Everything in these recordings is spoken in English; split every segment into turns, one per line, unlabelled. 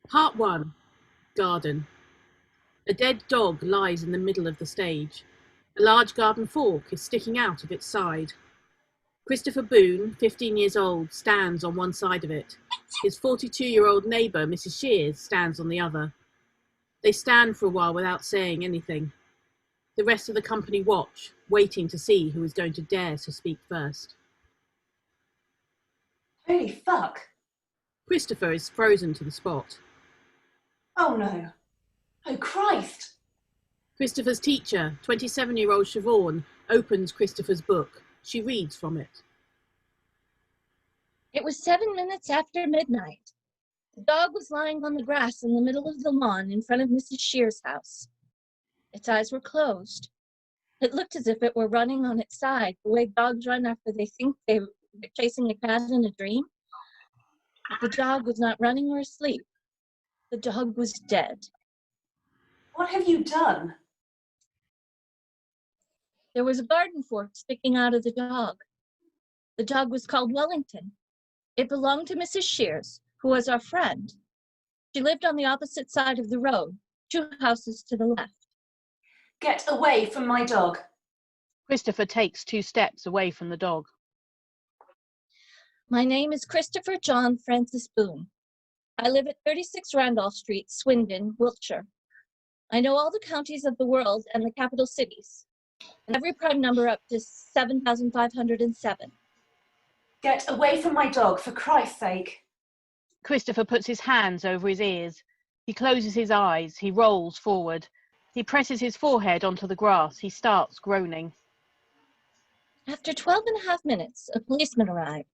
Part 1. Garden. A dead dog lies in the middle of the stage. A large garden fork is sticking out of its side. Christopher Boone, 15 years old, stands on one side of it. His 42-year-old neighbour, Mrs. Shears, stands on the other. They stand for a while without saying anything. The rest of the company watch, waiting to see who is going to dare to speak first.
Holy fuck.
Christopher is frozen to the spot.
Oh no. Oh Christ.
Christopher's teacher, 27-year-old Siobhan, opens Christopher's book. She reads from it.
It was 7 minutes after midnight. The dog was lying on the grass in the middle of the lawn in front of Mrs. Shear's house. Its eyes were closed. It looked as if it were running on its side, the way dogs run after they think they're chasing a cat in a dream. But the dog was not running or asleep. The dog was dead.
What have you done?
There was a garden fork sticking out of the dog. The dog was called Wellington. It belonged to Mrs. Shears, who was our friend. She lived on the opposite side of the road, 2 houses to the left.
Get away from my dog.
Christopher takes 2 steps away from the dog.
My name is Christopher John Francis Boone. I live at 36 Randolph Street, Swindon, Wiltshire. I know all the counties of the world and the capital cities, and every prime number up to 7,507.
Get away from my dog, for Christ's sake.
Christopher puts his hands over his ears. He closes his eyes. He rolls forward. He presses his forehead onto the grass. He starts groaning.
After 12.5 minutes, a policeman arrived.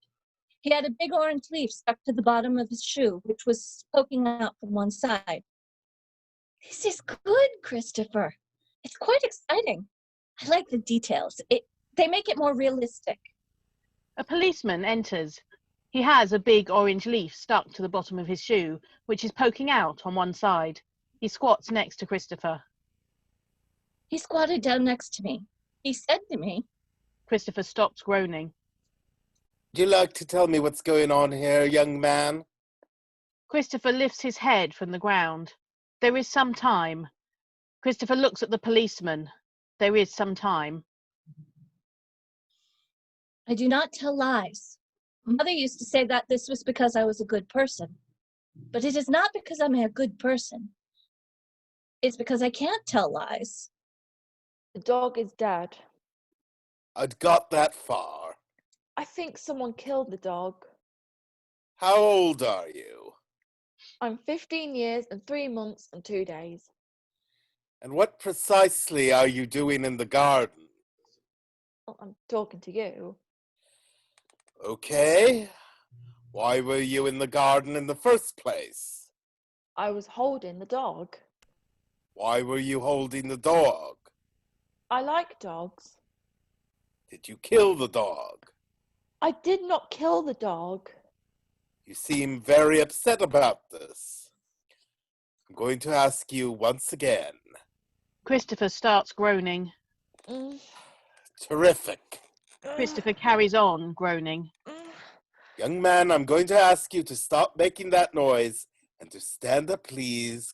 He had a big orange leaf stuck to the bottom of his shoe, which was poking out from one side. This is good, Christopher. It's quite exciting. I like the details. They make it more realistic.
A policeman enters. He has a big orange leaf stuck to the bottom of his shoe, which is poking out on one side. He squats next to Christopher.
He squatted down next to me. He said to me,
Christopher stops groaning.
Would you like to tell me what's going on here, young man?
Christopher lifts his head from the ground. There is some time. Christopher looks at the policeman. There is some time.
I do not tell lies. Mother used to say that this was because I was a good person. But it is not because I'm a good person. It's because I can't tell lies.
The dog is dead.
I'd got that far.
I think someone killed the dog.
How old are you?
I'm 15 years and 3 months and 2 days.
And what precisely are you doing in the garden?
Well, I'm talking to you.
Okay. Why were you in the garden in the first place?
I was holding the dog.
Why were you holding the dog?
I like dogs.
Did you kill the dog?
I did not kill the dog.
You seem very upset about this. I'm going to ask you once again.
Christopher starts groaning.
Mm.
Terrific.
Christopher carries on groaning.
Young man, I'm going to ask you to stop making that noise and to stand up, please,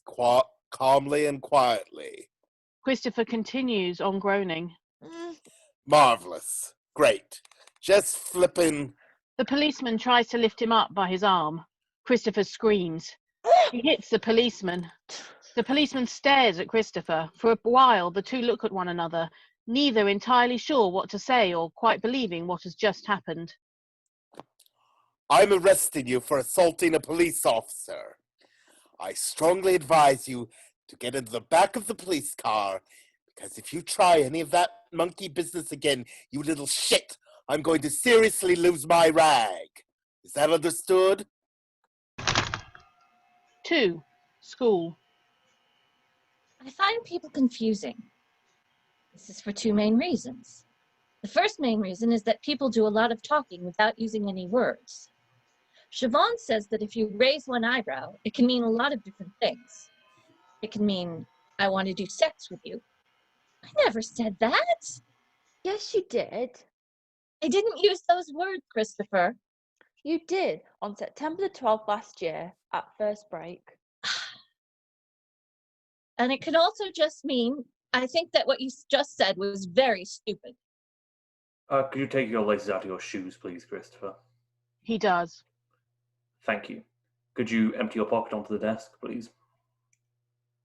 calmly and quietly.
Christopher continues on groaning.
Marvelous. Great. Just flipping.
The policeman tries to lift him up by his arm. Christopher screams. He hits the policeman. The policeman stares at Christopher. For a while, the two look at one another, neither entirely sure what to say or quite believing what has just happened.
I'm arresting you for assaulting a police officer. I strongly advise you to get into the back of the police car, because if you try any of that monkey business again, you little shit, I'm going to seriously lose my rag. Is that understood?
2. School.
I find people confusing. This is for 2 main reasons. The first main reason is that people do a lot of talking without using any words. Siobhan says that if you raise one eyebrow, it can mean a lot of different things. It can mean, I want to do sex with you. I never said that.
Yes, you did.
I didn't use those words, Christopher.
You did on September the 12th last year at first break.
And it could also just mean, I think that what you just said was very stupid.
Could you take your laces out of your shoes, please, Christopher?
He does.
Thank you. Could you empty your pocket onto the desk, please?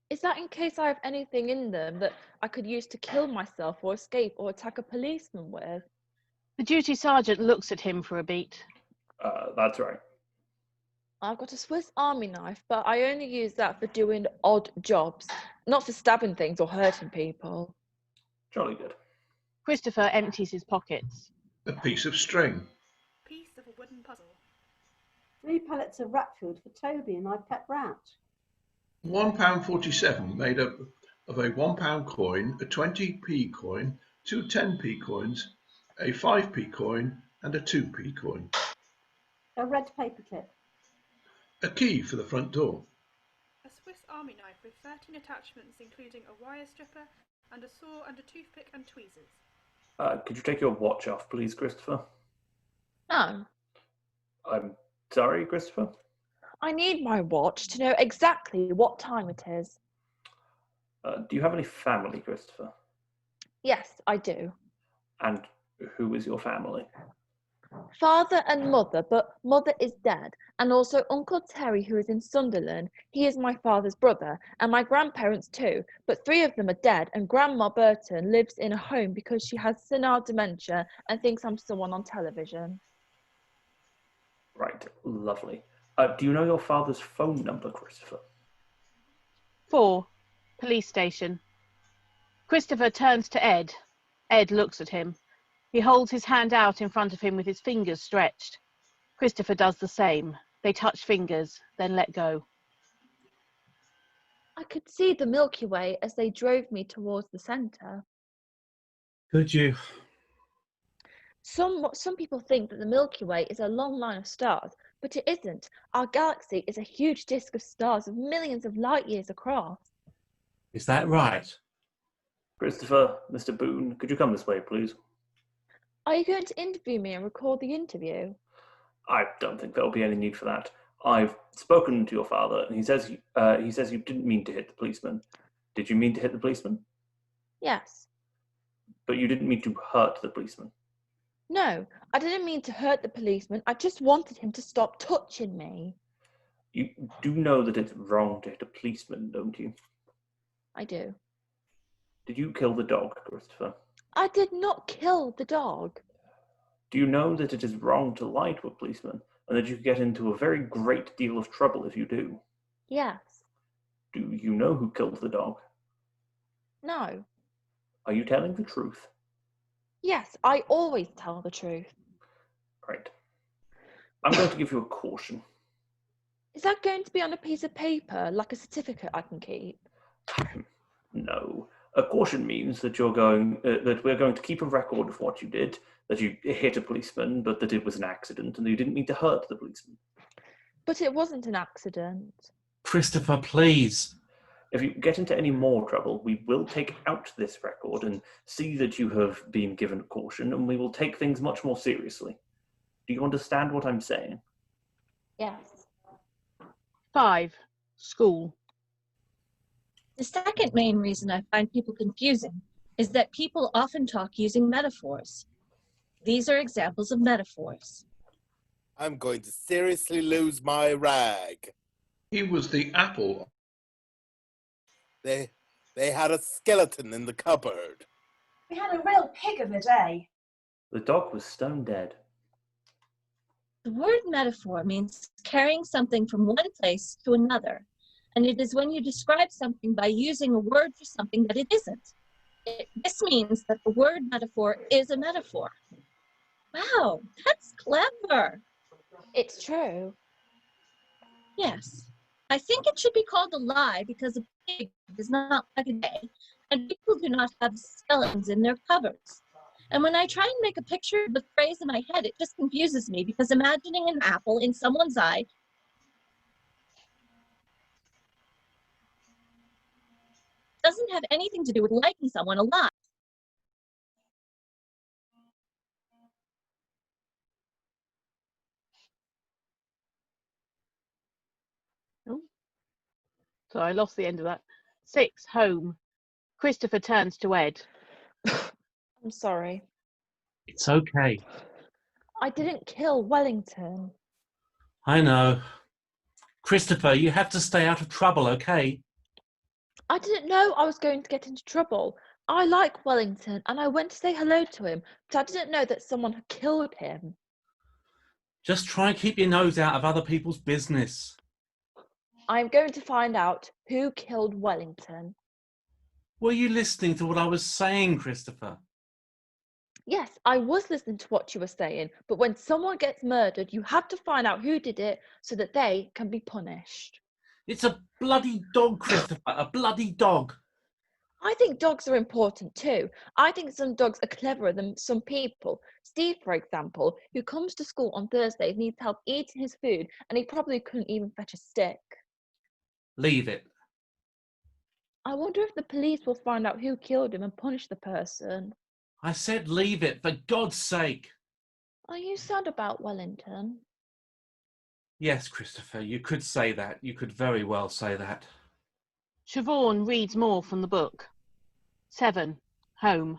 Is that in case I have anything in them that I could use to kill myself or escape or attack a policeman with?
The duty sergeant looks at him for a beat.
That's right.
I've got a Swiss Army knife, but I only use that for doing odd jobs, not for stabbing things or hurting people.
Jolly good.
Christopher empties his pockets.
A piece of string.
Piece of a wooden puzzle.
3 pellets of rat food for Toby and my pet rat.
£1.47 made up of a £1 coin, a 20p coin, 2 10p coins, a 5p coin, and a 2p coin.
A red paperclip.
A key for the front door.
A Swiss Army knife with 13 attachments, including a wire stripper and a saw and a toothpick and tweezers.
Could you take your watch off, please, Christopher?
No,
I'm sorry, Christopher?
I need my watch to know exactly what time it is.
Do you have any family, Christopher?
Yes, I do.
And who is your family?
Father and mother, but mother is dead, and also Uncle Terry, who is in Sunderland. He is my father's brother, and my grandparents too, but 3 of them are dead, and Grandma Burton lives in a home because she has senile dementia and thinks I'm someone on television.
Right, lovely. Do you know your father's phone number, Christopher?
4. Police station. Christopher turns to Ed. Ed looks at him. He holds his hand out in front of him with his fingers stretched. Christopher does the same. They touch fingers, then let go.
I could see the Milky Way as they drove me towards the centre.
Could you?
Some people think that the Milky Way is a long line of stars, but it isn't. Our galaxy is a huge disk of stars of millions of light years across.
Is that right?
Christopher, Mr. Boone, could you come this way, please?
Are you going to interview me and record the interview?
I don't think there will be any need for that. I've spoken to your father, and he says you didn't mean to hit the policeman. Did you mean to hit the policeman?
Yes.
But you didn't mean to hurt the policeman.
No, I didn't mean to hurt the policeman. I just wanted him to stop touching me.
You do know that it's wrong to hit a policeman, don't you?
I do.
Did you kill the dog, Christopher?
I did not kill the dog.
Do you know that it is wrong to lie to a policeman, and that you could get into a very great deal of trouble if you do?
Yes.
Do you know who killed the dog?
No.
Are you telling the truth?
Yes, I always tell the truth.
Right. I'm going to give you a caution.
Is that going to be on a piece of paper, like a certificate I can keep?
No. A caution means that we're going to keep a record of what you did, that you hit a policeman, but that it was an accident, and that you didn't mean to hurt the policeman.
But it wasn't an accident.
Christopher, please.
If you get into any more trouble, we will take out this record and see that you have been given a caution, and we will take things much more seriously. Do you understand what I'm saying?
Yes.
5. School.
The second main reason I find people confusing is that people often talk using metaphors. These are examples of metaphors.
I'm going to seriously lose my rag.
He was the apple.
They had a skeleton in the cupboard.
We had a real pig of a day.
The dog was stone dead.
The word metaphor means carrying something from one place to another, and it is when you describe something by using a word for something that it isn't. This means that the word metaphor is a metaphor. Wow, that's clever.
It's true.
Yes, I think it should be called a lie because a pig is not like a day, and people do not have skeletons in their cupboards. And when I try and make a picture of the phrase in my head, it just confuses me because imagining an apple in someone's eye doesn't have anything to do with liking someone alive.
Oh. So I lost the end of that. 6. Home. Christopher turns to Ed.
I'm sorry.
It's okay.
I didn't kill Wellington.
I know. Christopher, you have to stay out of trouble, okay?
I didn't know I was going to get into trouble. I like Wellington and I went to say hello to him, but I didn't know that someone had killed him.
Just try and keep your nose out of other people's business.
I'm going to find out who killed Wellington.
Were you listening to what I was saying, Christopher?
Yes, I was listening to what you were saying, but when someone gets murdered, you have to find out who did it so that they can be punished.
It's a bloody dog, Christopher, a bloody dog.
I think dogs are important too. I think some dogs are cleverer than some people. Steve, for example, who comes to school on Thursdays, needs help eating his food, and he probably couldn't even fetch a stick.
Leave it.
I wonder if the police will find out who killed him and punish the person.
I said leave it, for God's sake.
Are you sad about Wellington?
Yes, Christopher, you could say that. You could very well say that.
Siobhan reads more from the book. 7. Home.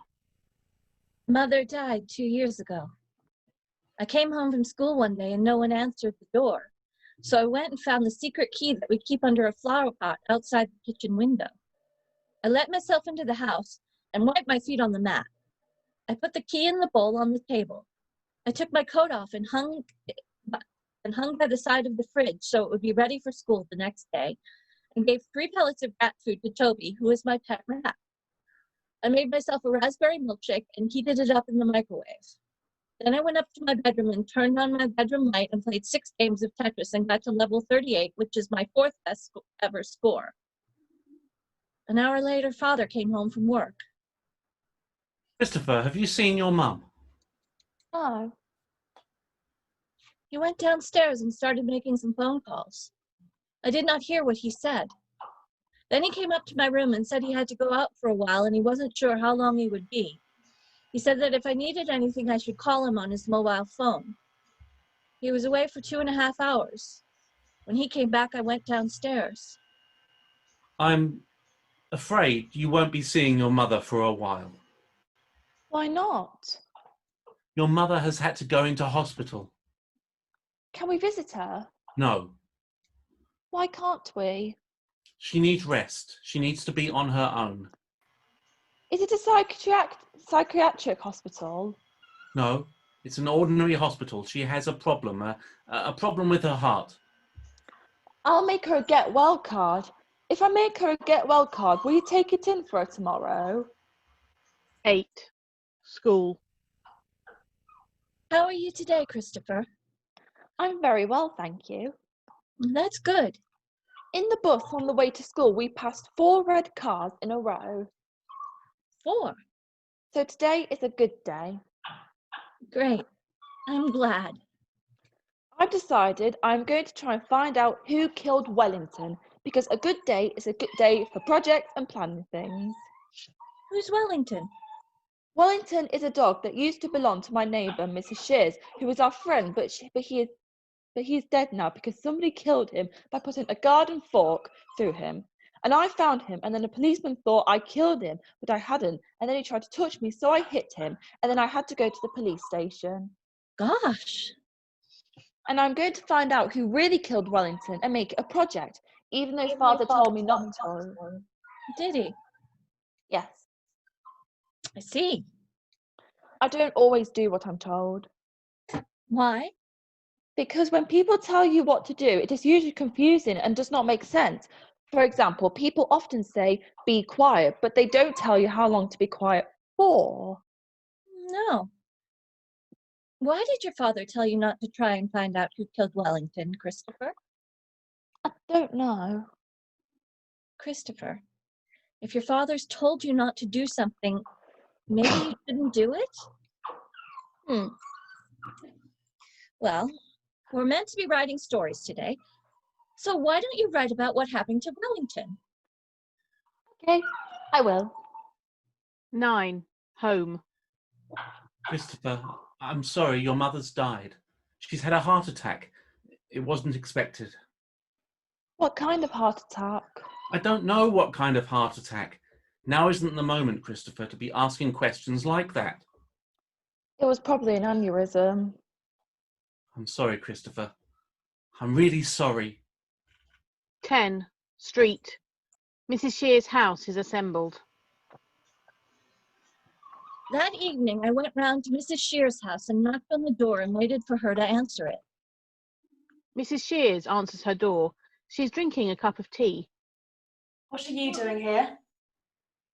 Mother died 2 years ago. I came home from school one day and no one answered the door. So I went and found the secret key that we keep under a flower pot outside the kitchen window. I let myself into the house and wiped my feet on the mat. I put the key in the bowl on the table. I took my coat off and hung by the side of the fridge so it would be ready for school the next day, and gave 3 pellets of rat food to Toby, who is my pet rat. I made myself a raspberry milkshake and heated it up in the microwave. Then I went up to my bedroom and turned on my bedroom light and played 6 games of Tetris and got to level 38, which is my 4th best ever score. An hour later, Father came home from work.
Christopher, have you seen your mum?
No.
He went downstairs and started making some phone calls. I did not hear what he said. Then he came up to my room and said he had to go out for a while and he wasn't sure how long he would be. He said that if I needed anything, I should call him on his mobile phone. He was away for 2.5 hours. When he came back, I went downstairs.
I'm afraid you won't be seeing your mother for a while.
Why not?
Your mother has had to go into hospital.
Can we visit her?
No,
Why can't we?
she needs rest. She needs to be on her own.
Is it a psychiatric hospital?
No, it's an ordinary hospital. She has a problem, a problem with her heart.
I'll make her a get well card. If I make her a get well card, will you take it in for her tomorrow?
8. School.
How are you today, Christopher?
I'm very well, thank you.
That's good.
In the bus on the way to school, we passed 4 red cars in a row.
4.
So today is a good day.
Great. I'm glad.
I've decided I'm going to try and find out who killed Wellington, because a good day is a good day for projects and planning things.
Who's Wellington?
Wellington is a dog that used to belong to my neighbour, Mrs. Shears, who was our friend, but he's dead now because somebody killed him by putting a garden fork through him. And I found him, and then a policeman thought I killed him, but I hadn't. And then he tried to touch me, so I hit him, and then I had to go to the police station.
Gosh.
And I'm going to find out who really killed Wellington and make it a project, even though Father told me not to.
Did he?
Yes.
I see.
I don't always do what I'm told.
Why?
Because when people tell you what to do, it is usually confusing and does not make sense. For example, people often say, be quiet, but they don't tell you how long to be quiet for.
No. Why did your father tell you not to try and find out who killed Wellington, Christopher?
I don't know.
Christopher, if your father's told you not to do something, maybe you shouldn't do it? Well, we're meant to be writing stories today, so why don't you write about what happened to Wellington?
Okay, I will.
9. Home.
Christopher, I'm sorry, your mother's died. She's had a heart attack. It wasn't expected.
What kind of heart attack?
I don't know what kind of heart attack. Now isn't the moment, Christopher, to be asking questions like that.
It was probably an aneurysm.
I'm sorry, Christopher. I'm really sorry.
10. Street. Mrs. Shear's house is assembled.
That evening, I went round to Mrs. Shear's house and knocked on the door and waited for her to answer it.
Mrs. Shears answers her door. She is drinking a cup of tea.
What are you doing here?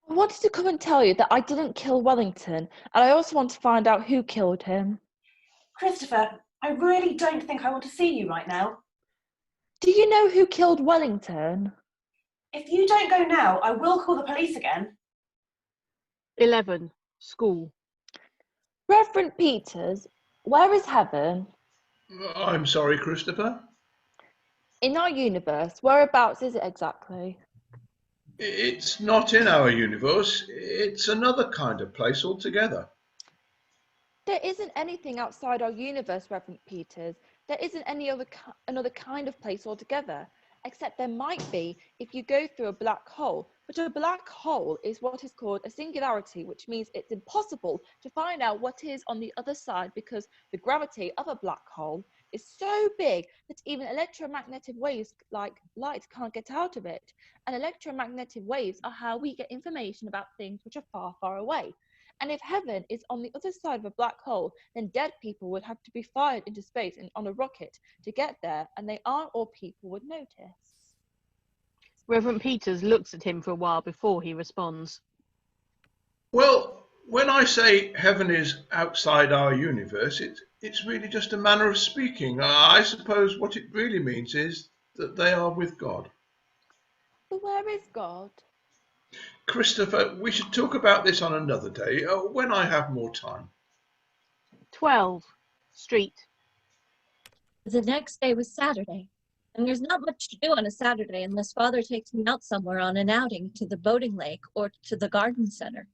I wanted to come and tell you that I didn't kill Wellington, and I also want to find out who killed him.
Christopher, I really don't think I want to see you right now.
Do you know who killed Wellington?
If you don't go now, I will call the police again.
11. School.
Reverend Peters, where is heaven?
I'm sorry, Christopher.
In our universe, whereabouts is it exactly?
It's not in our universe. It's another kind of place altogether.
There isn't anything outside our universe, Reverend Peters. There isn't any another kind of place altogether, except there might be if you go through a black hole. But a black hole is what is called a singularity, which means it's impossible to find out what is on the other side because the gravity of a black hole is so big that even electromagnetic waves like light can't get out of it. And electromagnetic waves are how we get information about things which are far, far away. And if heaven is on the other side of a black hole, then dead people would have to be fired into space and on a rocket to get there, and they aren't all people would notice.
Reverend Peters looks at him for a while before he responds.
Well, when I say heaven is outside our universe, it's really just a manner of speaking. I suppose what it really means is that they are with God.
But where is God?
Christopher, we should talk about this on another day, when I have more time.
12. Street.
The next day was Saturday, and there's not much to do on a Saturday unless Father takes me out somewhere on an outing to the boating lake or to the garden center.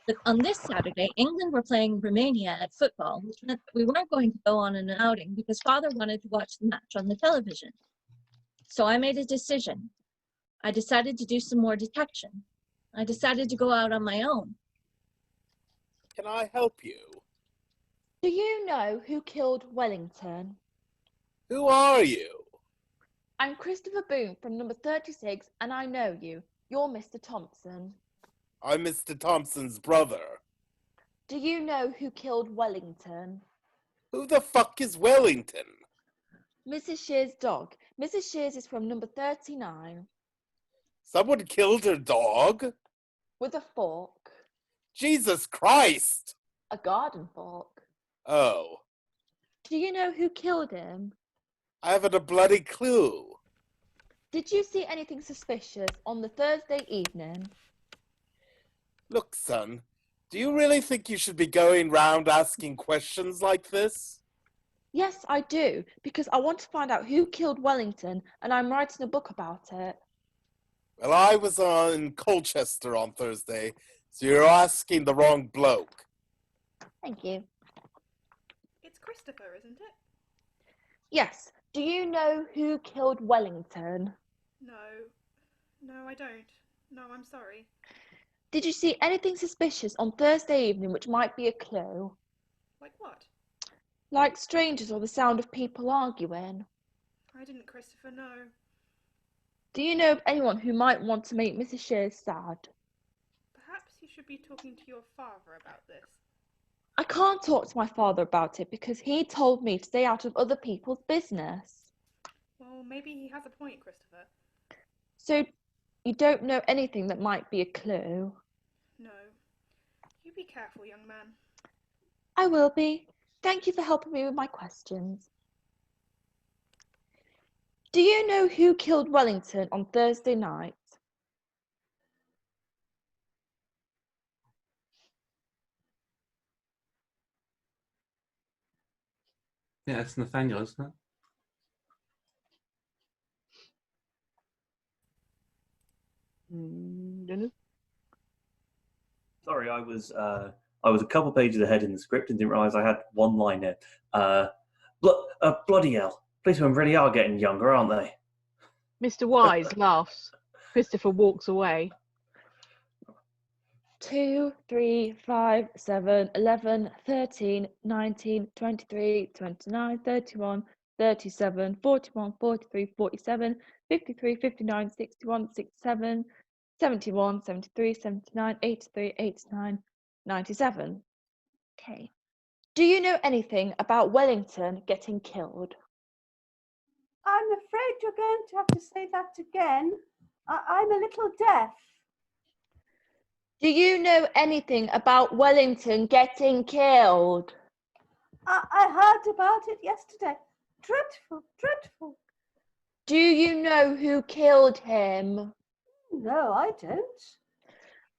But on this Saturday, England were playing Romania at football, which meant that we weren't going to go on an outing because Father wanted to watch the match on the television. So I made a decision. I decided to do some more detection. I decided to go out on my own.
Can I help you?
Do you know who killed Wellington?
Who are you?
I'm Christopher Boone from number 36, and I know you. You're Mr. Thompson.
I'm Mr. Thompson's brother.
Do you know who killed Wellington?
Who the fuck is Wellington?
Mrs. Shear's dog. Mrs. Shear's is from number 39.
Someone killed her dog?
With a fork.
Jesus Christ!
A garden fork.
Oh.
Do you know who killed him?
I haven't a bloody clue.
Did you see anything suspicious on the Thursday evening?
Look, son, do you really think you should be going round asking questions like this?
Yes, I do, because I want to find out who killed Wellington, and I'm writing a book about it.
Well, I was in Colchester on Thursday, so you're asking the wrong bloke.
Thank you.
It's Christopher, isn't it?
Yes. Do you know who killed Wellington?
No, I don't. No, I'm sorry.
Did you see anything suspicious on Thursday evening which might be a clue?
Like what?
Like strangers or the sound of people arguing?
I didn't, Christopher, no.
Do you know of anyone who might want to make Mrs. Shears sad?
Perhaps you should be talking to your father about this.
I can't talk to my father about it because he told me to stay out of other people's business.
Well, maybe he has a point, Christopher.
So, you don't know anything that might be a clue?
No. You be careful, young man.
I will be. Thank you for helping me with my questions. Do you know who killed Wellington on Thursday night?
Yeah, it's Nathaniel, isn't it?
Don't know.
Sorry, I was a couple pages ahead in the script and didn't realise I had one line in. Bloody hell! Policemen really are getting younger, aren't they?
Mr. Wise laughs. Christopher walks away.
2, 3, 5, 7, 11, 13, 19, 23, 29, 31, 37, 41, 43, 47, 53, 59, 61, 67, 71, 73, 79, 83, 89, 97. Okay. Do you know anything about Wellington getting killed?
I'm afraid you're going to have to say that again. I'm a little deaf.
Do you know anything about Wellington getting killed?
I heard about it yesterday. Dreadful, dreadful.
Do you know who killed him?
No, I don't.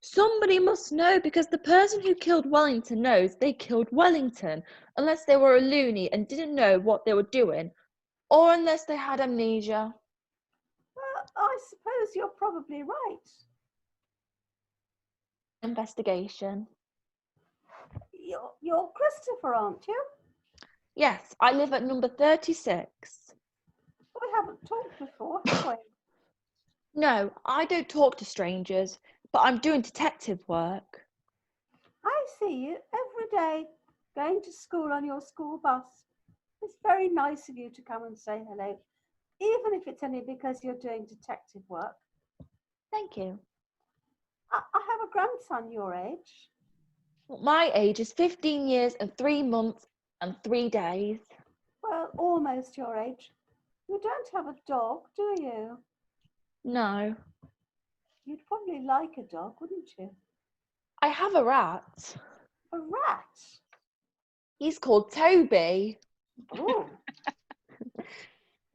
Somebody must know, because the person who killed Wellington knows they killed Wellington, unless they were a loony and didn't know what they were doing, or unless they had amnesia.
Well, I suppose you're probably right.
Investigation.
You're Christopher, aren't you?
Yes, I live at number 36.
We haven't talked before, have we?
No, I don't talk to strangers, but I'm doing detective work.
I see you every day going to school on your school bus. It's very nice of you to come and say hello, even if it's only because you're doing detective work.
Thank you.
I have a grandson your age.
My age is 15 years and 3 months and 3 days.
Well, almost your age. You don't have a dog, do you?
No,
You'd probably like a dog, wouldn't you?
I have a rat.
A rat?
He's called Toby.
Oh,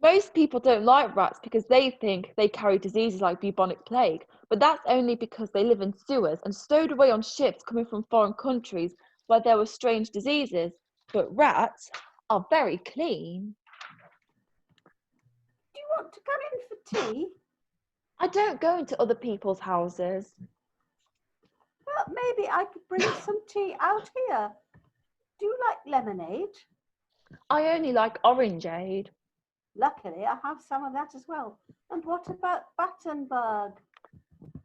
Most people don't like rats because they think they carry diseases like bubonic plague, but that's only because they live in sewers and stowed away on ships coming from foreign countries where there were strange diseases. But rats are very clean.
do you want to come in for tea?
I don't go into other people's houses.
Well, maybe I could bring some tea out here. Do you like lemonade?
I only like orangeade.
Luckily, I have some of that as well. And what about Battenberg?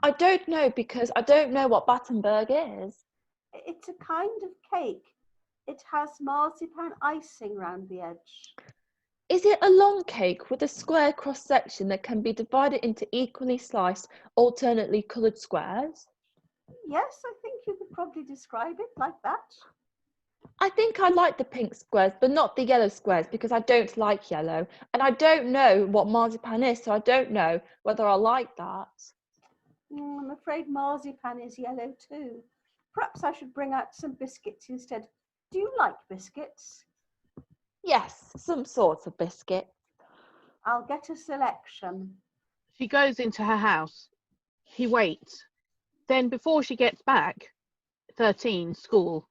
I don't know because I don't know what Battenberg is.
It's a kind of cake. It has marzipan icing round the edge.
Is it a long cake with a square cross-section that can be divided into equally sliced, alternately coloured squares?
Yes, I think you could probably describe it like that.
I think I like the pink squares, but not the yellow squares because I don't like yellow. And I don't know what marzipan is, so I don't know whether I like that.
I'm afraid marzipan is yellow too. Perhaps I should bring out some biscuits instead. Do you like biscuits?
Yes, some sorts of biscuit.
I'll get a selection.
She goes into her house. He waits. Then, before she gets back, 13, school.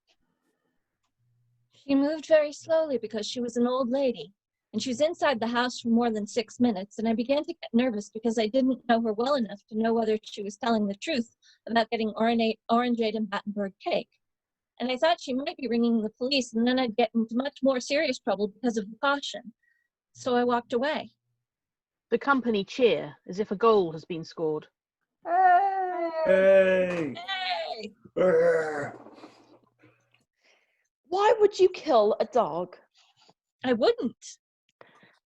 She moved very slowly because she was an old lady, and she was inside the house for more than 6 minutes, and I began to get nervous because I didn't know her well enough to know whether she was telling the truth about getting orangeade and Battenberg cake. And I thought she might be ringing the police, and then I'd get into much more serious trouble because of the caution. So I walked away.
The company cheer as if a goal has been scored.
Hey!
Hey!
Why would you kill a dog?
I wouldn't.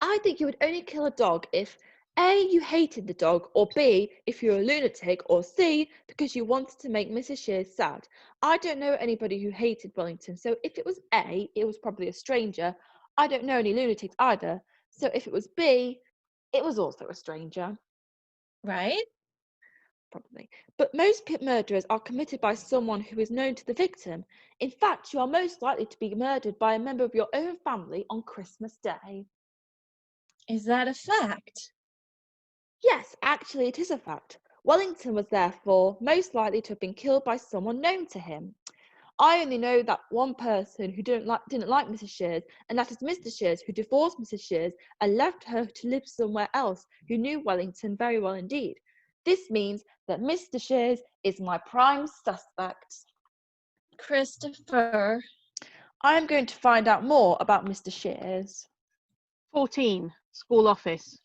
I think you would only kill a dog if A, you hated the dog, or B, if you're a lunatic, or C, because you wanted to make Mrs. Shears sad. I don't know anybody who hated Wellington, so if it was A, it was probably a stranger. I don't know any lunatics either, so if it was B, it was also a stranger.
Right?
Probably. But most murderers are committed by someone who is known to the victim. In fact, you are most likely to be murdered by a member of your own family on Christmas Day.
Is that a fact?
Yes, actually it is a fact. Wellington was therefore most likely to have been killed by someone known to him. I only know that one person who didn't like Mrs. Shears, and that is Mr. Shears, who divorced Mrs. Shears and left her to live somewhere else, who knew Wellington very well indeed. This means that Mr. Shears is my prime suspect.
Christopher.
I am going to find out more about Mr. Shears.
14, school office.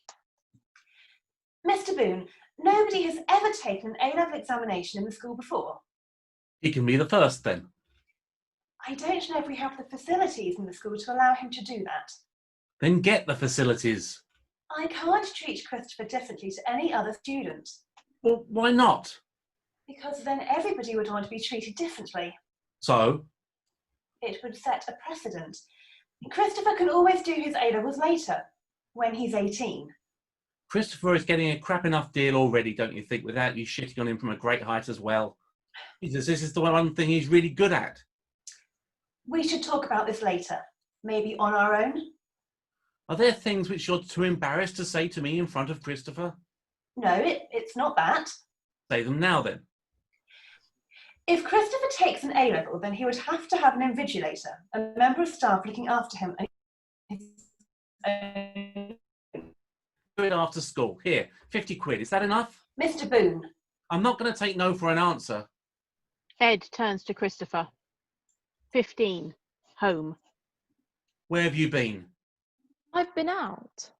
Mr. Boone, Nobody has ever taken an A-level examination in the school before.
He can be the first then.
I don't know if we have the facilities in the school to allow him to do that.
Then get the facilities.
I can't treat Christopher differently to any other student.
Well, why not?
Because then everybody would want to be treated differently.
So?
It would set a precedent. Christopher can always do his A-levels later, when he's 18.
Christopher is getting a crap enough deal already, don't you think, without you shitting on him from a great height as well? Jesus, this is the one thing he's really good at.
We should talk about this later. Maybe on our own?
Are there things which you're too embarrassed to say to me in front of Christopher?
No, it's not that.
Say them now, then.
If Christopher takes an A-level, then he would have to have an invigilator, a member of staff looking after him.
Do it after school. Here, 50 quid. Is that enough?
Mr. Boone.
I'm not going to take no for an answer.
Ed turns to Christopher. 15. Home.
Where have you been?
I've been out.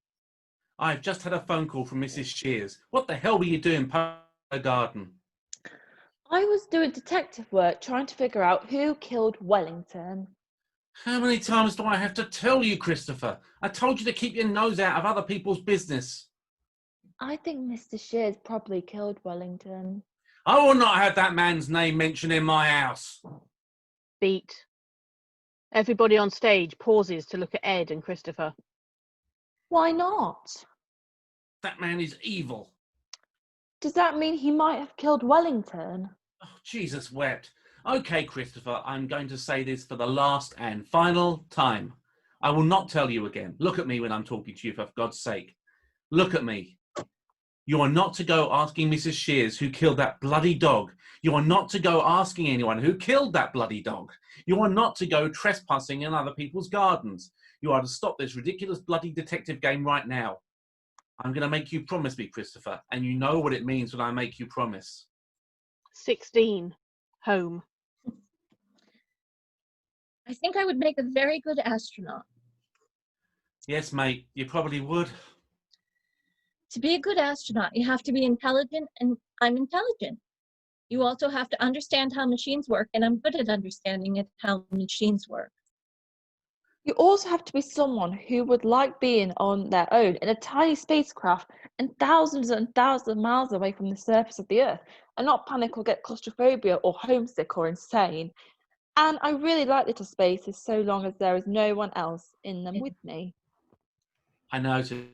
I've just had a phone call from Mrs. Shears. What the hell were you doing in the garden?
I was doing detective work trying to figure out who killed Wellington.
How many times do I have to tell you, Christopher? I told you to keep your nose out of other people's business.
I think Mr. Shears probably killed Wellington.
I will not have that man's name mentioned in my house.
Beat. Everybody on stage pauses to look at Ed and Christopher.
Why not?
That man is evil.
Does that mean he might have killed Wellington?
Oh, Jesus wept. Okay, Christopher, I'm going to say this for the last and final time. I will not tell you again. Look at me when I'm talking to you, for God's sake. Look at me. You are not to go asking Mrs. Shears who killed that bloody dog. You are not to go asking anyone who killed that bloody dog. You are not to go trespassing in other people's gardens. You are to stop this ridiculous bloody detective game right now. I'm going to make you promise me, Christopher, and you know what it means when I make you promise.
16. Home.
I think I would make a very good astronaut.
Yes, mate, you probably would.
To be a good astronaut, you have to be intelligent, and I'm intelligent. You also have to understand how machines work, and I'm good at understanding how machines work.
You also have to be someone who would like being on their own in a tiny spacecraft and thousands of miles away from the surface of the Earth and not panic or get claustrophobia or homesick or insane. And I really like little spaces so long as there is no one else in them with me.
I know. To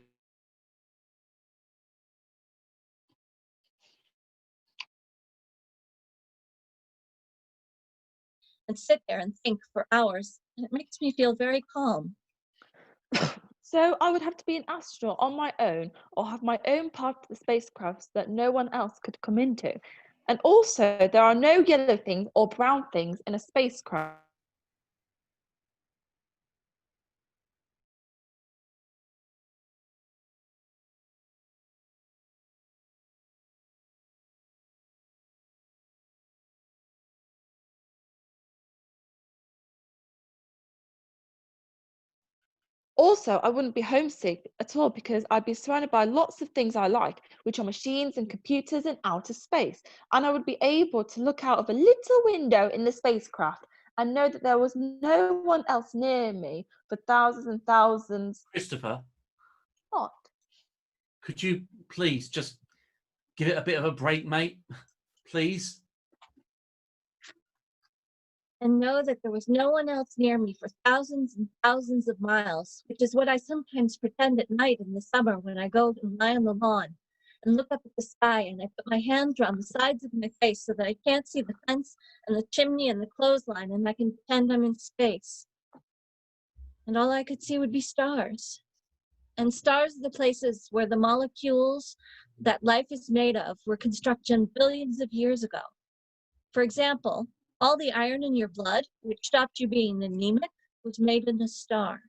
And sit there and think for hours, and it makes me feel very calm.
So I would have to be an astronaut on my own or have my own part of the spacecraft that no one else could come into. And also, there are no yellow things or brown things in a spacecraft. Also, I wouldn't be homesick at all because I'd be surrounded by lots of things I like, which are machines and computers in outer space. And I would be able to look out of a little window in the spacecraft and know that there was no one else near me for thousands and thousands.
Christopher,
What?
could you please just give it a bit of a break, mate? Please?
And know that there was no one else near me for thousands and thousands of miles, which is what I sometimes pretend at night in the summer when I go and lie on the lawn and look up at the sky, and I put my hands around the sides of my face so that I can't see the fence and the chimney and the clothesline, and I can pretend I'm in space. And all I could see would be stars. And stars are the places where the molecules that life is made of were constructed billions of years ago. For example, all the iron in your blood, which stopped you being anemic, was made in a star.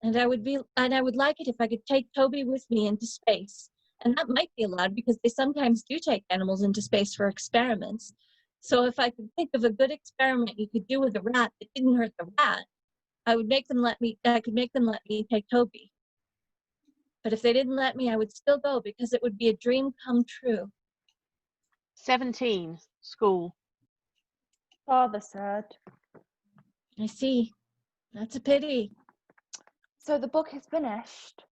And I would like it if I could take Toby with me into space. And that might be allowed because they sometimes do take animals into space for experiments. So if I could think of a good experiment you could do with a rat that didn't hurt the rat, I could make them let me take Toby. But if they didn't let me, I would still go because it would be a dream come true.
17. School.
Father said.
I see. That's a pity.
So the book is finished.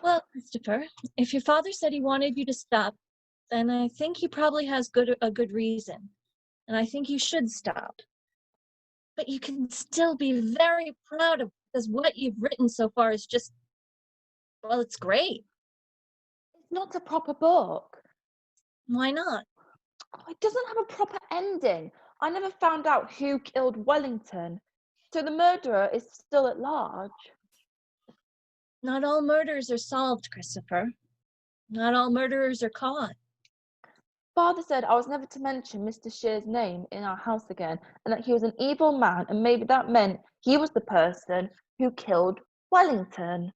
Well, Christopher, if your father said he wanted you to stop, then I think he probably has a good reason. And I think you should stop. But you can still be very proud of because what you've written so far is just, well, it's great.
It's not a proper book.
Why not?
Oh, it doesn't have a proper ending. I never found out who killed Wellington. So the murderer is still at large.
Not all murders are solved, Christopher. Not all murderers are caught.
Father said I was never to mention Mr. Shear's name in our house again, and that he was an evil man, and maybe that meant he was the person who killed Wellington.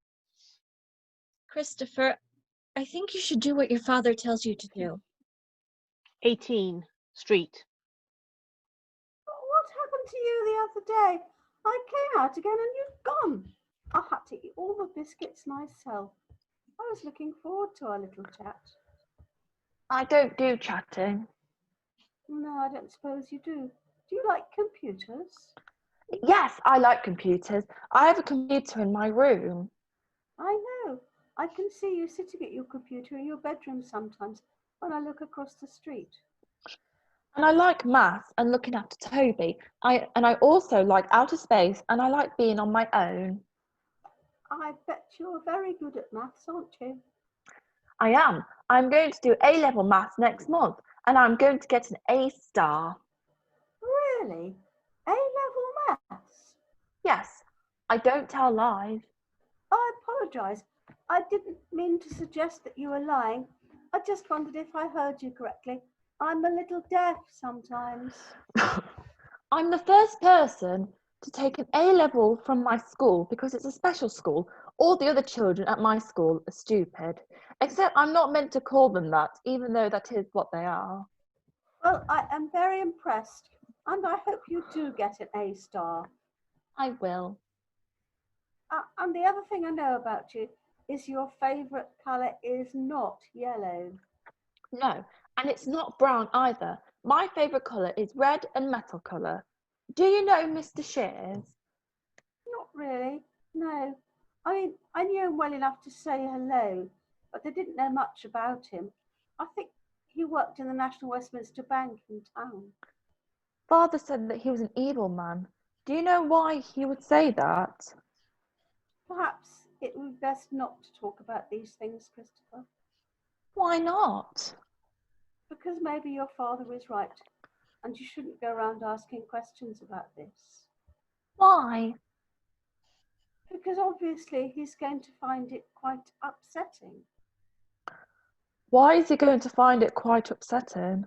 Christopher, I think you should do what your father tells you to do.
18. Street.
What happened to you the other day? I came out again and you'd gone. I had to eat all the biscuits myself. I was looking forward to our little chat.
I don't do chatting.
No, I don't suppose you do. Do you like computers?
Yes, I like computers. I have a computer in my room.
I know. I can see you sitting at your computer in your bedroom sometimes when I look across the street.
And I like maths and looking after Toby. I also like outer space, and I like being on my own.
I bet you're very good at maths, aren't you?
I am. I'm going to do A-level maths next month, and I'm going to get an A star.
Really? A-level maths?
Yes, I don't tell lies.
I apologise. I didn't mean to suggest that you were lying. I just wondered if I heard you correctly. I'm a little deaf sometimes.
I'm the first person to take an A-level from my school because it's a special school. All the other children at my school are stupid. Except I'm not meant to call them that, even though that is what they are.
Well, I am very impressed, and I hope you do get an A star.
I will.
And the other thing I know about you is your favourite colour is not yellow.
No, and it's not brown either. My favourite colour is red and metal colour. Do you know Mr. Shears?
Not really, no. I mean, I knew him well enough to say hello, but I didn't know much about him. I think he worked in the National Westminster Bank in town.
Father said that he was an evil man. Do you know why he would say that?
Perhaps it would be best not to talk about these things, Christopher.
Why not?
Because maybe your father is right, and you shouldn't go around asking questions about this.
Why?
Because obviously he's going to find it quite upsetting.
Why is he going to find it quite upsetting?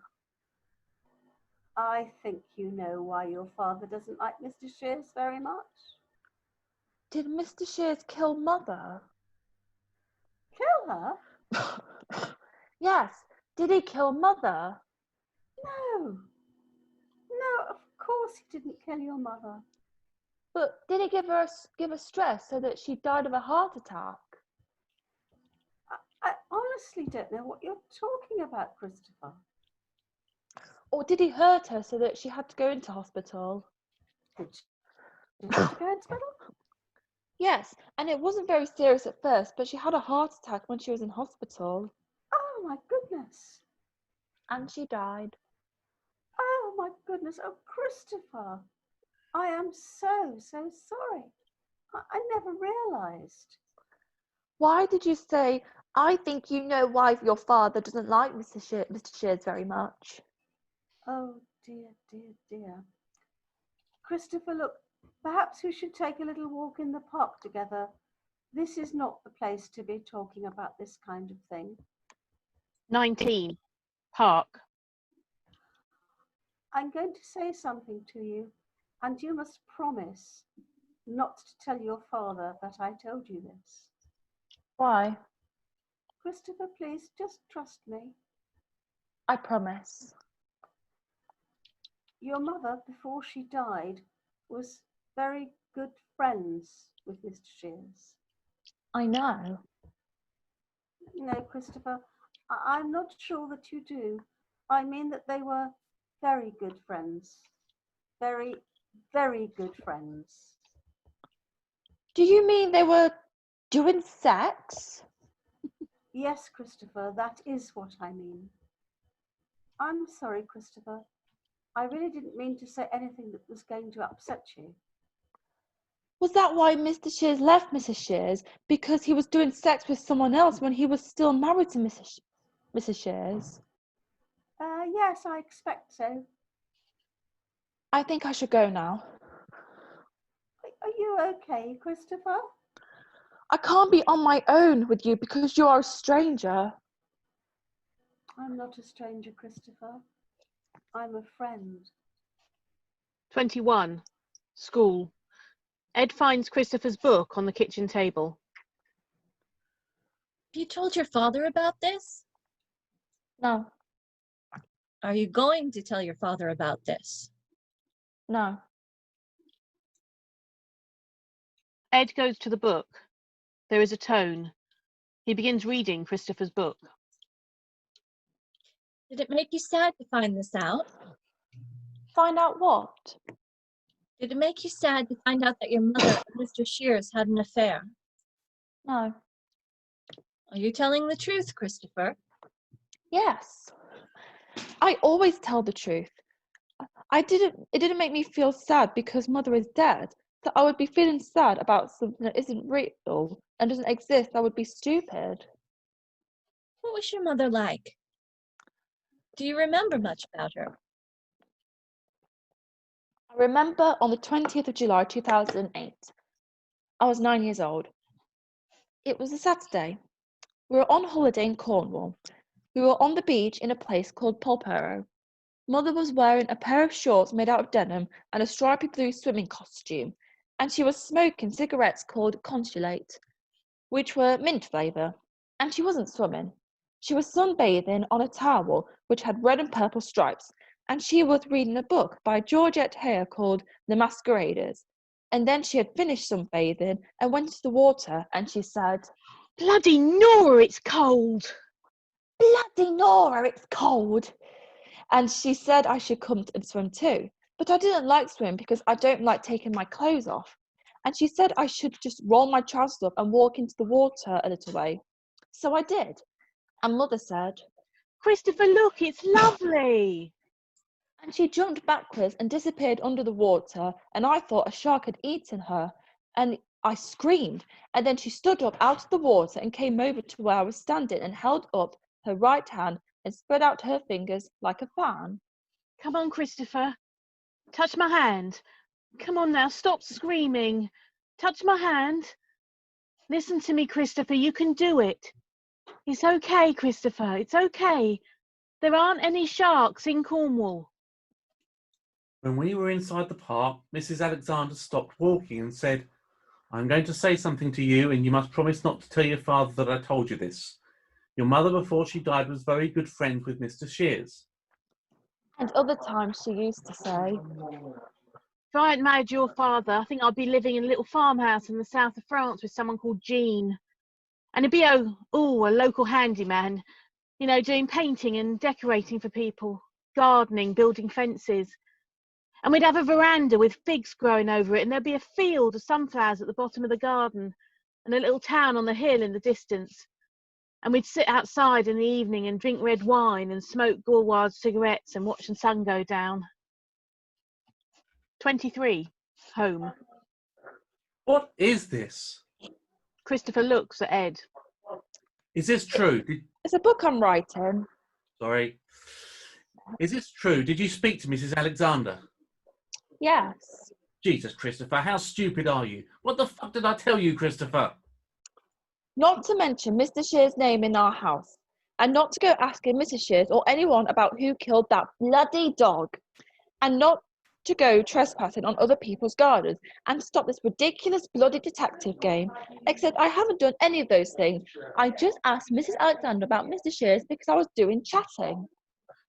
I think you know why your father doesn't like Mr. Shears very much.
Did Mr. Shears kill Mother?
Kill her?
Yes. Did he kill Mother?
No. No, of course he didn't kill your mother.
But did he give her stress so that she died of a heart attack?
I honestly don't know what you're talking about, Christopher.
Or did he hurt her so that she had to go into hospital?
Did she have to go into hospital?
Yes, and it wasn't very serious at first, but she had a heart attack when she was in hospital.
Oh my goodness.
And she died.
Oh my goodness. Oh, Christopher. I am so sorry. I never realised.
Why did you say, I think you know why your father doesn't like Mr. Shears very much?
Oh dear, dear, dear. Christopher, look, perhaps we should take a little walk in the park together. This is not the place to be talking about this kind of thing.
19. Park.
I'm going to say something to you, and you must promise not to tell your father that I told you this.
Why?
Christopher, please, just trust me.
I promise.
Your mother, before she died, was very good friends with Mr. Shears.
I know.
No, Christopher, I'm not sure that you do. I mean that they were very good friends. Very, very good friends.
Do you mean they were doing sex?
Yes, Christopher, that is what I mean. I'm sorry, Christopher. I really didn't mean to say anything that was going to upset you.
Was that why Mr. Shears left Mrs. Shears? Because he was doing sex with someone else when he was still married to Mrs. Shears?
Yes, I expect so.
I think I should go now.
Are you okay, Christopher?
I can't be on my own with you because you are a stranger.
I'm not a stranger, Christopher. I'm a friend.
21. School. Ed finds Christopher's book on the kitchen table.
Have you told your father about this?
No,
Are you going to tell your father about this?
no.
Ed goes to the book. There is a tone. He begins reading Christopher's book.
Did it make you sad to find this out?
Find out what?
Did it make you sad to find out that your mother and Mr. Shears had an affair?
No.
Are you telling the truth, Christopher?
Yes. I always tell the truth. It didn't make me feel sad because Mother is dead. So I would be feeling sad about something that isn't real and doesn't exist. That would be stupid.
What was your mother like? Do you remember much about her?
I remember on the 20th of July 2008. I was 9 years old. It was a Saturday. We were on holiday in Cornwall. We were on the beach in a place called Polperro. Mother was wearing a pair of shorts made out of denim and a stripy blue swimming costume, and she was smoking cigarettes called Consulate, which were mint flavour, and she wasn't swimming. She was sunbathing on a towel which had red and purple stripes, and she was reading a book by Georgette Hare called The Masqueraders. And then she had finished sunbathing and went into the water, and she said,
Bloody Nora, it's cold.
Bloody Nora, it's cold. And she said I should come and swim too. But I didn't like swimming because I don't like taking my clothes off. And she said I should just roll my trousers up and walk into the water a little way. So I did. And Mother said,
Christopher, look, it's lovely.
and she jumped backwards and disappeared under the water, and I thought a shark had eaten her, and I screamed. And then she stood up out of the water and came over to where I was standing and held up her right hand and spread out her fingers like a fan.
Come on, Christopher. Touch my hand. Come on now, stop screaming. Touch my hand. Listen to me, Christopher, you can do it. It's okay, Christopher, it's okay. There aren't any sharks in Cornwall.
When we were inside the park, Mrs. Alexander stopped walking and said, I'm going to say something to you, and you must promise not to tell your father that I told you this. Your mother, before she died, was very good friends with Mr. Shears.
And other times she used to say,
If I hadn't married your father, I think I'd be living in a little farmhouse in the south of France with someone called Jean. And he'd be a local handyman, you know, doing painting and decorating for people, gardening, building fences. And we'd have a veranda with figs growing over it, and there'd be a field of sunflowers at the bottom of the garden, and a little town on the hill in the distance. And we'd sit outside in the evening and drink red wine and smoke Gauloise cigarettes and watch the sun go down. 23. Home.
What is this?
Christopher looks at Ed.
Is this true?
It's a book I'm writing.
Sorry. Is this true? Did you speak to Mrs. Alexander?
Yes.
Jesus, Christopher, how stupid are you? What the fuck did I tell you, Christopher?
Not to mention Mr. Shears' name in our house, and not to go asking Mrs. Shears or anyone about who killed that bloody dog, and not to go trespassing on other people's gardens, and stop this ridiculous bloody detective game, except I haven't done any of those things. I just asked Mrs. Alexander about Mr. Shears because I was doing chatting.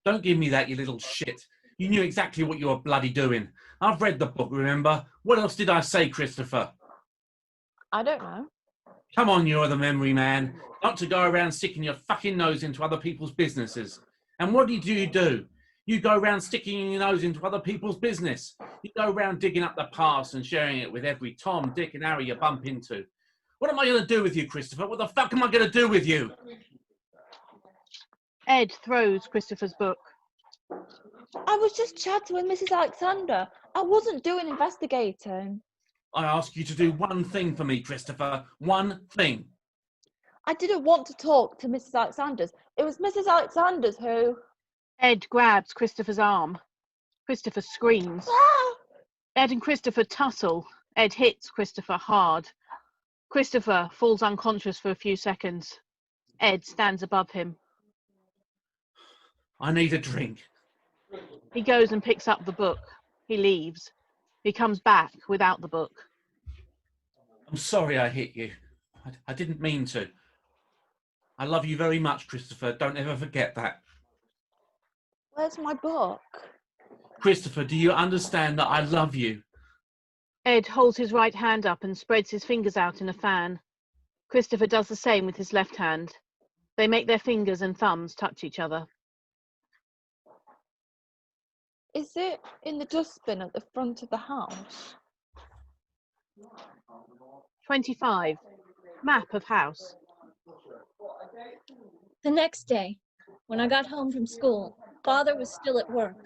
Don't give me that, you little shit. You knew exactly what you were bloody doing. I've read the book, remember? What else did I say, Christopher?
I don't know.
Come on, you're the memory man. Not to go around sticking your fucking nose into other people's businesses. And what do? You go around sticking your nose into other people's business. You go around digging up the past and sharing it with every Tom, Dick and Harry you bump into. What am I going to do with you, Christopher? What the fuck am I going to do with you?
Ed throws Christopher's book.
I was just chatting with Mrs. Alexander. I wasn't doing investigating.
I ask you to do one thing for me, Christopher. One thing.
I didn't want to talk to Mrs. Alexander's. It was Mrs. Alexander's who...
Ed grabs Christopher's arm. Christopher screams.
Ah!
Ed and Christopher tussle. Ed hits Christopher hard. Christopher falls unconscious for a few seconds. Ed stands above him.
I need a drink.
He goes and picks up the book. He leaves. He comes back without the book.
I'm sorry I hit you. I didn't mean to. I love you very much, Christopher. Don't ever forget that.
Where's my book?
Christopher, do you understand that I love you?
Ed holds his right hand up and spreads his fingers out in a fan. Christopher does the same with his left hand. They make their fingers and thumbs touch each other.
Is it in the dustbin at the front of the house?
25. Map of house.
The next day, when I got home from school, Father was still at work.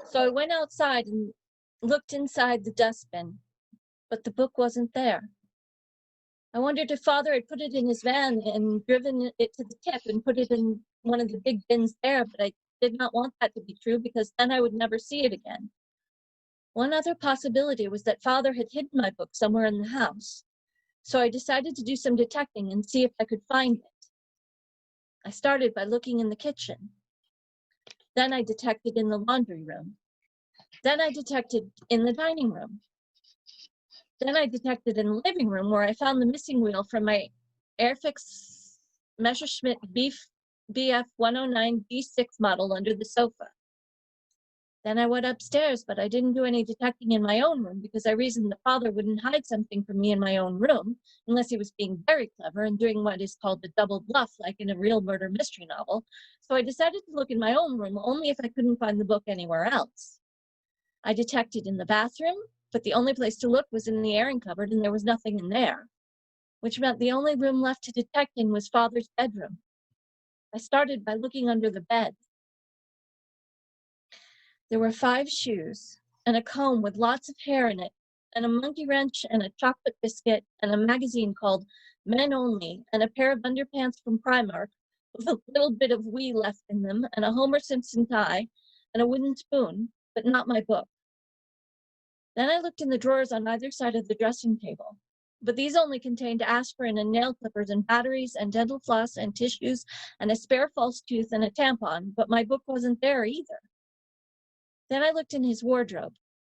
So I went outside and looked inside the dustbin, but the book wasn't there. I wondered if Father had put it in his van and driven it to the tip and put it in one of the big bins there, but I did not want that to be true because then I would never see it again. One other possibility was that Father had hidden my book somewhere in the house. So I decided to do some detecting and see if I could find it. I started by looking in the kitchen. Then I detected in the laundry room. Then I detected in the dining room. Then I detected in the living room where I found the missing wheel from my Airfix Messerschmitt BF 109 B6 model under the sofa. Then I went upstairs, but I didn't do any detecting in my own room because I reasoned that Father wouldn't hide something from me in my own room unless he was being very clever and doing what is called a double bluff, like in a real murder mystery novel. So I decided to look in my own room only if I couldn't find the book anywhere else. I detected in the bathroom, but the only place to look was in the airing cupboard and there was nothing in there, which meant the only room left to detect in was Father's bedroom. I started by looking under the bed. There were 5 shoes and a comb with lots of hair in it, and a monkey wrench and a chocolate biscuit and a magazine called Men Only and a pair of underpants from Primark with a little bit of wee left in them and a Homer Simpson tie and a wooden spoon, but not my book. Then I looked in the drawers on either side of the dressing table, but these only contained aspirin and nail clippers and batteries and dental floss and tissues and a spare false tooth and a tampon, but my book wasn't there either. Then I looked in his wardrobe.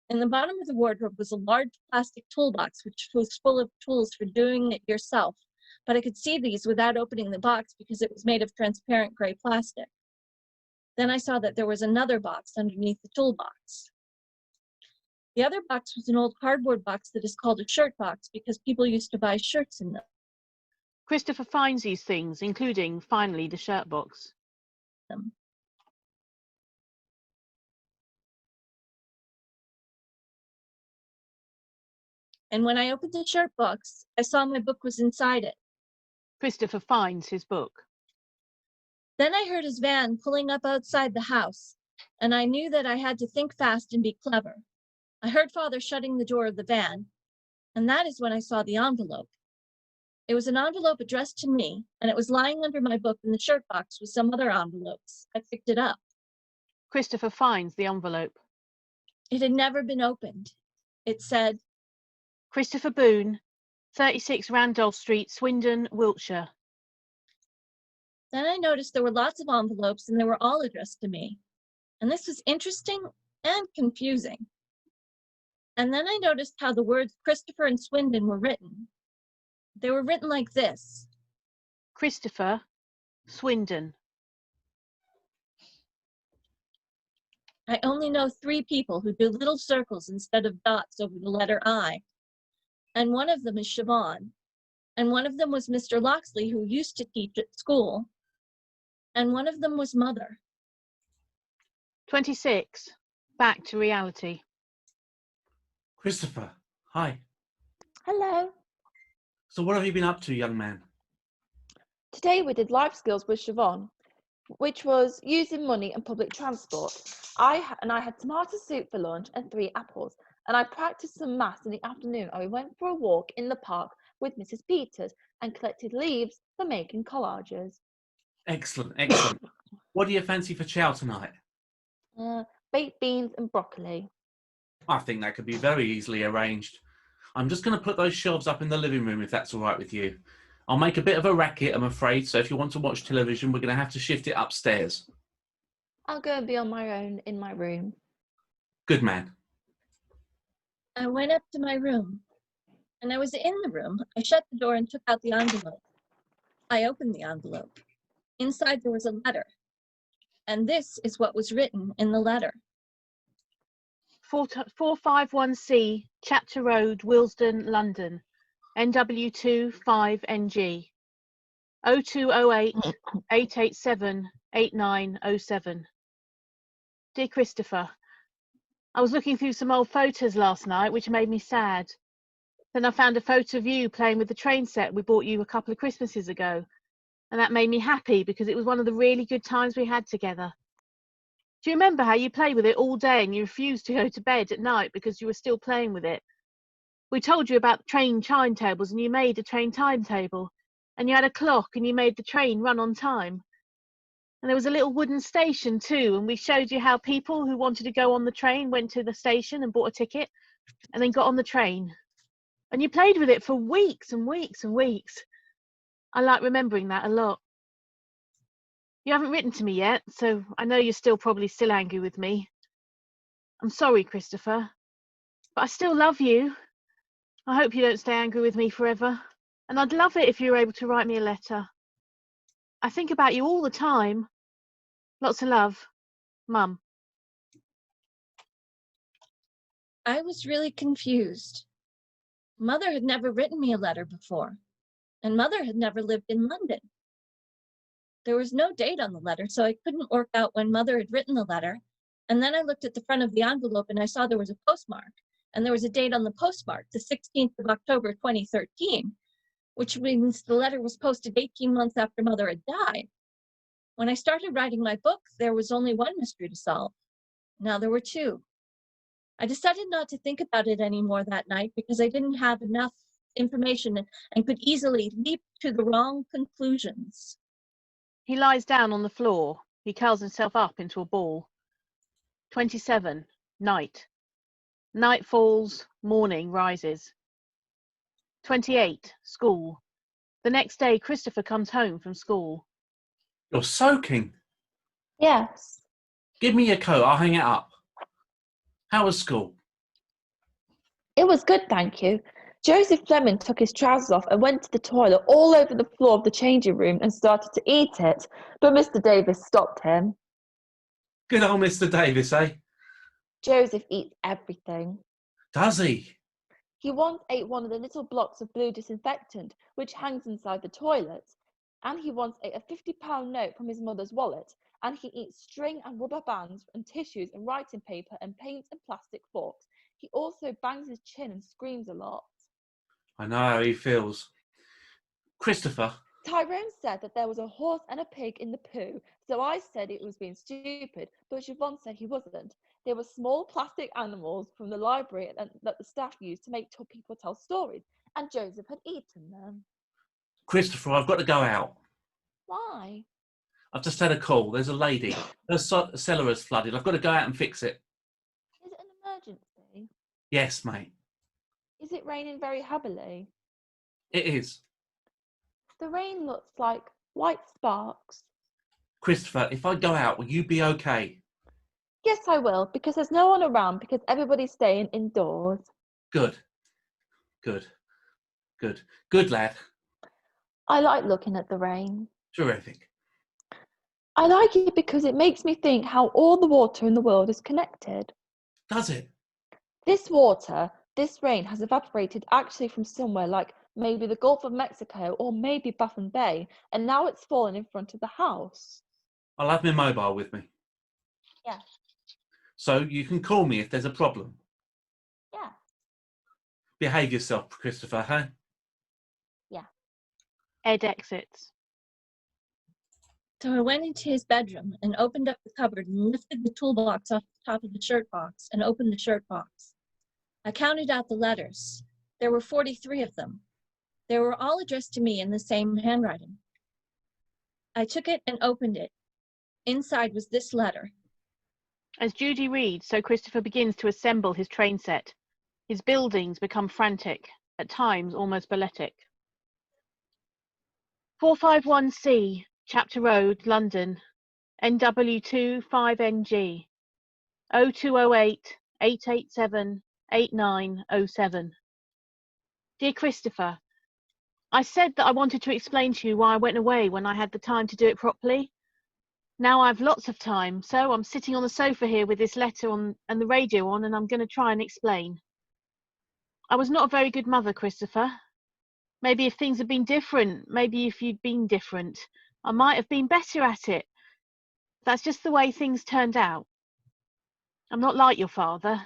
In the bottom of the wardrobe was a large plastic toolbox, which was full of tools for doing it yourself, but I could see these without opening the box because it was made of transparent gray plastic. Then I saw that there was another box underneath the toolbox. The other box was an old cardboard box that is called a shirt box because people used to buy shirts in them.
Christopher finds these things, including, finally, the shirt box.
And when I opened the shirt box, I saw my book was inside it.
Christopher finds his book.
Then I heard his van pulling up outside the house, and I knew that I had to think fast and be clever. I heard Father shutting the door of the van, and that is when I saw the envelope. It was an envelope addressed to me, and it was lying under my book in the shirt box with some other envelopes. I picked it up.
Christopher finds the envelope.
It had never been opened. It said,
Christopher Boone, 36 Randolph Street, Swindon, Wiltshire.
Then I noticed there were lots of envelopes and they were all addressed to me. And this was interesting and confusing. And then I noticed how the words Christopher and Swindon were written. They were written like this.
Christopher, Swindon.
I only know 3 people who do little circles instead of dots over the letter I. And one of them is Siobhan. and one of them was Mr. Loxley, who used to teach at school, and one of them was Mother.
26. Back to reality.
Christopher, hi.
Hello.
So what have you been up to, young man?
Today we did life skills with Siobhan, which was using money and public transport. I had tomato soup for lunch and 3 apples, and I practiced some maths in the afternoon, and we went for a walk in the park with Mrs. Peters and collected leaves for making collages.
Excellent, excellent. What do you fancy for chow tonight?
Baked beans and broccoli.
I think that could be very easily arranged. I'm just going to put those shelves up in the living room, if that's all right with you. I'll make a bit of a racket, I'm afraid, so if you want to watch television, we're going to have to shift it upstairs.
I'll go and be on my own in my room.
Good man.
I went up to my room, and I was in the room. I shut the door and took out the envelope. I opened the envelope. Inside there was a letter, and this is what was written in the letter.
451C, Chapter Road, Willesden, London, NW2 5NG, 0208 887 8907. Dear Christopher, I was looking through some old photos last night, which made me sad. Then I found a photo of you playing with the train set we bought you a couple of Christmases ago, and that made me happy because it was one of the really good times we had together. Do you remember how you played with it all day and you refused to go to bed at night because you were still playing with it? We told you about train timetables and you made a train timetable, and you had a clock and you made the train run on time. And there was a little wooden station too, and we showed you how people who wanted to go on the train went to the station and bought a ticket and then got on the train. And you played with it for weeks and weeks and weeks. I like remembering that a lot. You haven't written to me yet, so I know you're probably still angry with me. I'm sorry, Christopher, but I still love you. I hope you don't stay angry with me forever, and I'd love it if you were able to write me a letter. I think about you all the time. Lots of love, Mum.
I was really confused. Mother had never written me a letter before, and Mother had never lived in London. There was no date on the letter, so I couldn't work out when Mother had written the letter. And then I looked at the front of the envelope and I saw there was a postmark, and there was a date on the postmark, the 16th of October, 2013, which means the letter was posted 18 months after Mother had died. When I started writing my book, there was only one mystery to solve. Now there were 2. I decided not to think about it anymore that night because I didn't have enough information and could easily leap to the wrong conclusions.
He lies down on the floor. He curls himself up into a ball. 27. Night. Night falls, morning rises. 28. School. The next day, Christopher comes home from school.
You're soaking.
Yes.
Give me your coat, I'll hang it up. How was school?
It was good, thank you. Joseph Fleming took his trousers off and went to the toilet all over the floor of the changing room and started to eat it, but Mr. Davis stopped him.
Good old Mr. Davis, eh?
Joseph eats everything.
Does he?
He once ate one of the little blocks of blue disinfectant which hangs inside the toilet, and he once ate a £50 note from his mother's wallet, and he eats string and rubber bands and tissues and writing paper and paint and plastic forks. He also bangs his chin and screams a lot.
I know how he feels. Christopher.
Tyrone said that there was a horse and a pig in the poo, so I said it was being stupid, but Siobhan said he wasn't. They were small plastic animals from the library that the staff used to make people tell stories, and Joseph had eaten them.
Christopher, I've got to go out.
Why?
I've just had a call. There's a lady. Her cellar has flooded. I've got to go out and fix it.
Is it an emergency?
Yes, mate.
Is it raining very heavily?
It is.
The rain looks like white sparks.
Christopher, if I go out, will you be okay?
Yes, I will, because there's no one around, because everybody's staying indoors.
Good. Good. Good. Good, lad.
I like looking at the rain.
Terrific.
I like it because it makes me think how all the water in the world is connected.
Does it?
This water, this rain has evaporated actually from somewhere like maybe the Gulf of Mexico, or maybe Baffin Bay, and now it's fallen in front of the house.
I'll have my mobile with me.
Yeah.
So you can call me if there's a problem.
Yeah.
Behave yourself, Christopher, huh?
Yeah.
Ed exits.
So I went into his bedroom and opened up the cupboard and lifted the toolbox off the top of the shirt box and opened the shirt box. I counted out the letters. There were 43 of them. They were all addressed to me in the same handwriting. I took it and opened it. Inside was this letter.
As Judy reads, so Christopher begins to assemble his train set. His buildings become frantic, at times almost balletic. 451C, Chapter Road, London, NW2 5NG, 0208 887 8907. Dear Christopher, I said that I wanted to explain to you why I went away when I had the time to do it properly. Now I've lots of time, so I'm sitting on the sofa here with this letter on and the radio on, and I'm going to try and explain. I was not a very good mother, Christopher. Maybe if things had been different, maybe if you'd been different, I might have been better at it. That's just the way things turned out. I'm not like your father.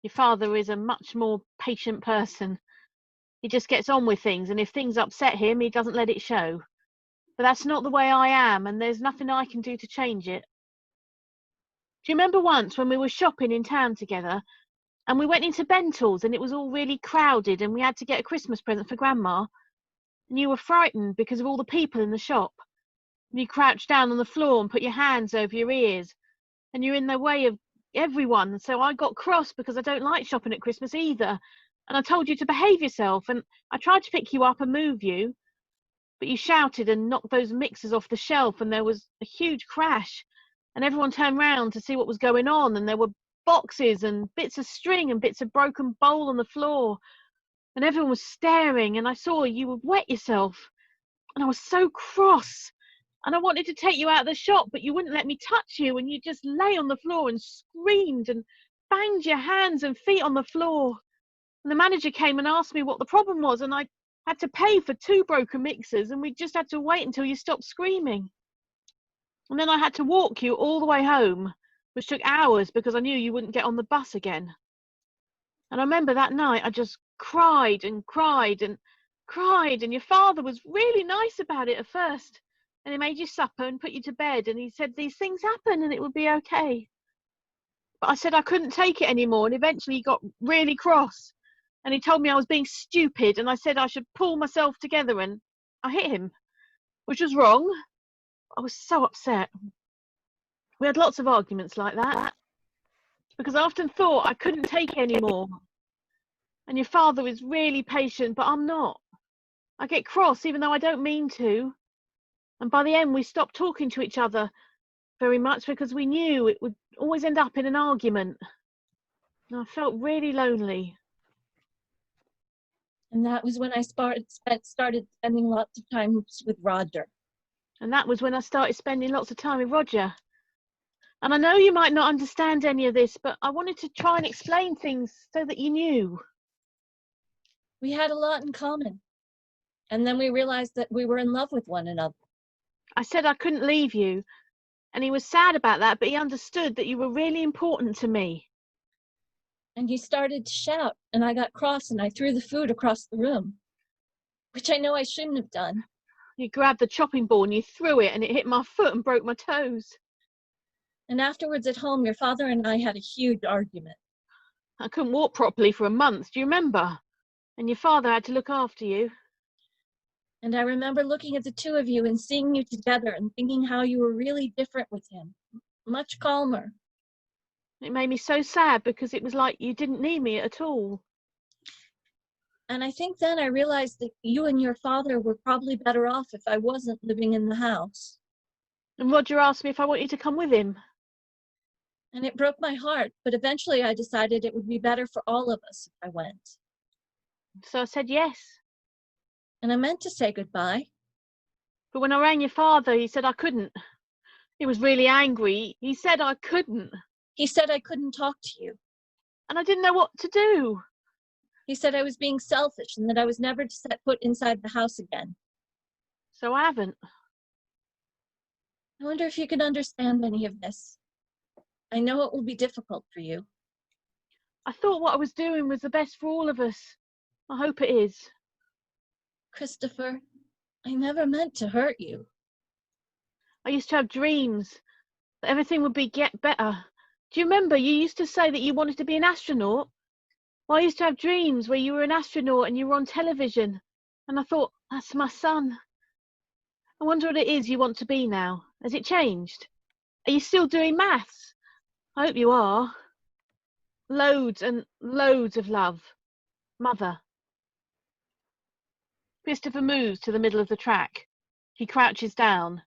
Your father is a much more patient person. He just gets on with things, and if things upset him, he doesn't let it show. But that's not the way I am, and there's nothing I can do to change it. Do you remember once when we were shopping in town together, and we went into Bental's, and it was all really crowded, and we had to get a Christmas present for Grandma, and you were frightened because of all the people in the shop, and you crouched down on the floor and put your hands over your ears, and you're in the way of everyone, so I got cross because I don't like shopping at Christmas either, and I told you to behave yourself, and I tried to pick you up and move you, but you shouted and knocked those mixers off the shelf, and there was a huge crash, and everyone turned round to see what was going on, and there were boxes and bits of string and bits of broken bowl on the floor, and everyone was staring, and I saw you would wet yourself, and I was so cross, and I wanted to take you out of the shop, but you wouldn't let me touch you, and you just lay on the floor and screamed and banged your hands and feet on the floor, and the manager came and asked me what the problem was, and I had to pay for 2 broken mixers, and we just had to wait until you stopped screaming. And then I had to walk you all the way home, which took hours because I knew you wouldn't get on the bus again. And I remember that night I just cried and cried and cried, and your father was really nice about it at first, and he made you supper and put you to bed, and he said these things happen and it would be okay. But I said I couldn't take it anymore, and eventually he got really cross. And he told me I was being stupid, and I said I should pull myself together, and I hit him, which was wrong. I was so upset. We had lots of arguments like that, because I often thought I couldn't take it anymore. And your father is really patient, but I'm not. I get cross even though I don't mean to. And by the end, we stopped talking to each other very much because we knew it would always end up in an argument. And I felt really lonely.
And that was when I started spending lots of time with Roger.
And that was when I started spending lots of time with Roger. And I know you might not understand any of this, but I wanted to try and explain things so that you knew.
We had a lot in common. And then we realized that we were in love with one another.
I said I couldn't leave you, and he was sad about that, but he understood that you were really important to me.
And he started to shout, and I got cross, and I threw the food across the room, which I know I shouldn't have done.
You grabbed the chopping board and you threw it, and it hit my foot and broke my toes.
And afterwards at home, your father and I had a huge argument.
I couldn't walk properly for a month, do you remember? And your father had to look after you.
And I remember looking at the two of you and seeing you together and thinking how you were really different with him, much calmer.
It made me so sad because it was like you didn't need me at all.
And I think then I realized that you and your father were probably better off if I wasn't living in the house.
And Roger asked me if I wanted to come with him.
And it broke my heart, but eventually I decided it would be better for all of us if I went.
So I said yes.
And I meant to say goodbye.
But when I rang your father, he said I couldn't. He was really angry. He said I couldn't.
He said I couldn't talk to you.
And I didn't know what to do.
He said I was being selfish and that I was never to set foot inside the house again.
So I haven't.
I wonder if you can understand any of this. I know it will be difficult for you.
I thought what I was doing was the best for all of us. I hope it is.
Christopher, I never meant to hurt you.
I used to have dreams that everything would get better. Do you remember you used to say that you wanted to be an astronaut? Well, I used to have dreams where you were an astronaut and you were on television. And I thought, that's my son. I wonder what it is you want to be now. Has it changed? Are you still doing maths? I hope you are. Loads and loads of love. Mother. Christopher moves to the middle of the track. He crouches down.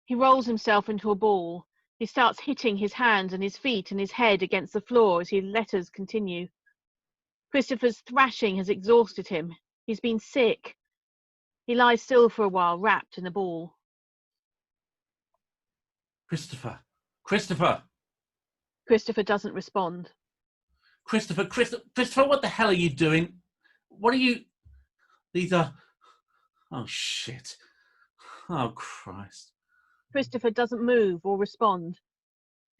He rolls himself into a ball. He starts hitting his hands and his feet and his head against the floor as his letters continue. Christopher's thrashing has exhausted him. He's been sick. He lies still for a while, wrapped in a ball.
Christopher. Christopher.
Christopher doesn't respond.
Christopher, what the hell are you doing? What are you... These are... Oh, shit. Oh, Christ.
Christopher doesn't move or respond.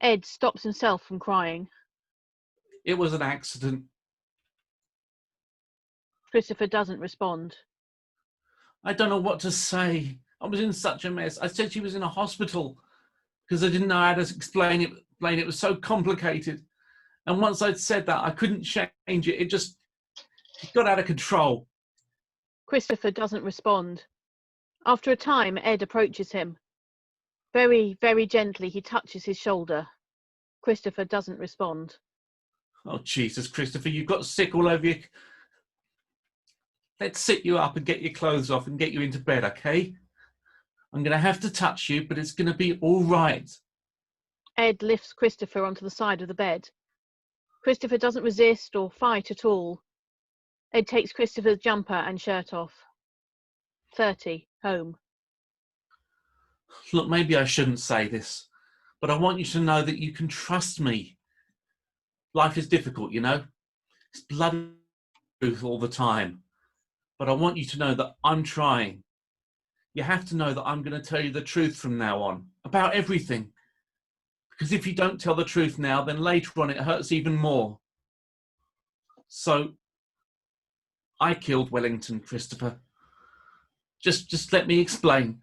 Ed stops himself from crying.
It was an accident.
Christopher doesn't respond.
I don't know what to say. I was in such a mess. I said she was in a hospital because I didn't know how to explain it. It was so complicated. And once I'd said that, I couldn't change it. It got out of control.
Christopher doesn't respond. After a time, Ed approaches him. Very, very gently, he touches his shoulder. Christopher doesn't respond.
Oh, Jesus, Christopher, you've got sick all over you. Let's sit you up and get your clothes off and get you into bed, okay? I'm going to have to touch you, but it's going to be all right.
Ed lifts Christopher onto the side of the bed. Christopher doesn't resist or fight at all. Ed takes Christopher's jumper and shirt off. 30, home.
Look, maybe I shouldn't say this, but I want you to know that you can trust me. Life is difficult, you know? It's bloody truth all the time. But I want you to know that I'm trying. You have to know that I'm going to tell you the truth from now on, about everything. Because if you don't tell the truth now, then later on it hurts even more. So, I killed Wellington, Christopher. Just let me explain.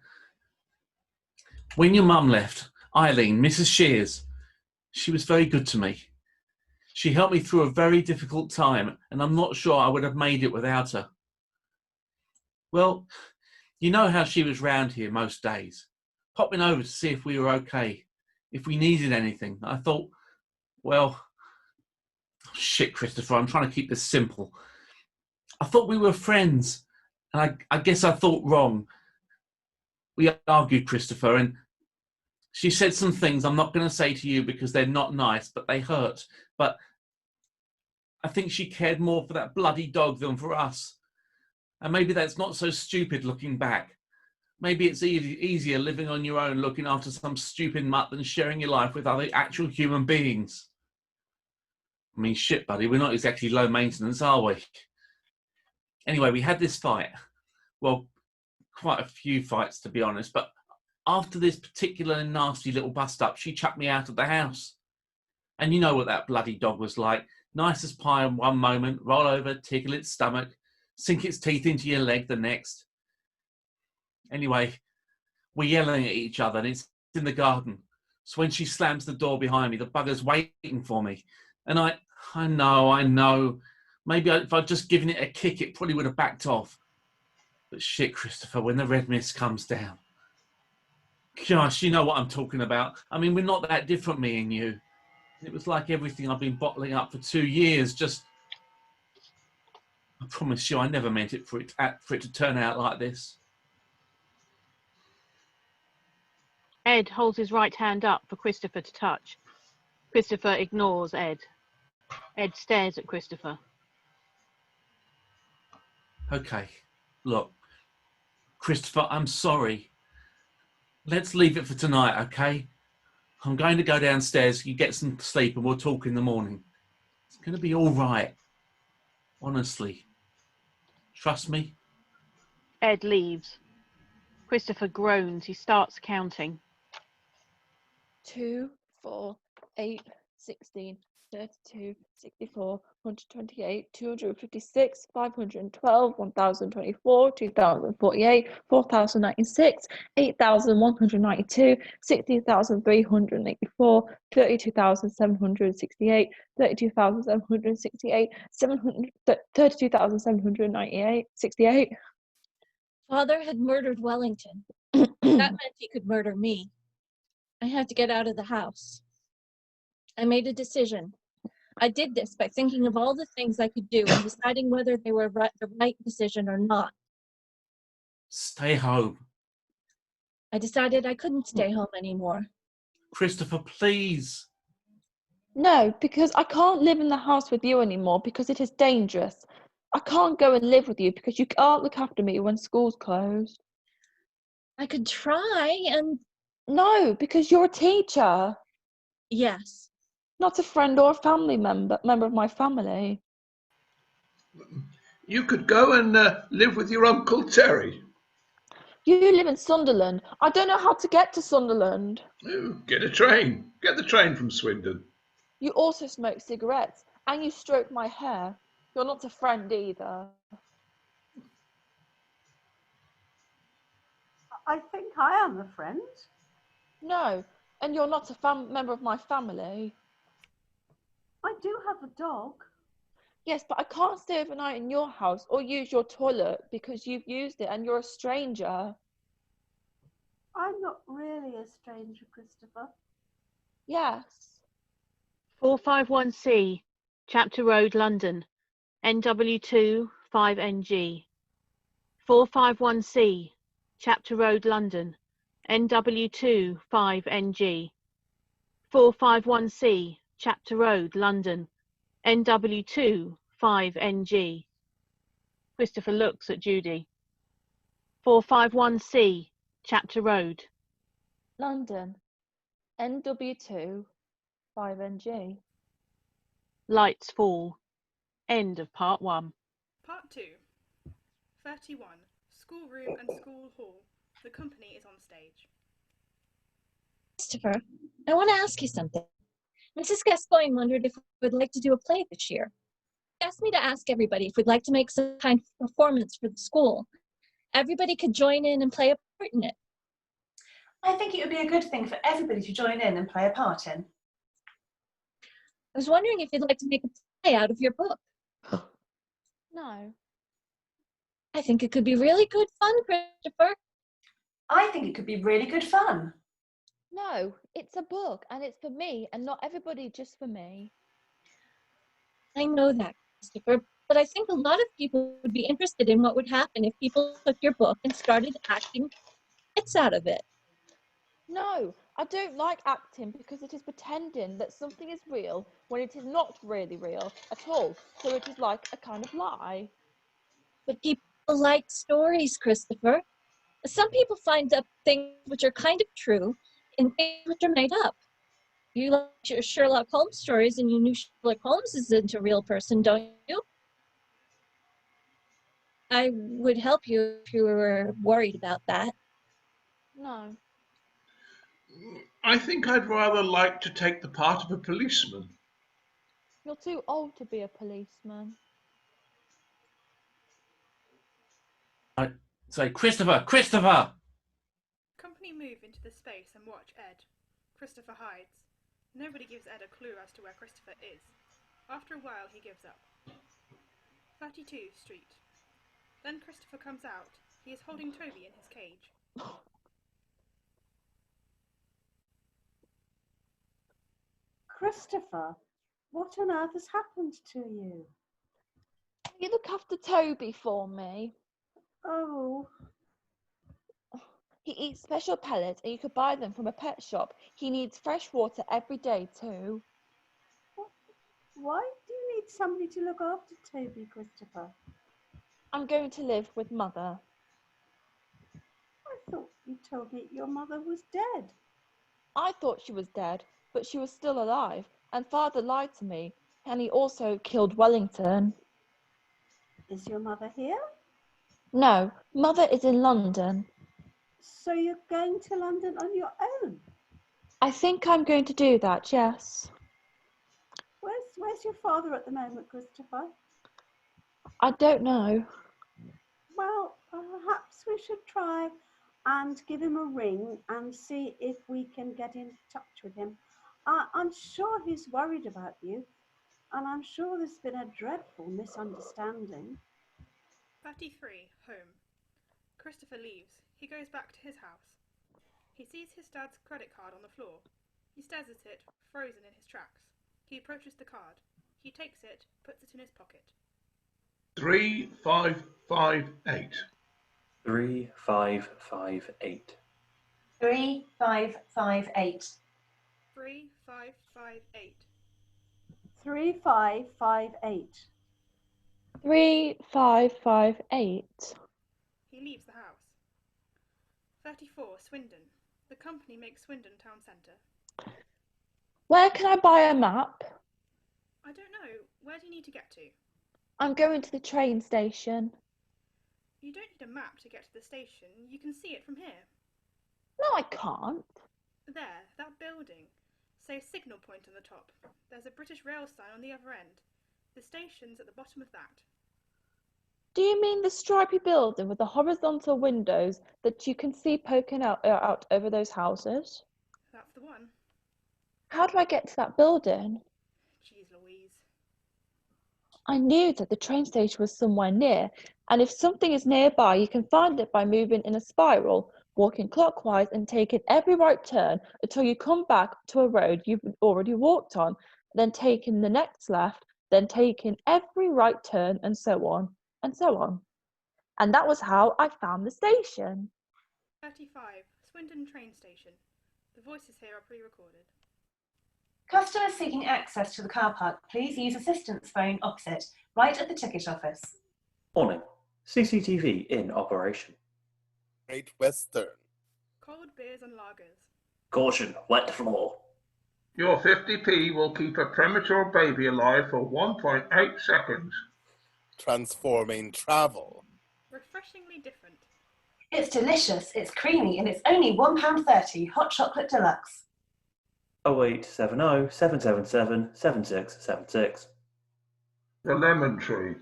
When your mum left, Eileen, Mrs. Shears, she was very good to me. She helped me through a very difficult time, and I'm not sure I would have made it without her. Well, you know how she was round here most days, popping over to see if we were okay, if we needed anything. I thought, well, shit, Christopher, I'm trying to keep this simple. I thought we were friends, and I guess I thought wrong. We argued, Christopher, and she said some things I'm not going to say to you because they're not nice, but they hurt. But I think she cared more for that bloody dog than for us. And maybe that's not so stupid looking back. Maybe it's easier living on your own, looking after some stupid mutt than sharing your life with other actual human beings. I mean, shit, buddy, we're not exactly low maintenance, are we? Anyway, we had this fight. Well, quite a few fights, to be honest. But after this particular nasty little bust-up, she chucked me out of the house. And you know what that bloody dog was like. Nice as pie in one moment, roll over, tickle its stomach, sink its teeth into your leg the next. Anyway, we're yelling at each other and it's in the garden. So when she slams the door behind me, the bugger's waiting for me. And I know. Maybe if I'd just given it a kick, it probably would have backed off. But shit, Christopher, when the red mist comes down. Gosh, you know what I'm talking about. I mean, we're not that different, me and you. It was like everything I've been bottling up for 2 years, just... I promise you, I never meant it for it to turn out like this.
Ed holds his right hand up for Christopher to touch. Christopher ignores Ed. Ed stares at Christopher.
Okay, look, Christopher, I'm sorry. Let's leave it for tonight, okay? I'm going to go downstairs, you get some sleep and we'll talk in the morning. It's going to be all right. Honestly. Trust me?
Ed leaves. Christopher groans. He starts counting.
2, 4, 8, 16, 32, 64, 128, 256, 512, 1024, 2048, 4096, 8192, 16,384, 32,768, 32,768, 32,798, 68.
Father had murdered Wellington. That meant he could murder me. I had to get out of the house. I made a decision. I did this by thinking of all the things I could do and deciding whether they were the right decision or not.
Stay home.
I decided I couldn't stay home anymore.
Christopher, please.
No, because I can't live in the house with you anymore because it is dangerous. I can't go and live with you because you can't look after me when school's closed.
I could try and...
No, because you're a teacher.
Yes.
Not a friend or a family member of my family.
You could go and live with your Uncle Terry.
You live in Sunderland. I don't know how to get to Sunderland.
Oh, get a train. Get the train from Swindon.
You also smoke cigarettes and you stroke my hair. You're not a friend either.
I think I am a friend.
No, and you're not a member of my family.
I do have a dog.
Yes, but I can't stay overnight in your house or use your toilet because you've used it and you're a stranger.
I'm not really a stranger, Christopher.
Yes.
451C, Chapter Road, London, NW2 5NG. 451C, Chapter Road, London, NW2 5NG. 451C, Chapter Road, London, NW2 5NG. Christopher looks at Judy. 451C, Chapter Road.
London, NW2 5NG.
Lights fall. End of part 1.
Part 2. 31. Schoolroom and school hall. The company is on stage.
Christopher, I want to ask you something. Mrs. Gascoigne wondered if we would like to do a play this year. She asked me to ask everybody if we'd like to make some kind of performance for the school. Everybody could join in and play a part in it.
I think it would be a good thing for everybody to join in and play a part in.
I was wondering if you'd like to make a play out of your book.
No.
I think it could be really good fun, Christopher.
I think it could be really good fun.
No, it's a book and it's for me and not everybody just for me.
I know that, Christopher, but I think a lot of people would be interested in what would happen if people took your book and started acting bits out of it.
No, I don't like acting because it is pretending that something is real when it is not really real at all. So it is like a kind of lie.
But people like stories, Christopher. Some people find up things which are kind of true and things which are made up. You like your Sherlock Holmes stories and you knew Sherlock Holmes isn't a real person, don't you? I would help you if you were worried about that.
No.
I think I'd rather like to take the part of a policeman.
You're too old to be a policeman.
I say, Christopher, Christopher!
Company move into the space and watch Ed. Christopher hides. Nobody gives Ed a clue as to where Christopher is. After a while, he gives up. 32 Street. Then Christopher comes out. He is holding Toby in his cage.
Christopher, what on earth has happened to you?
Can you look after Toby for me?
Oh,
He eats special pellets and you could buy them from a pet shop. He needs fresh water every day too.
why do you need somebody to look after Toby, Christopher?
I'm going to live with Mother.
I thought you told me your mother was dead.
I thought she was dead, but she was still alive, and Father lied to me, and he also killed Wellington.
Is your mother here?
No, Mother is in London.
So you're going to London on your own?
I think I'm going to do that, yes.
Where's your father at the moment, Christopher?
I don't know.
Well, perhaps we should try and give him a ring and see if we can get in touch with him. I'm sure he's worried about you, and I'm sure there's been a dreadful misunderstanding.
33. Home. Christopher leaves. He goes back to his house. He sees his dad's credit card on the floor. He stares at it, frozen in his tracks. He approaches the card. He takes it, puts it in his pocket.
3558.
3558.
3558.
3558.
3558.
3558.
He leaves the house. 34. Swindon. The company makes Swindon town centre.
Where can I buy a map?
I don't know. Where do you need to get to?
I'm going to the train station.
You don't need a map to get to the station. You can see it from here.
No, I can't.
There, that building. Say signal point on the top. There's a British Rail sign on the other end. The station's at the bottom of that.
Do you mean the stripy building with the horizontal windows that you can see poking out over those houses?
That's the one.
How do I get to that building?
Jeez Louise.
I knew that the train station was somewhere near, and if something is nearby, you can find it by moving in a spiral, walking clockwise and taking every right turn until you come back to a road you've already walked on, then taking the next left, then taking every right turn, and so on, and so on. And that was how I found the station.
35. Swindon train station. The voices here are pre-recorded.
Customers seeking access to the car park, please use assistance phone opposite, right at the ticket office.
Warning. CCTV in operation.
Great Western.
Cold beers and lagers.
Caution, wet floor.
Your 50p will keep a premature baby alive for 1.8 seconds.
Transforming travel.
Refreshingly different.
It's delicious, it's creamy, and it's only £1.30, hot chocolate deluxe.
0870 777 7676.
The lemon tree.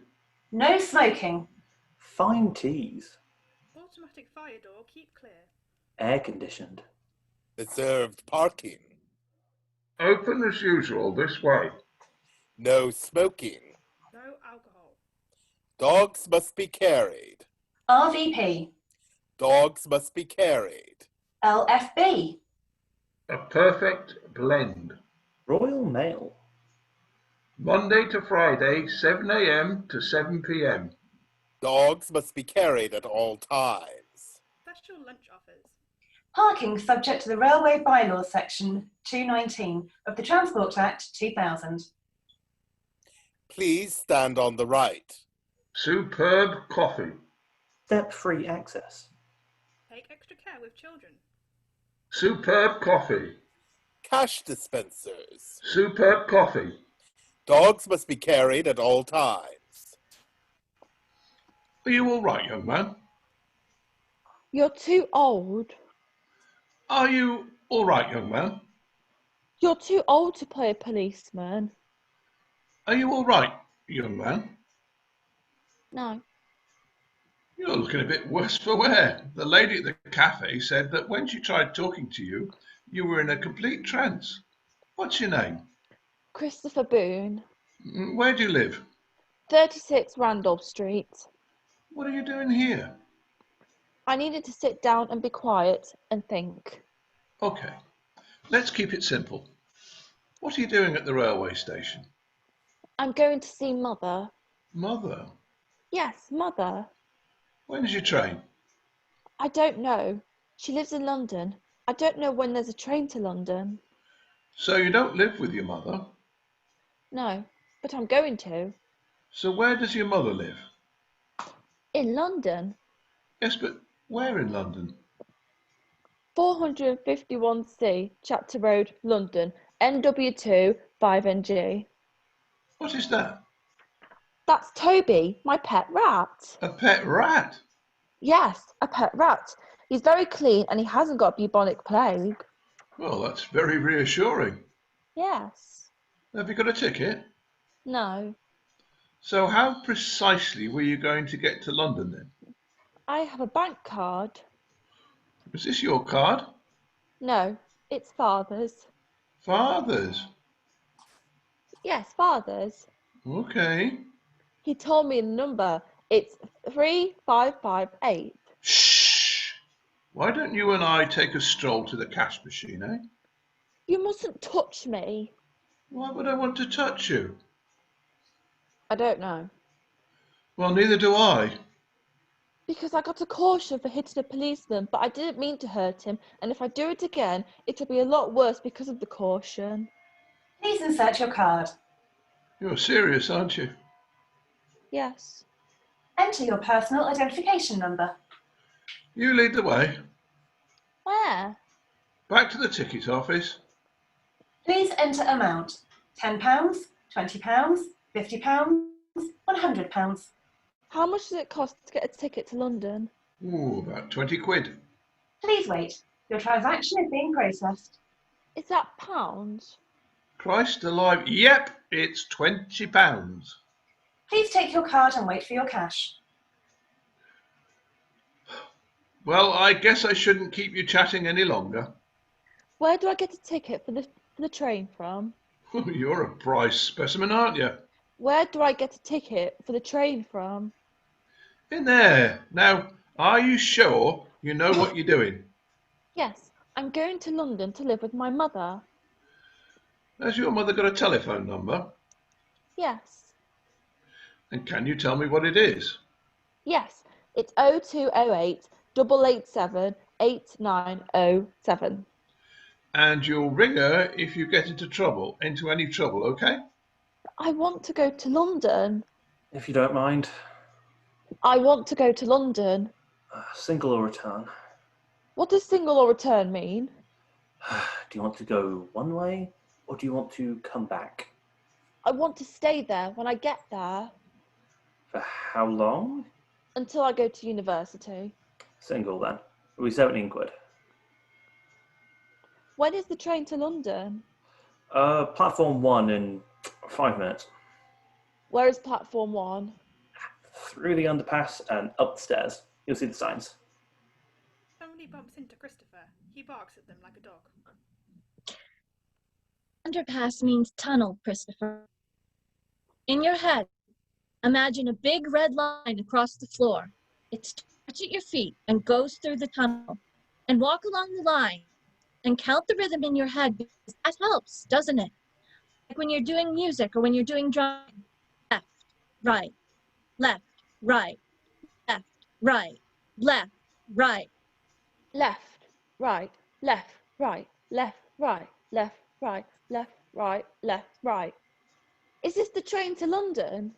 No smoking.
Fine teas.
Automatic fire door, keep clear.
Air conditioned.
Reserved parking.
Open as usual this way.
No smoking.
No alcohol.
Dogs must be carried.
RVP.
Dogs must be carried.
LFB.
A perfect blend.
Royal Mail.
Monday to Friday, 7 a.m. to 7 p.m.
Dogs must be carried at all times.
Special lunch offers.
Parking subject to the Railway Bylaws section 219 of the Transport Act 2000.
Please stand on the right.
Superb coffee.
Step-free access.
Take extra care with children.
Superb coffee.
Cash dispensers.
Superb coffee.
Dogs must be carried at all times.
Are you all right, young man?
You're too old.
Are you all right, young man?
You're too old to play a policeman.
Are you all right, young man?
No.
You're looking a bit worse for wear. The lady at the cafe said that when she tried talking to you, you were in a complete trance. What's your name?
Christopher Boone.
Where do you live?
36 Randolph Street.
What are you doing here?
I needed to sit down and be quiet and think.
Okay, let's keep it simple. What are you doing at the railway station?
I'm going to see Mother.
Mother?
Yes, Mother.
When's your train?
I don't know. She lives in London. I don't know when there's a train to London.
So you don't live with your mother?
No, but I'm going to.
So where does your mother live?
In London.
Yes, but where in London?
451C, Chapter Road, London, NW2 5NG.
What is that?
That's Toby, my pet rat.
A pet rat?
Yes, a pet rat. He's very clean and he hasn't got bubonic plague.
Well, that's very reassuring.
Yes.
Have you got a ticket?
No.
So how precisely were you going to get to London then?
I have a bank card.
Is this your card?
No, it's father's.
Father's?
Yes, father's.
Okay.
He told me the number. It's 3558.
Shh! Why don't you and I take a stroll to the cash machine, eh?
You mustn't touch me.
Why would I want to touch you?
I don't know.
Well, neither do I.
Because I got a caution for hitting a policeman, but I didn't mean to hurt him, and if I do it again, it'll be a lot worse because of the caution.
Please insert your card.
You're serious, aren't you?
Yes.
Enter your personal identification number.
You lead the way.
Where?
Back to the ticket office.
Please enter amount. £10, £20, £50, £100.
How much does it cost to get a ticket to London?
Ooh, about 20 quid.
Please wait. Your transaction is being processed.
Is that pounds?
Christ alive. Yep, it's £20.
Please take your card and wait for your cash.
Well, I guess I shouldn't keep you chatting any longer.
Where do I get a ticket for the train from?
You're a prize specimen, aren't you?
Where do I get a ticket for the train from?
In there. Now, are you sure you know what you're doing?
Yes, I'm going to London to live with my mother.
Has your mother got a telephone number?
Yes.
And can you tell me what it is?
Yes, it's 0208 887 8907.
And you'll ring her if you get into any trouble, okay?
I want to go to London.
If you don't mind.
I want to go to London.
Single or return?
What does single or return mean?
Do you want to go one way, or do you want to come back?
I want to stay there when I get there.
For how long?
Until I go to university.
Single then. It'll be 17 quid.
When is the train to London?
Platform 1 in 5 minutes.
Where is platform 1?
Through the underpass and up the stairs. You'll see the signs.
Somebody bumps into Christopher. He barks at them like a dog.
Underpass means tunnel, Christopher. In your head, imagine a big red line across the floor. It starts at your feet and goes through the tunnel. And walk along the line and count the rhythm in your head, because that helps, doesn't it? Like when you're doing music or when you're doing drumming. Left, right, left, right, left, right, left, right.
Left, right, left, right, left, right, left, right, left, right, left, right. Is this the train to London?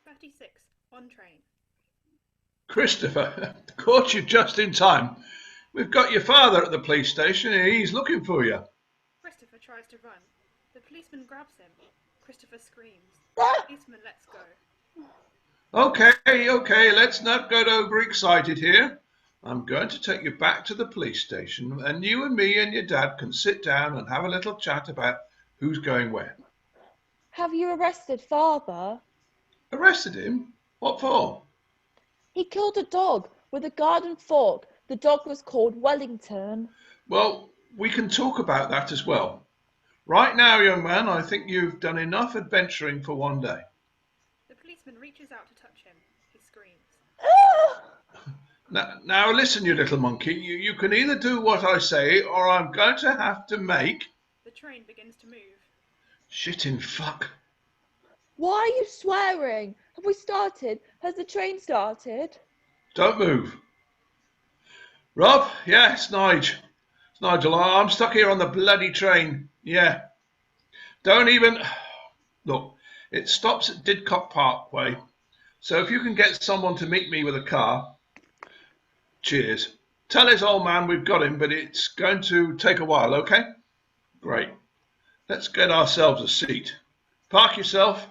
36, on train.
Christopher, caught you just in time. We've got your father at the police station and he's looking for you.
Christopher tries to run. The policeman grabs him. Christopher screams.
Ah!
The policeman lets go.
Okay, let's not get overexcited here. I'm going to take you back to the police station and you and me and your dad can sit down and have a little chat about who's going where.
Have you arrested father?
Arrested him? What for?
He killed a dog with a garden fork. The dog was called Wellington.
Well, we can talk about that as well. Right now, young man, I think you've done enough adventuring for one day.
The policeman reaches out to touch him. He screams.
Now listen, you little monkey. You can either do what I say or I'm going to have to make...
The train begins to move.
Shitting fuck.
Why are you swearing? Have we started? Has the train started?
Don't move. Rob? Yeah, it's Nigel. It's Nigel. I'm stuck here on the bloody train. Yeah. Don't even... Look, it stops at Didcot Parkway. So if you can get someone to meet me with a car... Cheers. Tell this old man we've got him, but it's going to take a while, okay? Great. Let's get ourselves a seat. Park yourself.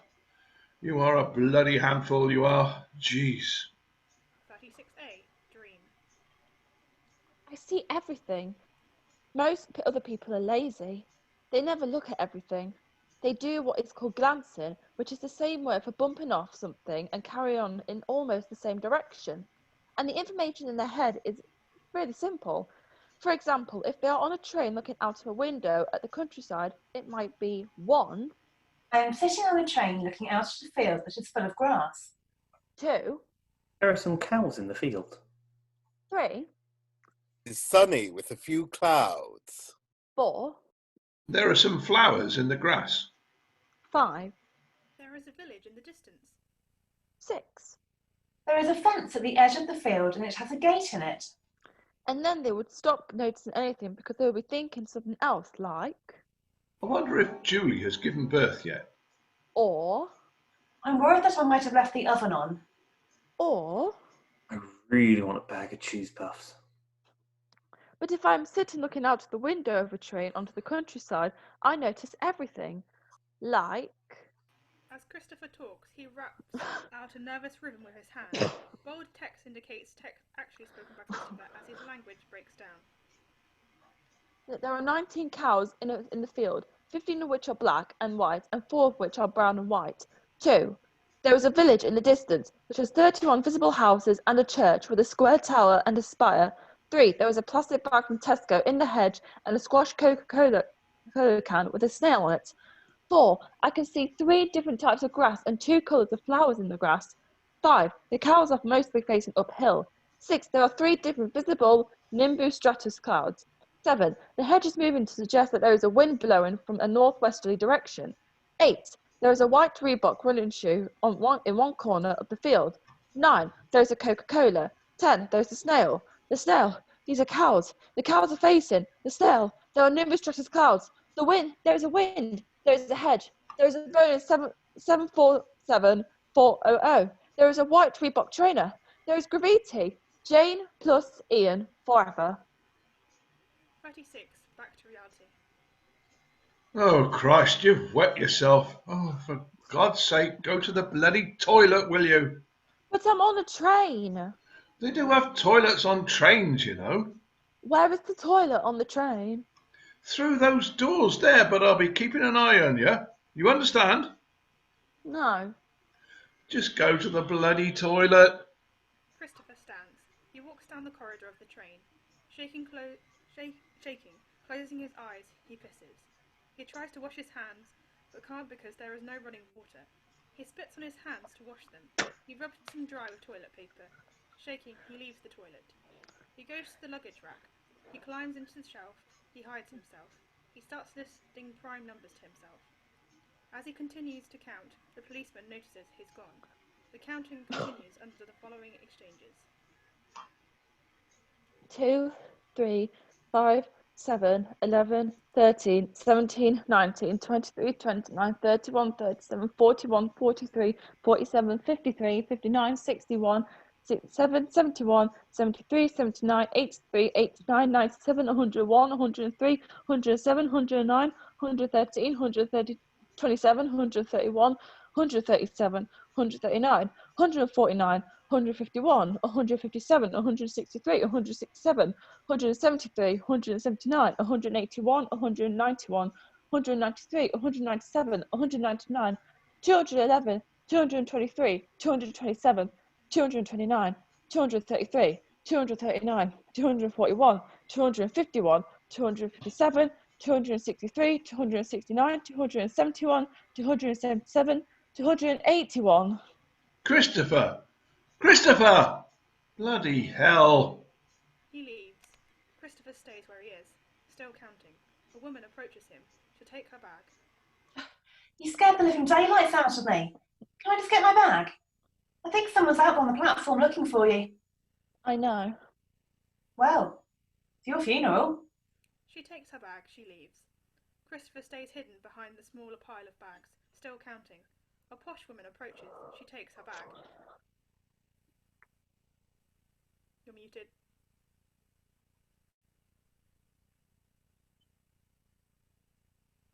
You are a bloody handful, you are. Jeez.
36A. Dream.
I see everything. Most other people are lazy. They never look at everything. They do what is called glancing, which is the same word for bumping off something and carry on in almost the same direction. And the information in their head is really simple. For example, if they are on a train looking out of a window at the countryside, it might be 1,
I am sitting on a train looking out at a field that is full of grass.
2,
There are some cows in the field.
3,
It's sunny with a few clouds.
4,
There are some flowers in the grass.
5,
There is a village in the distance.
6.
There is a fence at the edge of the field and it has a gate in it.
And then they would stop noticing anything because they would be thinking something else like,
I wonder if Julie has given birth yet.
or,
I'm worried that I might have left the oven on.
or.
I really want a bag of cheese puffs.
But if I'm sitting looking out the window of a train onto the countryside, I notice everything. Like,
As Christopher talks, he raps out a nervous rhythm with his hand. Bold text indicates text actually spoken by Christopher as his language breaks down.
that there are 19 cows in the field, 15 of which are black and white, and 4 of which are brown and white. 2. There is a village in the distance, which has 31 visible houses and a church with a square tower and a spire. 3. There is a plastic bag from Tesco in the hedge and a squash Coca-Cola can with a snail on it. 4. I can see 3 different types of grass and 2 colours of flowers in the grass. 5. The cows are mostly facing uphill. 6. There are 3 different visible nimbus stratus clouds. 7. The hedge is moving to suggest that there is a wind blowing from a northwesterly direction. 8. There is a white Reebok running shoe in one corner of the field. 9. There is a Coca-Cola. 10. There is a snail. The snail. These are cows. The cows are facing. The snail. There are nimbus stratus clouds. The wind. There is a wind. There is a hedge. There is a Boeing 747-400. There is a white Reebok trainer. There is graffiti. Jane plus Ian forever.
36. Back to reality.
Oh, Christ, you've wet yourself. Oh, for God's sake, go to the bloody toilet, will you?
But I'm on a train.
They do have toilets on trains, you know.
Where is the toilet on the train?
Through those doors there, but I'll be keeping an eye on you. You understand?
No.
Just go to the bloody toilet.
Christopher stands. He walks down the corridor of the train. Shaking, closing his eyes, he pisses. He tries to wash his hands, but can't because there is no running water. He spits on his hands to wash them. He rubs them dry with toilet paper. Shaking, he leaves the toilet. He goes to the luggage rack. He climbs into the shelf. He hides himself. He starts listing prime numbers to himself. As he continues to count, the policeman notices he's gone. The counting continues under the following exchanges.
2, 3, 5, 7, 11, 13, 17, 19, 23, 29, 31, 37, 41, 43, 47, 53, 59, 61, 67, 71, 73, 79, 83, 89, 97, 101, 103, 107, 109, 113, 130, 27, 131, 137, 139, 149, 151, 157, 163, 167, 173, 179, 181, 191, 193, 197, 199, 211, 223, 227, 229, 233, 239, 241, 251, 257, 263, 269, 271, 277, 281.
Christopher! Christopher! Bloody hell.
He leaves. Christopher stays where he is, still counting. A woman approaches him to take her bag.
You scared the living daylights out of me. Can I just get my bag? I think someone's out on the platform looking for you.
I know.
Well, it's your funeral.
She takes her bag, she leaves. Christopher stays hidden behind the smaller pile of bags, still counting. A posh woman approaches. She takes her bag. You're muted.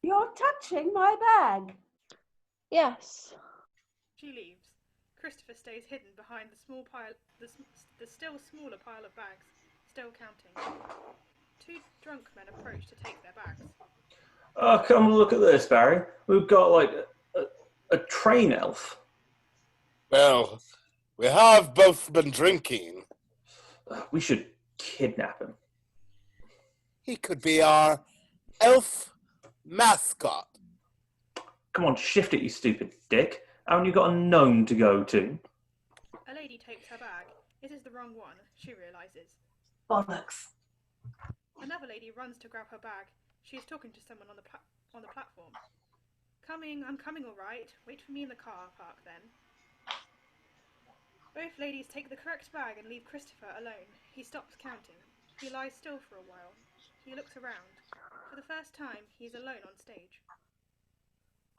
You're touching my bag.
Yes.
She leaves. Christopher stays hidden behind the still smaller pile of bags, still counting. Two drunk men approach to take their bags.
Oh, come look at this, Barry. We've got like a train elf.
Well, we have both been drinking.
We should kidnap him.
He could be our elf mascot.
Come on, shift it, you stupid dick. Haven't you got a gnome to go to?
A lady takes her bag. It is the wrong one, she realises.
Bollocks.
Another lady runs to grab her bag. She is talking to someone on the platform. I'm coming all right. Wait for me in the car park then. Both ladies take the correct bag and leave Christopher alone. He stops counting. He lies still for a while. He looks around. For the first time, he is alone on stage.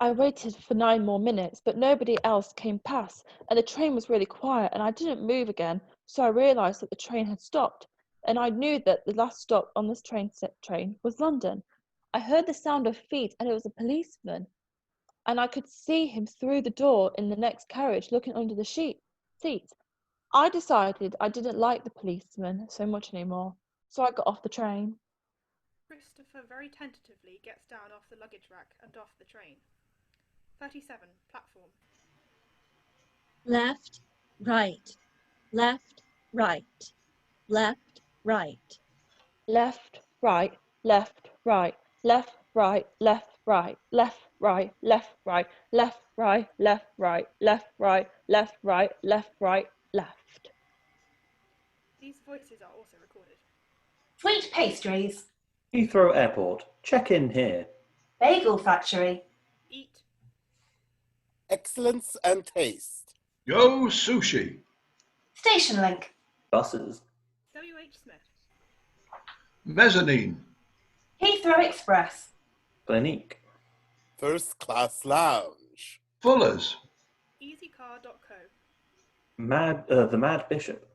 I waited for 9 more minutes, but nobody else came past, and the train was really quiet, and I didn't move again, so I realised that the train had stopped, and I knew that the last stop on this train was London. I heard the sound of feet, and it was a policeman, and I could see him through the door in the next carriage, looking under the seat. I decided I didn't like the policeman so much anymore, so I got off the train.
Christopher very tentatively gets down off the luggage rack and off the train. 37. Platform.
Left, right, left, right, left, right.
Left, right, left, right, left, right, left, right, left, right, left, right, left, right, left, right, left, right, left, right, left, right, left.
These voices are also recorded.
Sweet pastries.
Heathrow Airport. Check in here.
Bagel factory.
Eat.
Excellence and taste.
Yo sushi.
Station link.
Buses.
W.H. Smith.
Mezzanine.
Heathrow Express.
Clinique.
First class lounge.
Fuller's.
EasyCar.co.
The Mad Bishop.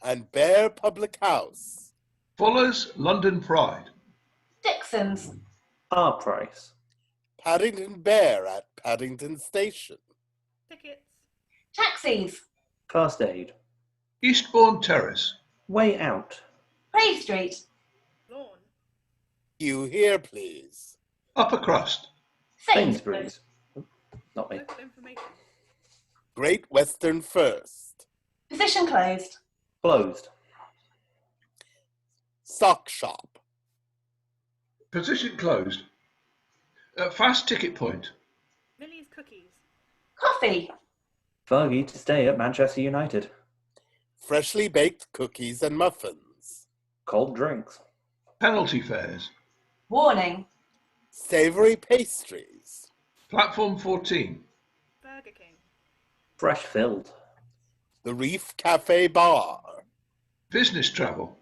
And Bear Public House.
Fuller's London Pride.
Dixon's.
Our price.
Paddington Bear at Paddington Station.
Tickets.
Taxis.
First aid.
Eastbourne Terrace.
Way out.
Pray Street.
Lawn.
You here, please.
Upper Crust.
Sainsbury's.
Not me.
Local information.
Great Western First.
Position closed.
Closed.
Sock Shop.
Position closed. Fast ticket point.
Millie's Cookies.
Coffee.
Fergie to stay at Manchester United.
Freshly baked cookies and muffins.
Cold drinks.
Penalty fares.
Warning.
Savory pastries.
Platform 14.
Burger King.
Fresh filled.
The Reef Cafe Bar.
Business travel.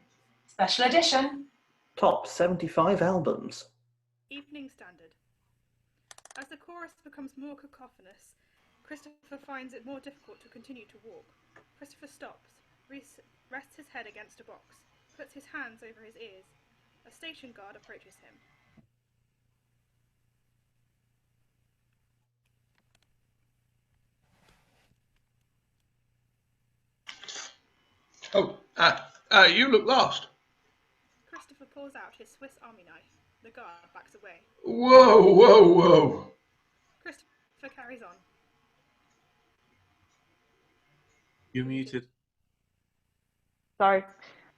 Special edition.
Top 75 albums.
Evening Standard. As the chorus becomes more cacophonous, Christopher finds it more difficult to continue to walk. Christopher stops, rests his head against a box, puts his hands over his ears. A station guard approaches him.
Oh, you look lost.
Christopher pulls out his Swiss Army knife. The guard backs away.
Whoa, whoa, whoa.
Christopher carries on.
You're muted.
Sorry.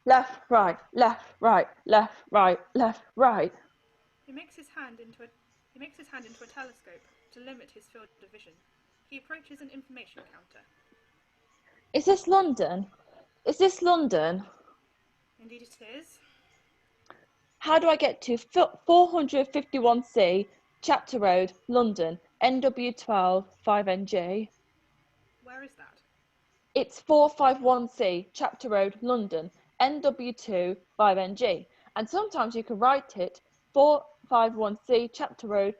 Left, right, left, right, left, right, left, right.
He makes his hand into a telescope to limit his field of vision. He approaches an information counter.
Is this London? Is this London?
Indeed it is.
How do I get to 451C, Chapter Road, London, NW12 5NG?
Where is that?
It's 451C, Chapter Road, London, NW2 5NG. And sometimes you can write it 451C, Chapter Road,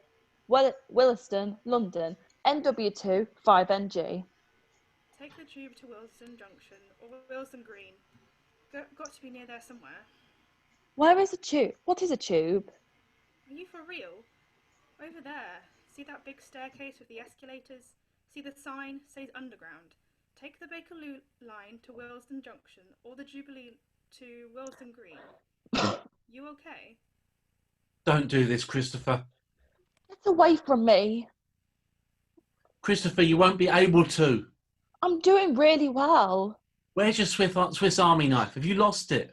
Williston, London, NW2 5NG.
Take the tube to Wilson Junction or Wilson Green. Got to be near there somewhere.
Where is a tube? What is a tube?
Are you for real? Over there. See that big staircase with the escalators? See the sign says Underground. Take the Bakerloo line to Willesden Junction or the Jubilee to Willesden Green. You okay?
Don't do this, Christopher.
Get away from me.
Christopher, you won't be able to.
I'm doing really well.
Where's your Swiss Army knife? Have you lost it?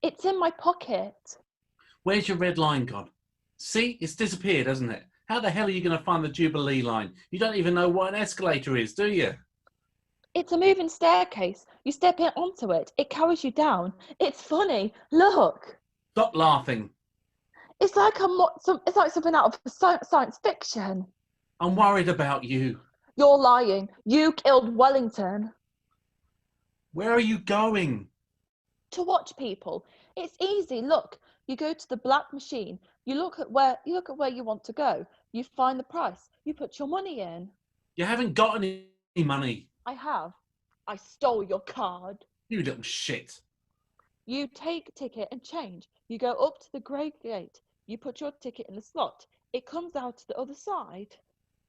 It's in my pocket.
Where's your red line gone? See, it's disappeared, hasn't it? How the hell are you going to find the Jubilee line? You don't even know what an escalator is, do you?
It's a moving staircase. You step in onto it. It carries you down. It's funny. Look.
Stop laughing.
It's like it's like something out of science fiction.
I'm worried about you.
You're lying. You killed Wellington.
Where are you going?
To watch people. It's easy. Look, you go to the black machine. You look at where you want to go. You find the price. You put your money in.
You haven't got any money.
I have. I stole your card.
You little shit.
You take a ticket and change. You go up to the grey gate. You put your ticket in the slot. It comes out to the other side.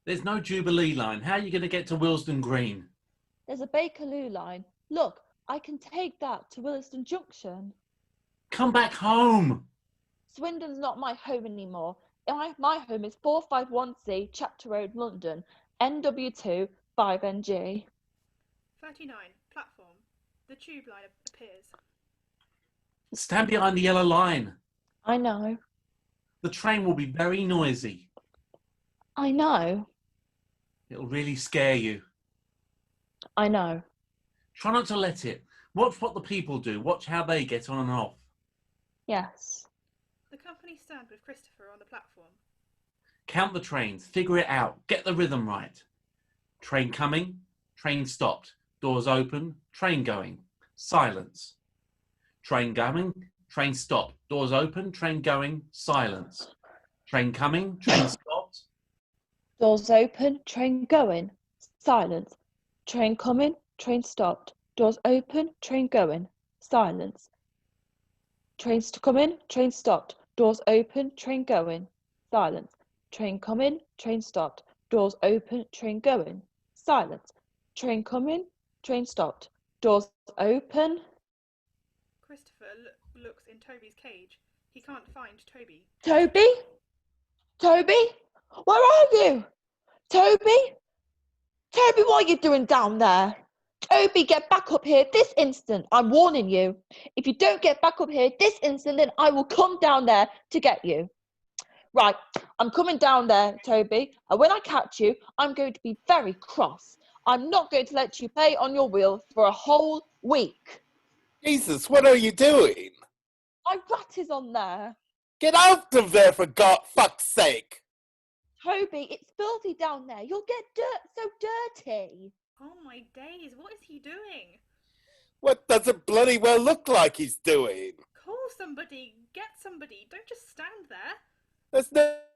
There's no Jubilee line. How are you going to get to Willesden Green?
There's a Bakerloo line. Look, I can take that to Willesden Junction.
Come back home.
Swindon's not my home anymore. My home is 451C Chapter Road, London, NW2 5NG.
39. Platform. The tube line appears.
Stand behind the yellow line.
I know.
The train will be very noisy.
I know.
It'll really scare you.
I know.
Try not to let it. Watch what the people do. Watch how they get on and off.
Yes.
The company stand with Christopher on the platform.
Count the trains. Figure it out. Get the rhythm right. Train coming. Train stopped. Doors open. Train going. Silence. Train coming. Train stopped. Doors open. Train going. Silence. Train coming. Train stopped.
Doors open. Train going. Silence. Train coming. Train stopped. Doors open. Train going. Silence. Trains to come in. Train stopped. Doors open. Train going. Silence. Train coming. Train stopped. Doors open. Train going. Silence. Train coming. Train stopped. Doors open.
Christopher looks in Toby's cage. He can't find Toby.
Toby? Toby? Where are you? Toby? Toby, what are you doing down there? Toby, get back up here this instant. I'm warning you. If you don't get back up here this instant, then I will come down there to get you. Right, I'm coming down there, Toby. And when I catch you, I'm going to be very cross. I'm not going to let you play on your wheel for a whole week.
Jesus, what are you doing?
My rat is on there.
Get out of there for God fuck's sake!
Toby, it's filthy down there. You'll get so dirty.
Oh my days, what is he doing?
What does it bloody well look like he's doing?
Call somebody, get somebody, don't just stand there.
There's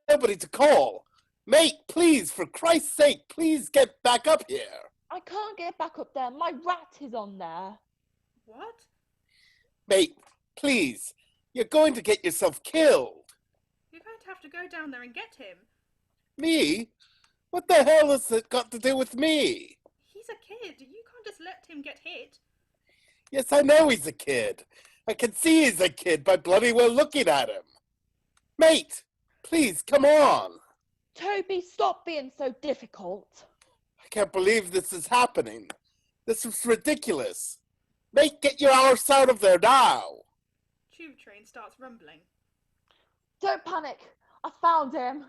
nobody to call. Mate, please, for Christ's sake, please get back up here.
I can't get back up there. My rat is on there.
What?
Mate, please, you're going to get yourself killed.
You're going to have to go down there and get him.
Me? What the hell has it got to do with me?
He's a kid. You can't just let him get hit.
Yes, I know he's a kid. I can see he's a kid by bloody well looking at him. Mate, please, come on.
Toby, stop being so difficult.
I can't believe this is happening. This is ridiculous. Mate, get your arse out of there now.
Tube train starts rumbling.
Don't panic. I found him.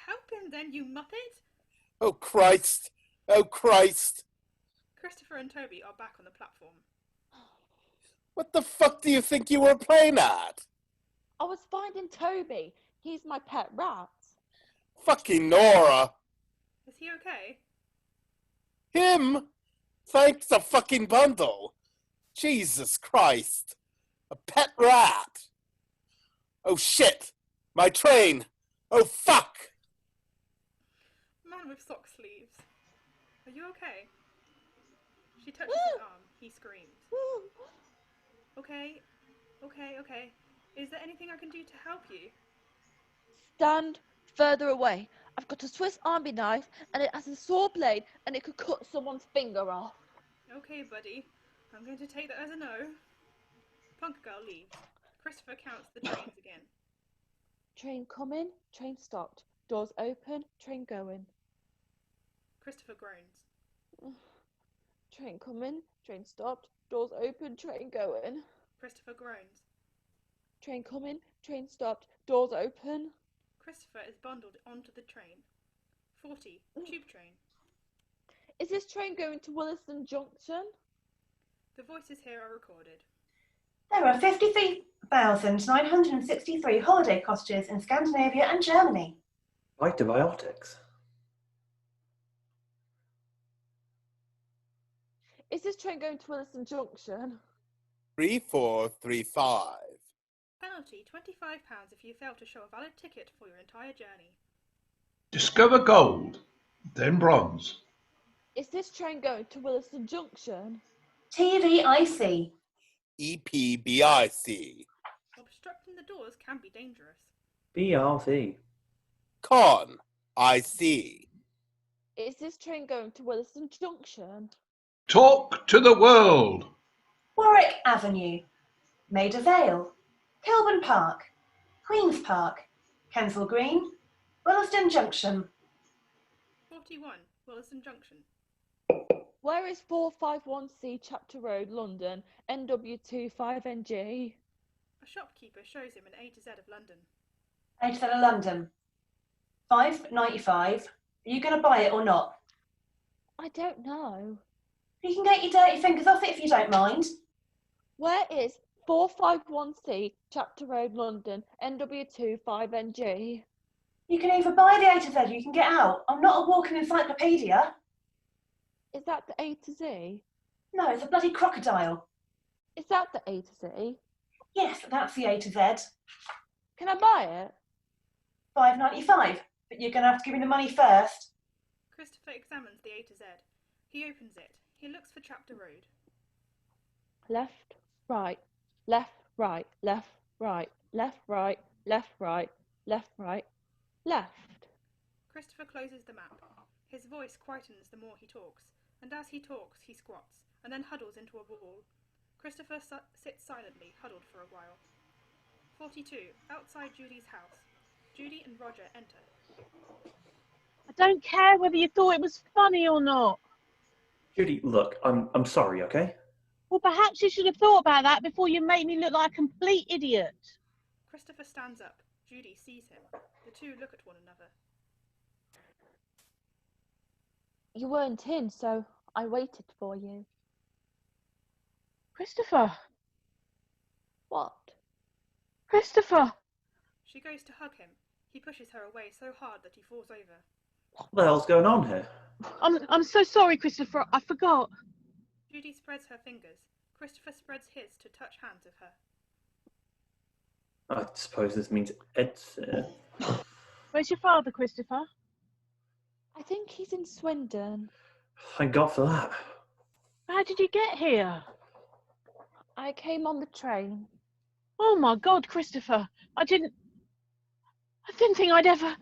Help him then, you muppet.
Oh, Christ. Oh, Christ.
Christopher and Toby are back on the platform.
What the fuck do you think you were playing at?
I was finding Toby. He's my pet rat.
Fucking Nora.
Is he okay?
Him? Thanks a fucking bundle. Jesus Christ. A pet rat. Oh shit. My train. Oh fuck.
Man with sock sleeves. Are you okay? She touches his arm. He screams. Okay. Is there anything I can do to help you?
Stand further away. I've got a Swiss Army knife and it has a saw blade and it could cut someone's finger off.
Okay, buddy. I'm going to take that as a no. Punk girl leaves. Christopher counts the trains again.
Train coming, train stopped. Doors open, train going.
Christopher groans.
Train coming, train stopped. Doors open, train going.
Christopher groans.
Train coming, train stopped. Doors open.
Christopher is bundled onto the train. 40. Tube train.
Is this train going to Williston Junction?
The voices here are recorded.
There are 53,963 holiday cottages in Scandinavia and Germany.
Antibiotics.
Is this train going to Williston Junction?
3435.
Penalty £25 if you fail to show a valid ticket for your entire journey.
Discover gold, then bronze.
Is this train going to Williston Junction?
TVIC.
EPBIC.
Obstructing the doors can be dangerous.
BRC.
Con. IC.
Is this train going to Williston Junction?
Talk to the world.
Warwick Avenue. Maida Vale. Kilburn Park. Queen's Park. Kensal Green. Williston Junction.
41. Williston Junction.
Where is 451C Chapter Road, London, NW2 5NG?
A shopkeeper shows him an A to Z of London.
A to Z of London. £5.95. Are you going to buy it or not?
I don't know.
You can get your dirty fingers off it if you don't mind.
Where is 451C Chapter Road, London, NW2 5NG?
You can either buy the A to Z or you can get out. I'm not a walking encyclopedia.
Is that the A to Z?
No, it's a bloody crocodile.
Is that the A to Z?
Yes, that's the A to Z.
Can I buy it?
£5.95, but you're going to have to give me the money first.
Christopher examines the A to Z. He opens it. He looks for Chapter Road.
Left, right, left, right, left, right, left, right, left, right, left, right, left.
Christopher closes the map. His voice quietens the more he talks, and as he talks, he squats, and then huddles into a ball. Christopher sits silently, huddled for a while. 42. Outside Judy's house. Judy and Roger enter.
I don't care whether you thought it was funny or not.
Judy, look, I'm sorry, okay?
Well, perhaps you should have thought about that before you made me look like a complete idiot.
Christopher stands up. Judy sees him. The two look at one another.
You weren't in, so I waited for you.
Christopher.
What?
Christopher.
She goes to hug him. He pushes her away so hard that he falls over.
What the hell's going on here?
I'm so sorry, Christopher. I forgot.
Judy spreads her fingers. Christopher spreads his to touch hands with her.
I suppose this means Ed's here.
Where's your father, Christopher?
I think he's in Swindon.
Thank God for that.
How did you get here?
I came on the train.
Oh my God, Christopher. I didn't think I'd ever...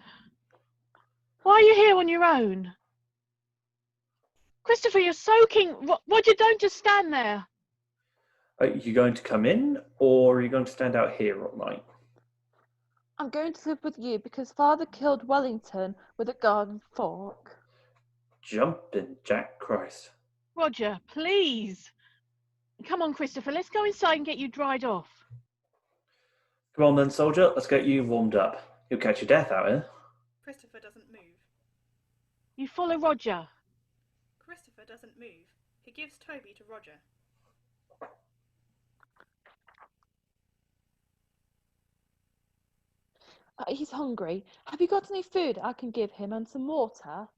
Why are you here on your own? Christopher, you're soaking. Roger, don't just stand there.
Are you going to come in, or are you going to stand out here all night?
I'm going to live with you because Father killed Wellington with a garden fork.
Jumping Jack Christ.
Roger, please. Come on, Christopher, let's go inside and get you dried off.
Come on then, soldier, let's get you warmed up. You'll catch your death out here.
Christopher doesn't move.
You follow Roger.
Christopher doesn't move. He gives Toby to Roger.
He's hungry. Have you got any food I can give him and some water?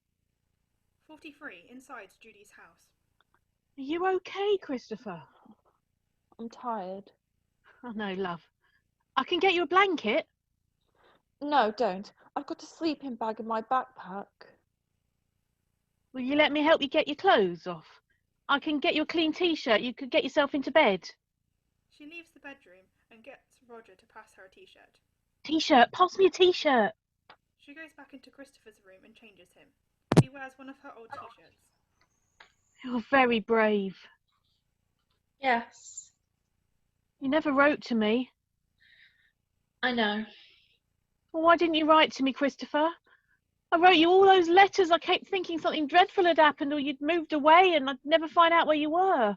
43. Inside Judy's house.
Are you okay, Christopher?
I'm tired.
Oh, no, love. I can get you a blanket.
No, don't. I've got a sleeping bag in my backpack.
Will you let me help you get your clothes off? I can get you a clean t-shirt. You could get yourself into bed.
She leaves the bedroom and gets Roger to pass her a t-shirt.
T-shirt. Pass me a t-shirt.
She goes back into Christopher's room and changes him. He wears one of her old t-shirts.
You're very brave.
Yes,
You never wrote to me.
I know.
Well, why didn't you write to me, Christopher? I wrote you all those letters. I kept thinking something dreadful had happened or you'd moved away and I'd never find out where you were.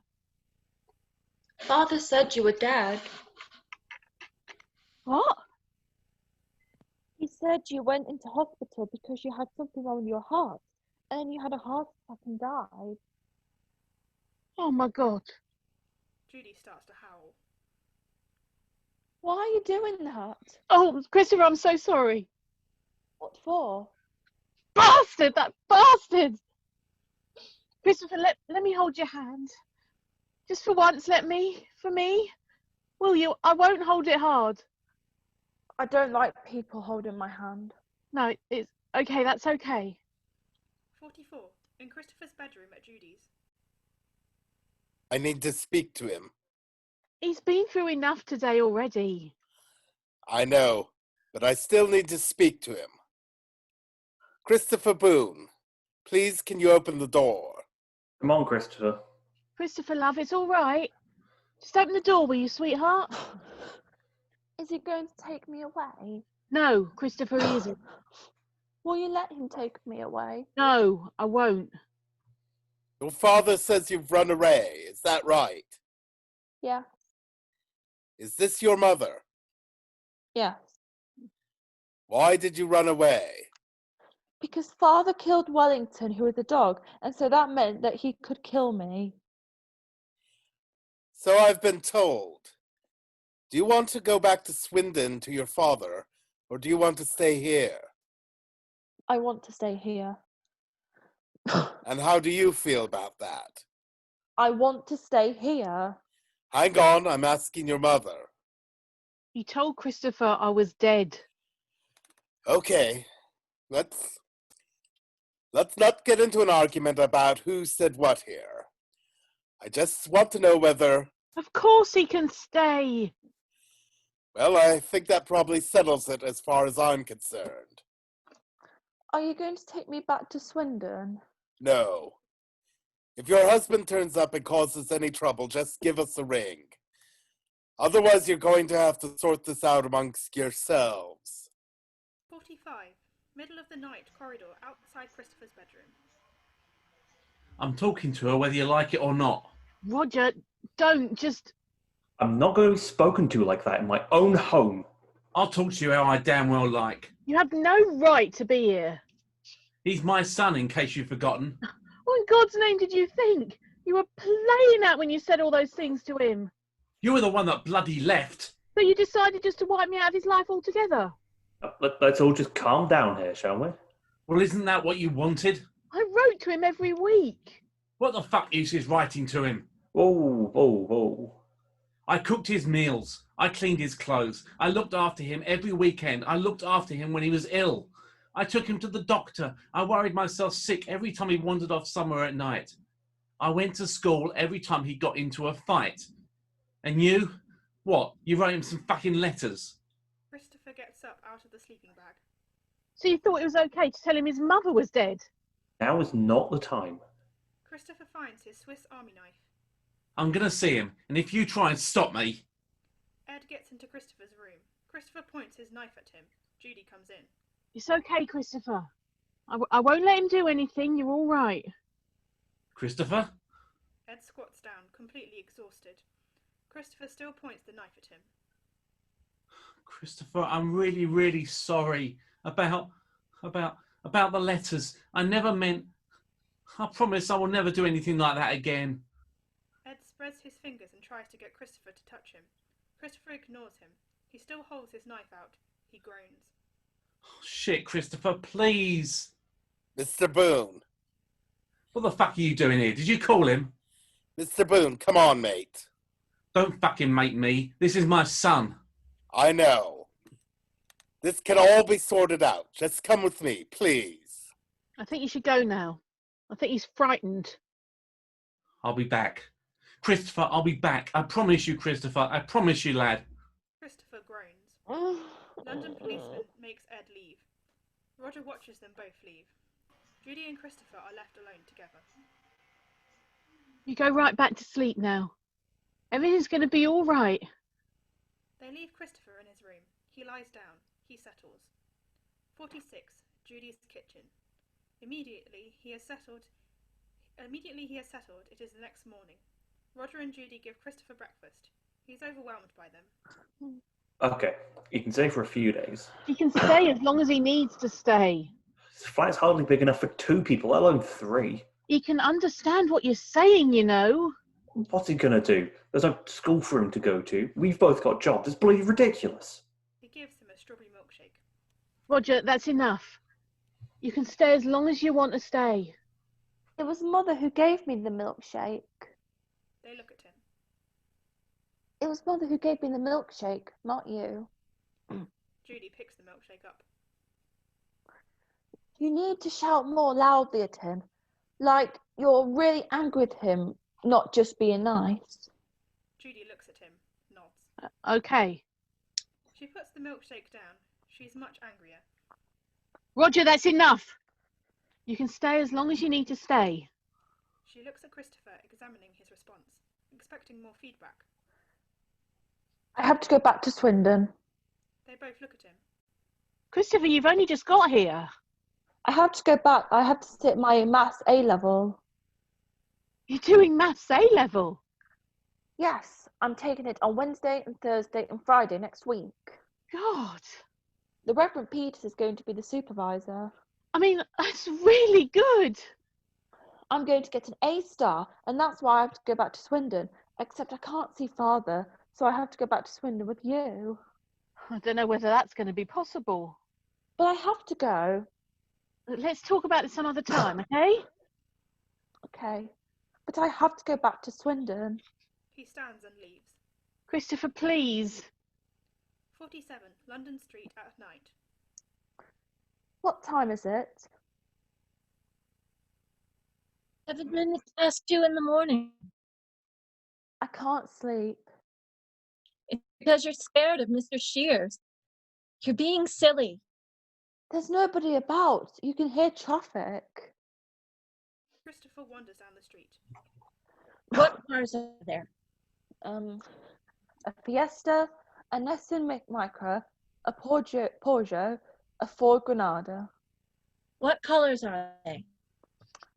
Father said you were dead.
What?
He said you went into hospital because you had something wrong with your heart, and then you had a heart attack and died.
Oh, my God.
Judy starts to howl.
Why are you doing that?
Oh, Christopher, I'm so sorry.
What for?
Bastard! That bastard! Christopher, let me hold your hand. Just for once, let me. For me. Will you? I won't hold it hard.
I don't like people holding my hand.
No, it's okay. That's okay.
44. In Christopher's bedroom at Judy's.
I need to speak to him.
He's been through enough today already.
I know, but I still need to speak to him. Christopher Boone, please can you open the door?
Come on, Christopher.
Christopher, love, it's all right. Just open the door, will you, sweetheart?
Is he going to take me away?
No, Christopher, he isn't.
Will you let him take me away?
No, I won't.
Your father says you've run away, is that right?
Yes.
Is this your mother?
Yes.
Why did you run away?
Because Father killed Wellington, who was a dog, and so that meant that he could kill me.
So I've been told. Do you want to go back to Swindon to your father, or do you want to stay here?
I want to stay here.
And how do you feel about that?
I want to stay here.
Hang on, I'm asking your mother.
You told Christopher I was dead.
Okay, let's not get into an argument about who said what here. I just want to know whether...
Of course he can stay.
Well, I think that probably settles it as far as I'm concerned.
Are you going to take me back to Swindon?
No. If your husband turns up and causes any trouble, just give us a ring. Otherwise, you're going to have to sort this out amongst yourselves.
45. Middle of the night corridor outside Christopher's bedroom.
I'm talking to her whether you like it or not.
Roger, don't just...
I'm not going to be spoken to like that in my own home.
I'll talk to you how I damn well like.
You have no right to be here.
He's my son, in case you've forgotten.
What in God's name did you think? You were playing at when you said all those things to him.
You were the one that bloody left.
So you decided just to wipe me out of his life altogether?
Let's all just calm down here, shall we?
Well, isn't that what you wanted?
I wrote to him every week.
What the fuck use is writing to him?
Whoa, whoa, whoa.
I cooked his meals. I cleaned his clothes. I looked after him every weekend. I looked after him when he was ill. I took him to the doctor. I worried myself sick every time he wandered off somewhere at night. I went to school every time he got into a fight. And you? What? You wrote him some fucking letters?
Christopher gets up out of the sleeping bag.
So you thought it was okay to tell him his mother was dead?
Now is not the time.
Christopher finds his Swiss Army knife.
I'm going to see him, and if you try and stop me...
Ed gets into Christopher's room. Christopher points his knife at him. Judy comes in.
It's okay, Christopher. I won't let him do anything. You're all right.
Christopher?
Ed squats down, completely exhausted. Christopher still points the knife at him.
Christopher, I'm really, really sorry about the letters. I never meant... I promise I will never do anything like that again.
Ed spreads his fingers and tries to get Christopher to touch him. Christopher ignores him. He still holds his knife out. He groans.
Oh, shit, Christopher, please.
Mr. Boone.
What the fuck are you doing here? Did you call him?
Mr. Boone, come on, mate.
Don't fucking make me. This is my son.
I know. This can all be sorted out. Just come with me, please.
I think you should go now. I think he's frightened.
I'll be back. Christopher, I'll be back. I promise you, Christopher. I promise you, lad.
Christopher groans. London policeman makes Ed leave. Roger watches them both leave. Judy and Christopher are left alone together.
You go right back to sleep now. Everything's going to be all right.
They leave Christopher in his room. He lies down. He settles. 46. Judy's kitchen. Immediately he has settled, it is the next morning. Roger and Judy give Christopher breakfast. He's overwhelmed by them.
Okay, you can stay for a few days.
He can stay as long as he needs to stay.
This flat's hardly big enough for 2 people, let alone 3.
He can understand what you're saying, you know.
What's he gonna do? There's no school for him to go to. We've both got jobs. It's bloody ridiculous.
He gives him a strawberry milkshake.
Roger, that's enough. You can stay as long as you want to stay.
It was Mother who gave me the milkshake.
They look at him.
It was Mother who gave me the milkshake, not you.
Judy picks the milkshake up.
You need to shout more loudly at him. Like you're really angry with him, not just being nice.
Judy looks at him, nods.
Okay.
She puts the milkshake down. She's much angrier.
Roger, that's enough. You can stay as long as you need to stay.
She looks at Christopher, examining his response, expecting more feedback.
I have to go back to Swindon.
They both look at him.
Christopher, you've only just got here.
I have to go back. I have to sit my maths A level.
You're doing maths A level?
Yes, I'm taking it on Wednesday and Thursday and Friday next week.
God.
The Reverend Peters is going to be the supervisor.
I mean, that's really good.
I'm going to get an A star, and that's why I have to go back to Swindon. Except I can't see Father, so I have to go back to Swindon with you.
I don't know whether that's going to be possible.
But I have to go.
Let's talk about this some other time, okay?
Okay. But I have to go back to Swindon.
He stands and leaves.
Christopher, please.
47, London Street at night.
What time is it?
7 minutes past 2 in the morning.
I can't sleep.
It's because you're scared of Mr. Shears. You're being silly.
There's nobody about. You can hear traffic.
Christopher wanders down the street.
What cars are there?
A Fiesta, a Nissan Micra, a Peugeot, a Ford Granada.
What colors are they?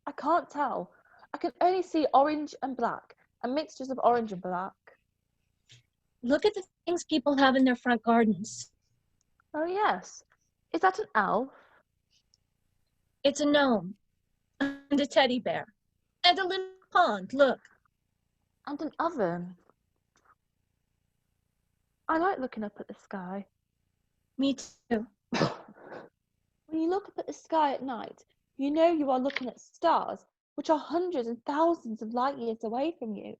I can't tell. I can only see orange and black, and mixtures of orange and black.
Look at the things people have in their front gardens.
Oh, yes. Is that an elf?
It's a gnome and a teddy bear and a little pond, look.
And an oven. I like looking up at the sky.
Me too.
When you look up at the sky at night, you know you are looking at stars, which are hundreds and thousands of light years away from you.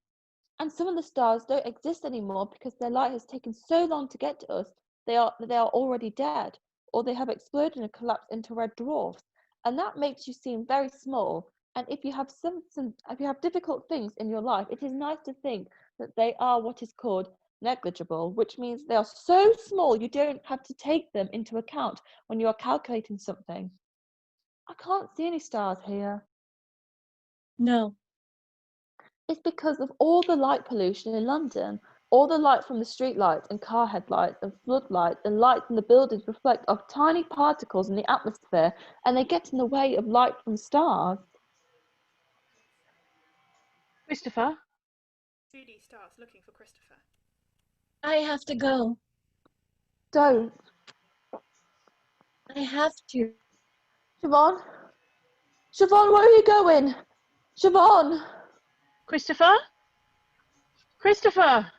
And some of the stars don't exist anymore because their light has taken so long to get to us, they are already dead, or they have exploded and collapsed into red dwarfs. And that makes you seem very small. And if you have if you have difficult things in your life, it is nice to think that they are what is called negligible, which means they are so small you don't have to take them into account when you are calculating something. I can't see any stars here.
No.
It's because of all the light pollution in London. All the light from the street lights and car headlights and floodlights and lights in the buildings reflect off tiny particles in the atmosphere, and they get in the way of light from stars.
Christopher?
Judy starts looking for Christopher.
I have to go.
Don't.
I have to.
Siobhan? Siobhan, where are you going? Siobhan!
Christopher? Christopher!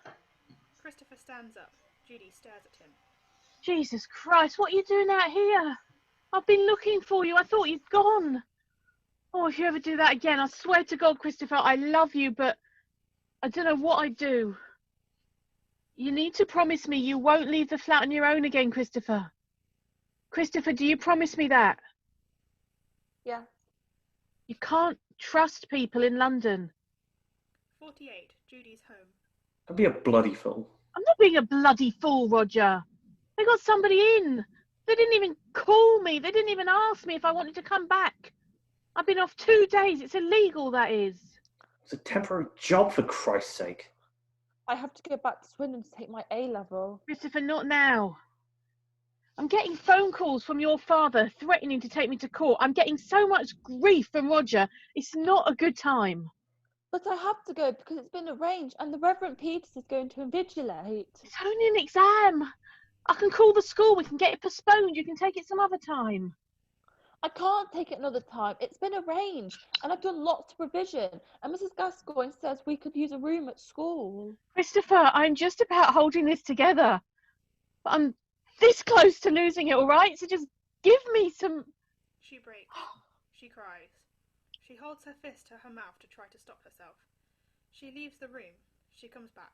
Christopher stands up. Judy stares at him.
Jesus Christ, what are you doing out here? I've been looking for you. I thought you'd gone. Oh, if you ever do that again, I swear to God, Christopher, I love you, but I don't know what I'd do. You need to promise me you won't leave the flat on your own again, Christopher. Christopher, do you promise me that?
Yeah.
You can't trust people in London.
48, Judy's home.
Don't be a bloody fool.
I'm not being a bloody fool, Roger. They got somebody in. They didn't even call me. They didn't even ask me if I wanted to come back. I've been off 2 days. It's illegal, that is.
It's a temporary job, for Christ's sake.
I have to go back to Swindon to take my A level.
Christopher, not now. I'm getting phone calls from your father threatening to take me to court. I'm getting so much grief from Roger. It's not a good time.
But I have to go because it's been arranged and the Reverend Peters is going to invigilate.
It's only an exam. I can call the school. We can get it postponed. You can take it some other time.
I can't take it another time. It's been arranged and I've done lots of revision. And Mrs. Gascoigne says we could use a room at school.
Christopher, I'm just about holding this together. But I'm this close to losing it, all right? So just give me some...
She breaks. She cries. She holds her fist to her mouth to try to stop herself. She leaves the room. She comes back.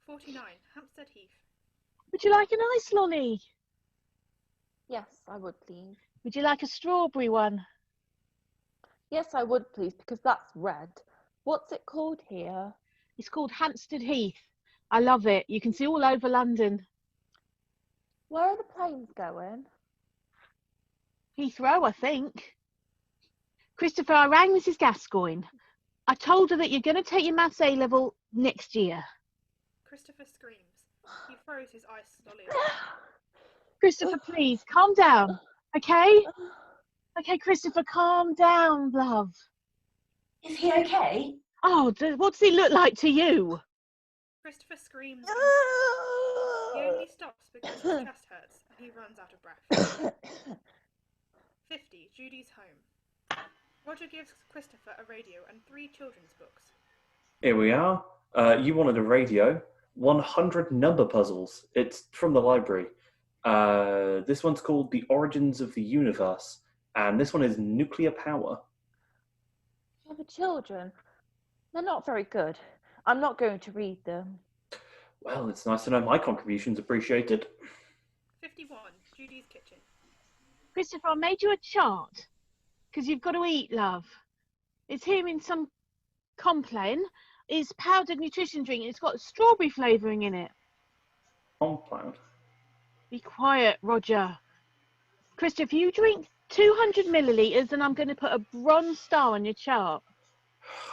49, Hampstead Heath.
Would you like an ice lolly?
Yes, I would, please.
Would you like a strawberry one?
Yes, I would, please, because that's red. What's it called here?
It's called Hampstead Heath. I love it. You can see all over London.
Where are the planes going?
Heathrow, I think. Christopher, I rang Mrs. Gascoigne. I told her that you're going to take your maths A level next year.
Christopher screams. He throws his ice lolly away.
Christopher, please, calm down, okay? Okay, Christopher, calm down, love.
Is he okay?
Oh, what does he look like to you?
Christopher screams. He only stops because his chest hurts and he runs out of breath. 50, Judy's home. Roger gives Christopher a radio and 3 children's books.
Here we are. You wanted a radio. 100 number puzzles. It's from the library. This one's called The Origins of the Universe, and this one is Nuclear Power.
For the children, they're not very good. I'm not going to read them.
Well, it's nice to know my contribution's appreciated.
51, Judy's kitchen.
Christopher, I made you a chart, because you've got to eat, love. It's here in some complain. It's powdered nutrition drink, and it's got strawberry flavouring in it.
Compound.
Be quiet, Roger. Christopher, you drink 200 millilitres and I'm going to put a bronze star on your chart.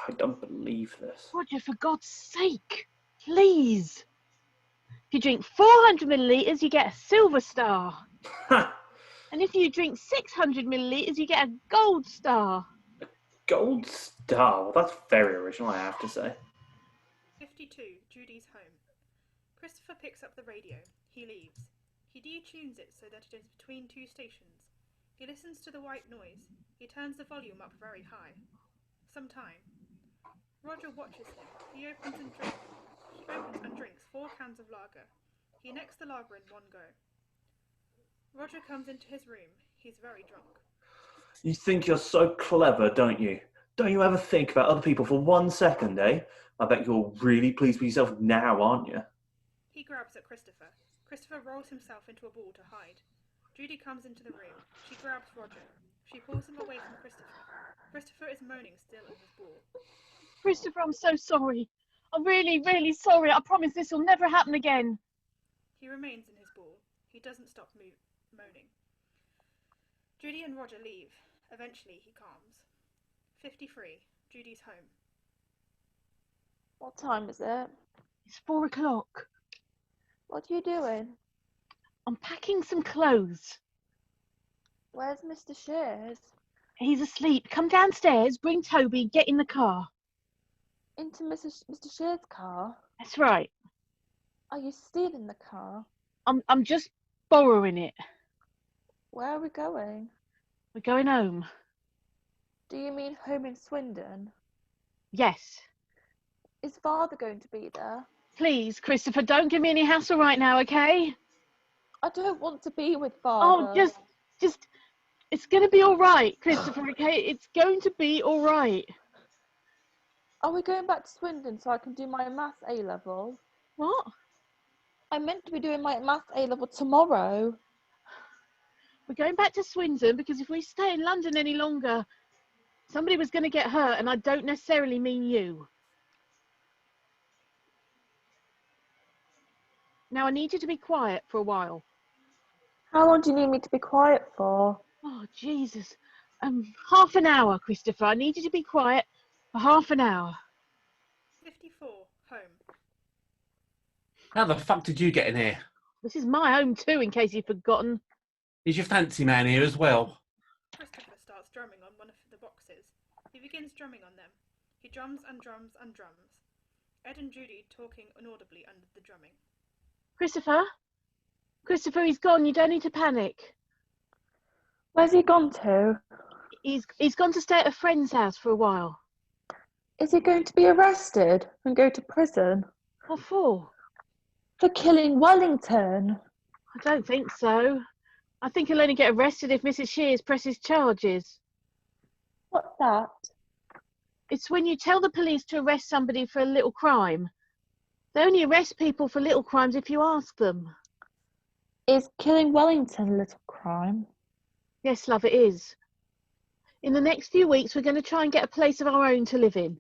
I don't believe this.
Roger, for God's sake, please. If you drink 400 millilitres, you get a silver star. And if you drink 600 millilitres, you get a gold star.
Gold star? Well, that's very original, I have to say.
52, Judy's home. Christopher picks up the radio. He leaves. He detunes it so that it is between 2 stations. He listens to the white noise. He turns the volume up very high. Some time. Roger watches him. He opens and drinks 4 cans of lager. He necks the lager in one go. Roger comes into his room. He's very drunk.
You think you're so clever, don't you? Don't you ever think about other people for 1 second, eh? I bet you're really pleased with yourself now, aren't you?
He grabs at Christopher. Christopher rolls himself into a ball to hide. Judy comes into the room. She grabs Roger. She pulls him away from Christopher. Christopher is moaning still in his ball.
Christopher, I'm so sorry. I'm really, really sorry. I promise this will never happen again.
He remains in his ball. He doesn't stop moaning. Judy and Roger leave. Eventually, he calms. 53, Judy's home.
What time is it?
It's 4 o'clock.
What are you doing?
I'm packing some clothes.
Where's Mr. Shears?
He's asleep. Come downstairs, bring Toby, get in the car.
Into Mr. Shears' car?
That's right.
Are you stealing the car?
I'm just borrowing it.
Where are we going?
We're going home.
Do you mean home in Swindon?
Yes.
Is Father going to be there?
Please, Christopher, don't give me any hassle right now, okay?
I don't want to be with Father.
Oh, just, it's going to be all right, Christopher, okay? It's going to be all right.
Are we going back to Swindon so I can do my maths A-level?
What?
I'm meant to be doing my maths A-level tomorrow.
We're going back to Swindon because if we stay in London any longer, somebody was going to get hurt, and I don't necessarily mean you. Now, I need you to be quiet for a while.
How long do you need me to be quiet for?
Oh, Jesus. Half an hour, Christopher. I need you to be quiet for half an hour.
54. Home.
How the fuck did you get in here?
This is my home too, in case you've forgotten.
Is your fancy man here as well?
Christopher starts drumming on one of the boxes. He begins drumming on them. He drums and drums and drums. Ed and Judy talking inaudibly under the drumming.
Christopher? Christopher, he's gone. You don't need to panic.
Where's he gone to?
He's gone to stay at a friend's house for a while.
Is he going to be arrested and go to prison?
What for?
For killing Wellington.
I don't think so. I think he'll only get arrested if Mrs. Shears presses charges.
What's that?
It's when you tell the police to arrest somebody for a little crime. They only arrest people for little crimes if you ask them.
Is killing Wellington a little crime?
Yes, love, it is. In the next few weeks, we're going to try and get a place of our own to live in.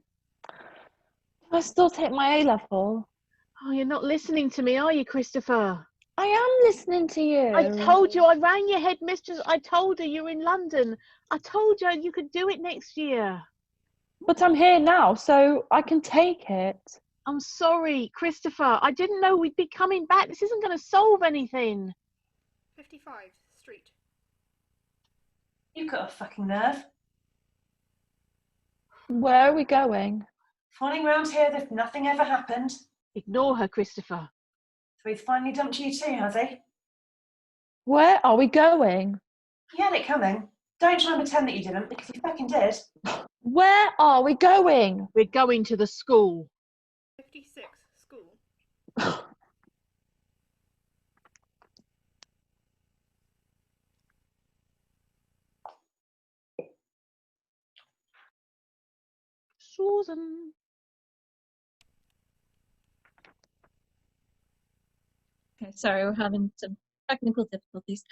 Do I still take my A-level?
Oh, you're not listening to me, are you, Christopher?
I am listening to you.
I told you, I rang your headmistress. I told her you're in London. I told her you could do it next year.
But I'm here now, so I can take it.
I'm sorry, Christopher. I didn't know we'd be coming back. This isn't going to solve anything.
55. Street.
You've got a fucking nerve.
Where are we going?
Fawning round here as if nothing ever happened.
Ignore her, Christopher.
So he's finally dumped you too, has he?
Where are we going?
He had it coming. Don't try and pretend that you didn't, because you fucking did.
Where are we going?
We're going to the school.
56. School.
Susan.
Okay, sorry, we're having some technical difficulties.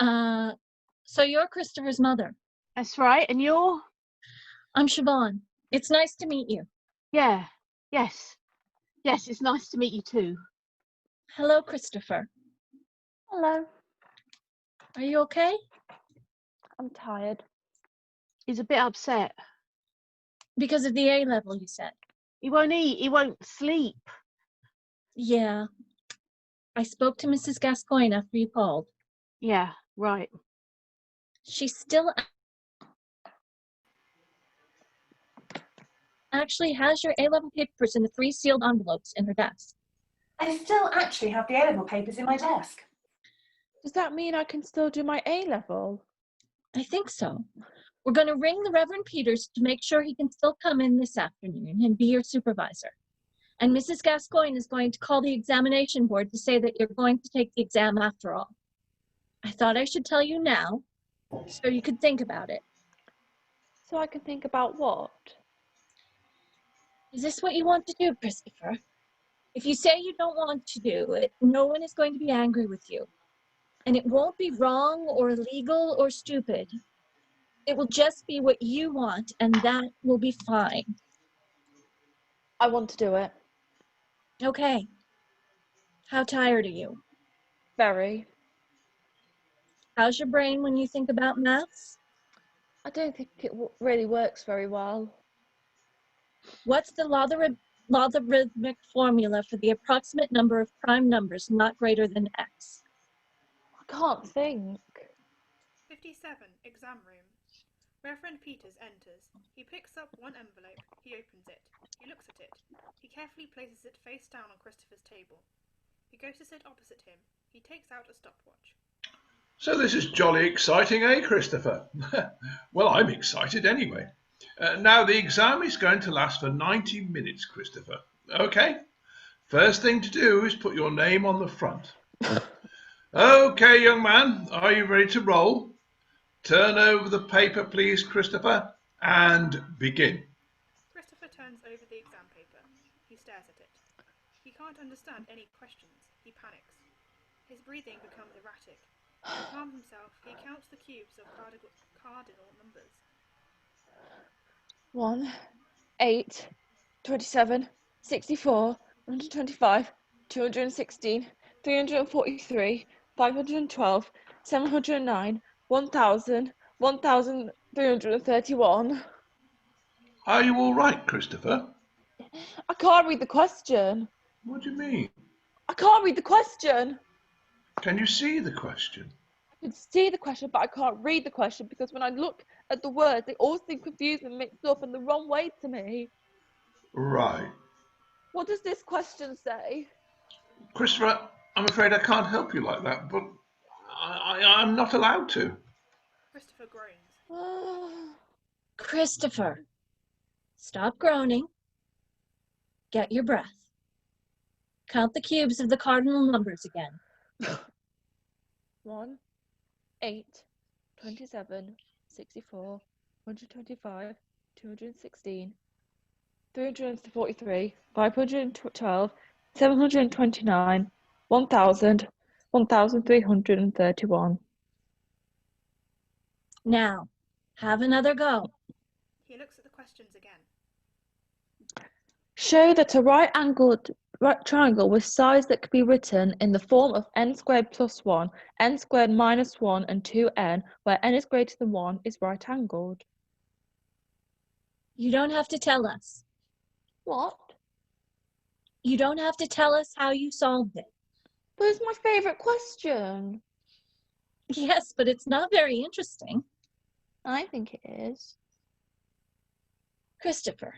So you're Christopher's mother.
That's right. And you're?
I'm Siobhan. It's nice to meet you.
Yeah. Yes. Yes, it's nice to meet you too.
Hello, Christopher.
Hello.
Are you okay?
I'm tired.
He's a bit upset.
Because of the A-level, you said?
He won't eat. He won't sleep.
Yeah. I spoke to Mrs. Gascoigne after you called.
Yeah, right.
She still actually has your A-level papers in the 3 sealed envelopes in her desk.
I still actually have the A-level papers in my desk.
Does that mean I can still do my A-level?
I think so. We're going to ring the Reverend Peters to make sure he can still come in this afternoon and be your supervisor. And Mrs. Gascoigne is going to call the examination board to say that you're going to take the exam after all. I thought I should tell you now, so you could think about it.
So I can think about what?
Is this what you want to do, Christopher? If you say you don't want to do it, no one is going to be angry with you. And it won't be wrong or illegal or stupid. It will just be what you want, and that will be fine.
I want to do it.
Okay. How tired are you?
Very.
How's your brain when you think about maths?
I don't think it really works very well.
What's the logarithmic formula for the approximate number of prime numbers not greater than x?
I can't think.
57. Exam room. Reverend Peters enters. He picks up one envelope. He opens it. He looks at it. He carefully places it face down on Christopher's table. He goes to sit opposite him. He takes out a stopwatch.
So this is jolly exciting, eh, Christopher? Well, I'm excited anyway. Now, the exam is going to last for 90 minutes, Christopher. Okay? First thing to do is put your name on the front. Okay, young man, are you ready to roll? Turn over the paper, please, Christopher, and begin.
Christopher turns over the exam paper. He stares at it. He can't understand any questions. He panics. His breathing becomes erratic. To calm himself, he counts the cubes of cardinal numbers.
1, 8, 27, 64, 125, 216, 343, 512, 709, 1000, 1331.
Are you all right, Christopher?
I can't read the question.
What do you mean?
I can't read the question.
Can you see the question?
I can see the question, but I can't read the question because when I look at the words, they all seem confused and mixed up in the wrong way to me.
Right.
What does this question say?
Christopher, I'm afraid I can't help you like that, but I'm not allowed to.
Christopher groans.
Christopher, stop groaning. Get your breath. Count the cubes of the cardinal numbers again.
1, 8, 27, 64, 125, 216, 343, 512, 729, 1000, 1331.
Now, have another go.
He looks at the questions again.
Show that a right-angled triangle with sides that could be written in the form of n squared plus 1, n squared minus 1, and 2n, where n is greater than 1, is right-angled.
You don't have to tell us.
What?
You don't have to tell us how you solved it.
But it's my favourite question.
Yes, but it's not very interesting.
I think it is.
Christopher,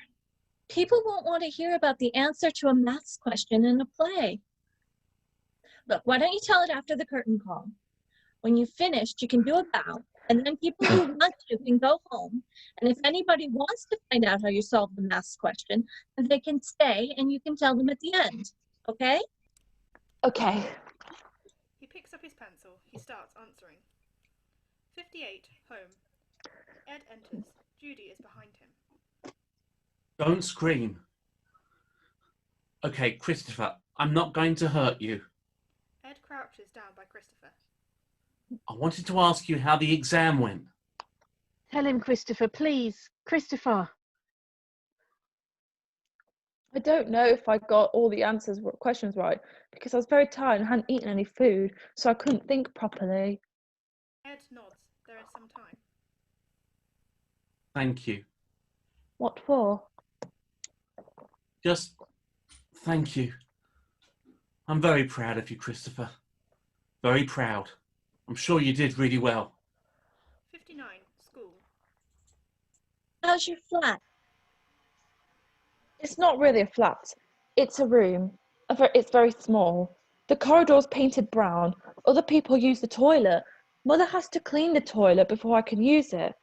people won't want to hear about the answer to a maths question in a play. Look, why don't you tell it after the curtain call? When you've finished, you can do a bow, and then people who want to can go home. And if anybody wants to find out how you solved the maths question, then they can stay and you can tell them at the end. Okay?
Okay.
He picks up his pencil. He starts answering. 58, home. Ed enters. Judy is behind him.
Don't scream. Okay, Christopher, I'm not going to hurt you.
Ed crouches down by Christopher.
I wanted to ask you how the exam went.
Tell him, Christopher, please. Christopher.
I don't know if I got all the questions right because I was very tired and hadn't eaten any food, so I couldn't think properly.
Ed nods. There is some time.
Thank you.
What for?
Just thank you. I'm very proud of you, Christopher. Very proud. I'm sure you did really well.
59, school.
How's your flat?
It's not really a flat. It's a room. It's very small. The corridor's painted brown. Other people use the toilet. Mother has to clean the toilet before I can use it.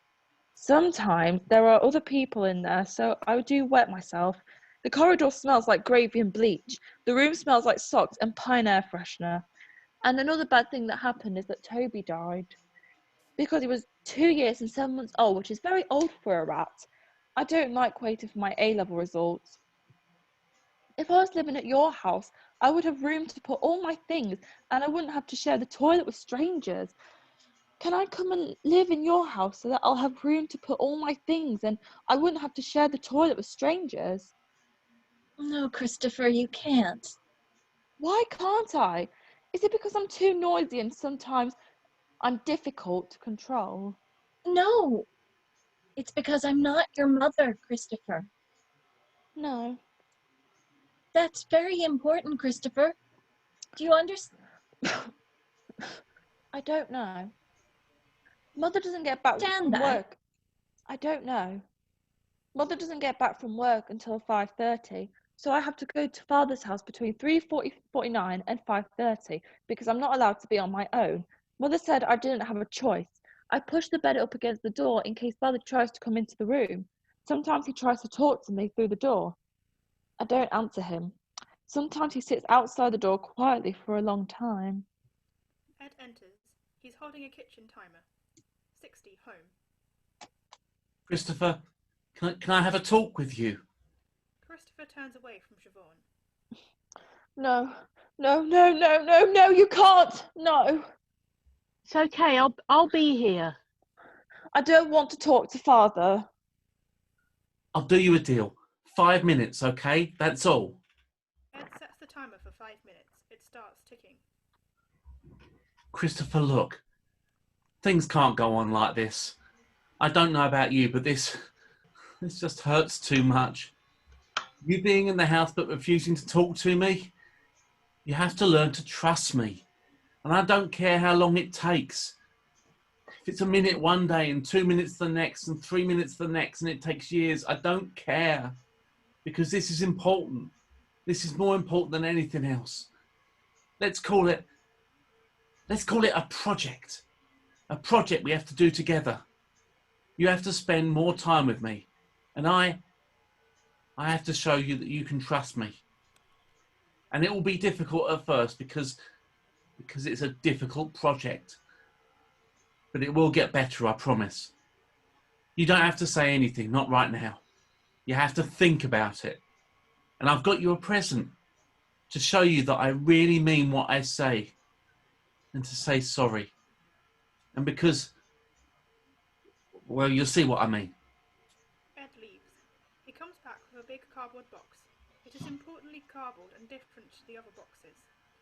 Sometimes there are other people in there, so I do wet myself. The corridor smells like gravy and bleach. The room smells like socks and pine air freshener. And another bad thing that happened is that Toby died. Because he was 2 years and 7 months old, which is very old for a rat. I don't like waiting for my A-level results. If I was living at your house, I would have room to put all my things and I wouldn't have to share the toilet with strangers. Can I come and live in your house so that I'll have room to put all my things and I wouldn't have to share the toilet with strangers?
No, Christopher, you can't.
Why can't I? Is it because I'm too noisy and sometimes I'm difficult to control?
No. It's because I'm not your mother, Christopher.
No.
That's very important, Christopher. Do you understand?
I don't know. Mother doesn't get back from work. I don't know. Mother doesn't get back from work until 5:30, so I have to go to Father's house between 3:49 and 5:30 because I'm not allowed to be on my own. Mother said I didn't have a choice. I push the bed up against the door in case Father tries to come into the room. Sometimes he tries to talk to me through the door. I don't answer him. Sometimes he sits outside the door quietly for a long time.
Ed enters. He's holding a kitchen timer. 60, home.
Christopher, can I have a talk with you?
Christopher turns away from Siobhan.
No, you can't. No.
It's okay, I'll be here.
I don't want to talk to Father.
I'll do you a deal. 5 minutes, okay? That's all.
Ed sets the timer for 5 minutes. It starts ticking.
Christopher, look. Things can't go on like this. I don't know about you, but this just hurts too much. You being in the house but refusing to talk to me? You have to learn to trust me. And I don't care how long it takes. If it's a minute one day and 2 minutes the next and 3 minutes the next and it takes years, I don't care. Because this is important. This is more important than anything else. Let's call it a project. A project we have to do together. You have to spend more time with me. And I have to show you that you can trust me. And it will be difficult at first because it's a difficult project. But it will get better, I promise. You don't have to say anything, not right now. You have to think about it. And I've got you a present to show you that I really mean what I say and to say sorry. And because, well, you'll see what I mean.
Ed leaves. He comes back with a big cardboard box. It is importantly cardboard and different to the other boxes.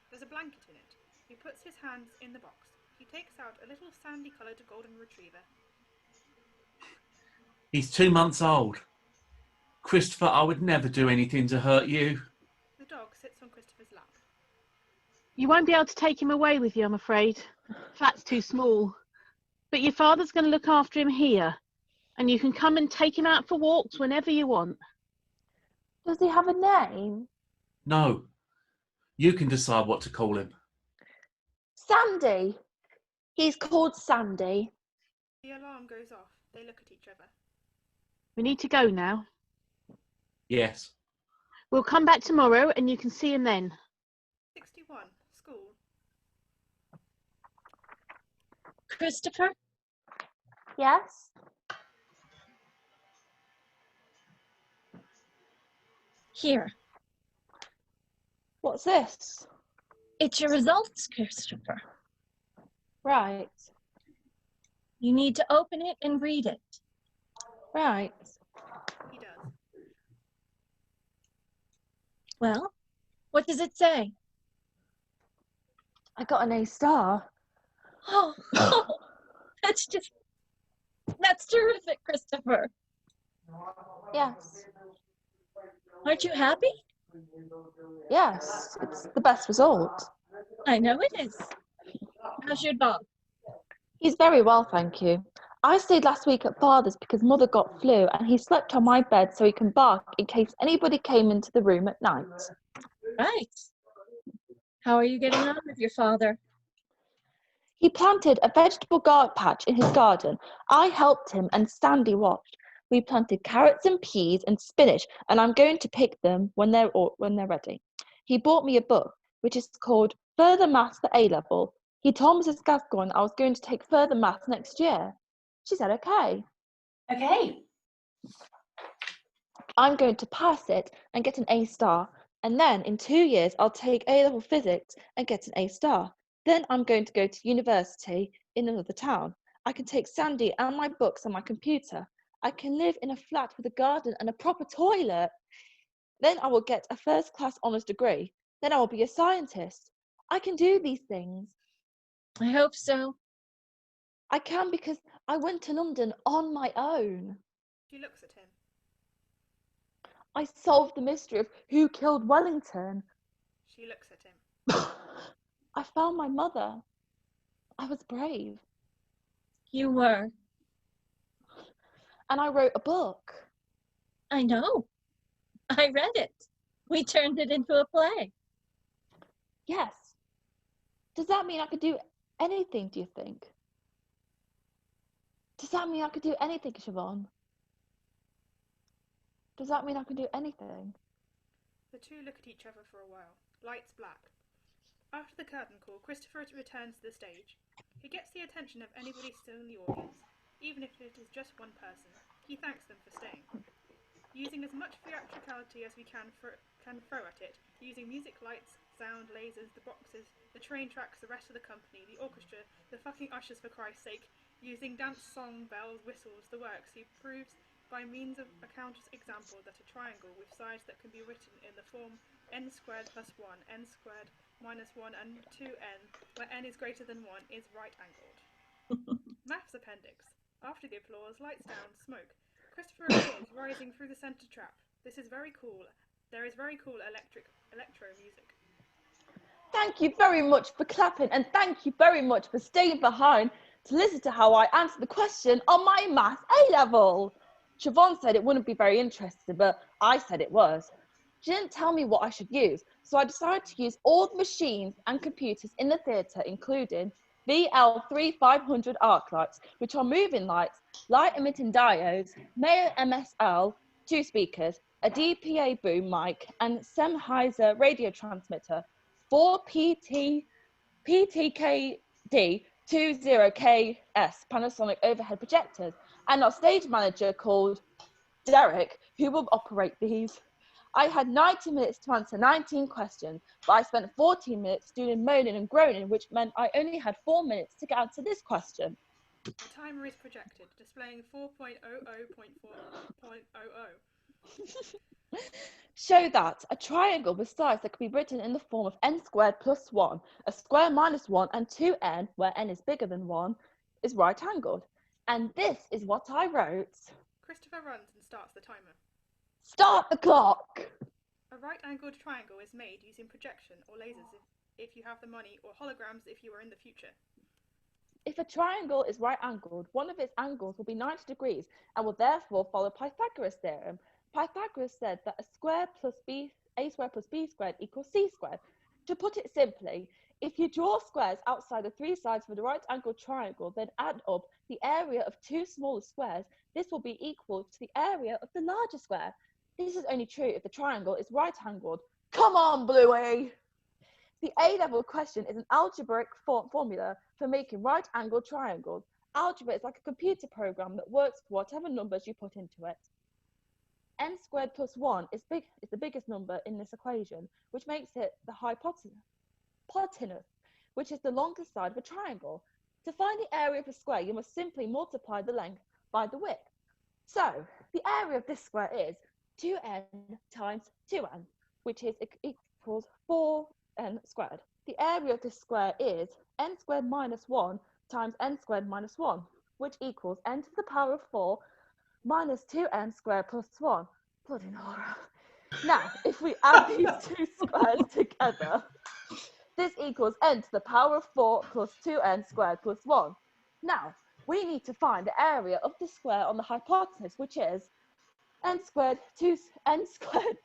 There's a blanket in it. He puts his hands in the box. He takes out a little sandy-coloured golden retriever.
He's 2 months old. Christopher, I would never do anything to hurt you.
The dog sits on Christopher's lap.
You won't be able to take him away with you, I'm afraid. Flat's too small. But your father's going to look after him here. And you can come and take him out for walks whenever you want.
Does he have a name?
No. You can decide what to call him.
Sandy. He's called Sandy.
The alarm goes off. They look at each other.
We need to go now.
Yes.
We'll come back tomorrow and you can see him then.
61. School.
Christopher?
Yes?
Here.
What's this?
It's your results, Christopher.
Right.
You need to open it and read it.
Right.
He does.
Well, what does it say?
I got an A star.
Oh, that's terrific, Christopher.
Yes.
Aren't you happy?
Yes, it's the best result.
I know it is. How's your dog?
He's very well, thank you. I stayed last week at Father's because Mother got flu and he slept on my bed so he can bark in case anybody came into the room at night.
Right. How are you getting on with your father?
He planted a vegetable patch in his garden. I helped him and Sandy watched. We planted carrots and peas and spinach and I'm going to pick them when they're ready. He bought me a book which is called Further Maths for A-Level. He told Mrs. Gascoigne I was going to take further maths next year. She said, okay.
Okay.
I'm going to pass it and get an A star. And then in 2 years, I'll take A-level physics and get an A star. Then I'm going to go to university in another town. I can take Sandy and my books and my computer. I can live in a flat with a garden and a proper toilet. Then I will get a first-class honours degree. Then I will be a scientist. I can do these things.
I hope so.
I can because I went to London on my own.
She looks at him.
I solved the mystery of who killed Wellington.
She looks at him.
I found my mother. I was brave.
You were.
And I wrote a book.
I know. I read it. We turned it into a play.
Yes. Does that mean I could do anything, do you think? Does that mean I could do anything, Siobhan? Does that mean I can do anything?
The two look at each other for a while. Lights black. After the curtain call, Christopher returns to the stage. He gets the attention of anybody still in the audience, even if it is just one person. He thanks them for staying. Using as much theatricality as we can throw at it, using music, lights, sound, lasers, the boxes, the train tracks, the rest of the company, the orchestra, the fucking ushers for Christ's sake, using dance, song, bells, whistles, the works, he proves by means of a counter-example that a triangle with sides that can be written in the form n squared plus 1, n squared minus 1 and 2n, where n is greater than 1, is right-angled. Maths appendix. After the applause, lights down, smoke. Christopher appears, rising through the centre trap. This is very cool. There is very cool electro music.
Thank you very much for clapping, and thank you very much for staying behind to listen to how I answered the question on my maths A-level. Siobhan said it wouldn't be very interesting, but I said it was. She didn't tell me what I should use, so I decided to use all the machines and computers in the theatre, including VL3500 arc lights, which are moving lights, light-emitting diodes, Mayer MSL, 2 speakers, a DPA boom mic, and Sennheiser radio transmitter, 4 PTKD 20KS Panasonic overhead projectors, and our stage manager called Derek, who will operate these. I had 90 minutes to answer 19 questions, but I spent 14 minutes doing moaning and groaning, which meant I only had 4 minutes to answer this question.
The timer is projected, displaying 4.00.4.00.
Show that a triangle with sides that could be written in the form of n squared plus 1, a square minus 1, and 2n, where n is bigger than 1, is right-angled. And this is what I wrote.
Christopher runs and starts the timer.
Start the clock!
A right-angled triangle is made using projection or lasers if you have the money, or holograms if you are in the future.
If a triangle is right-angled, one of its angles will be 90 degrees and will therefore follow Pythagoras' theorem. Pythagoras said that a squared plus b squared equals c squared. To put it simply, if you draw squares outside the 3 sides of the right-angled triangle, then add up the area of 2 smaller squares, this will be equal to the area of the larger square. This is only true if the triangle is right-angled. Come on, Bluey! The A-level question is an algebraic formula for making right-angled triangles. Algebra is like a computer program that works for whatever numbers you put into it. N squared plus 1 is the biggest number in this equation, which makes it the hypotenuse, which is the longest side of a triangle. To find the area of a square, you must simply multiply the length by the width. So, the area of this square is 2n times 2n, which is equals 4n squared. The area of this square is n squared minus 1 times n squared minus 1, which equals n to the power of 4 minus 2n squared plus 1. Bloody Nora. Now, if we add these two squares together, this equals n to the power of 4 plus 2n squared plus 1. Now, we need to find the area of the square on the hypotenuse, which is n squared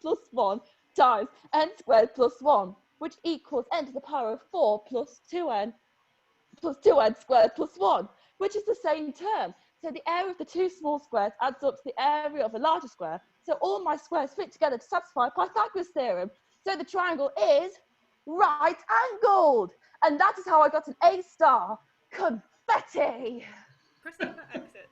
plus 1 times n squared plus 1, which equals n to the power of 4 plus 2n squared plus 1, which is the same term. So the area of the 2 small squares adds up to the area of a larger square. So all my squares fit together to satisfy Pythagoras' theorem. So the triangle is right-angled. And that is how I got an A star. Confetti!
Christopher exits.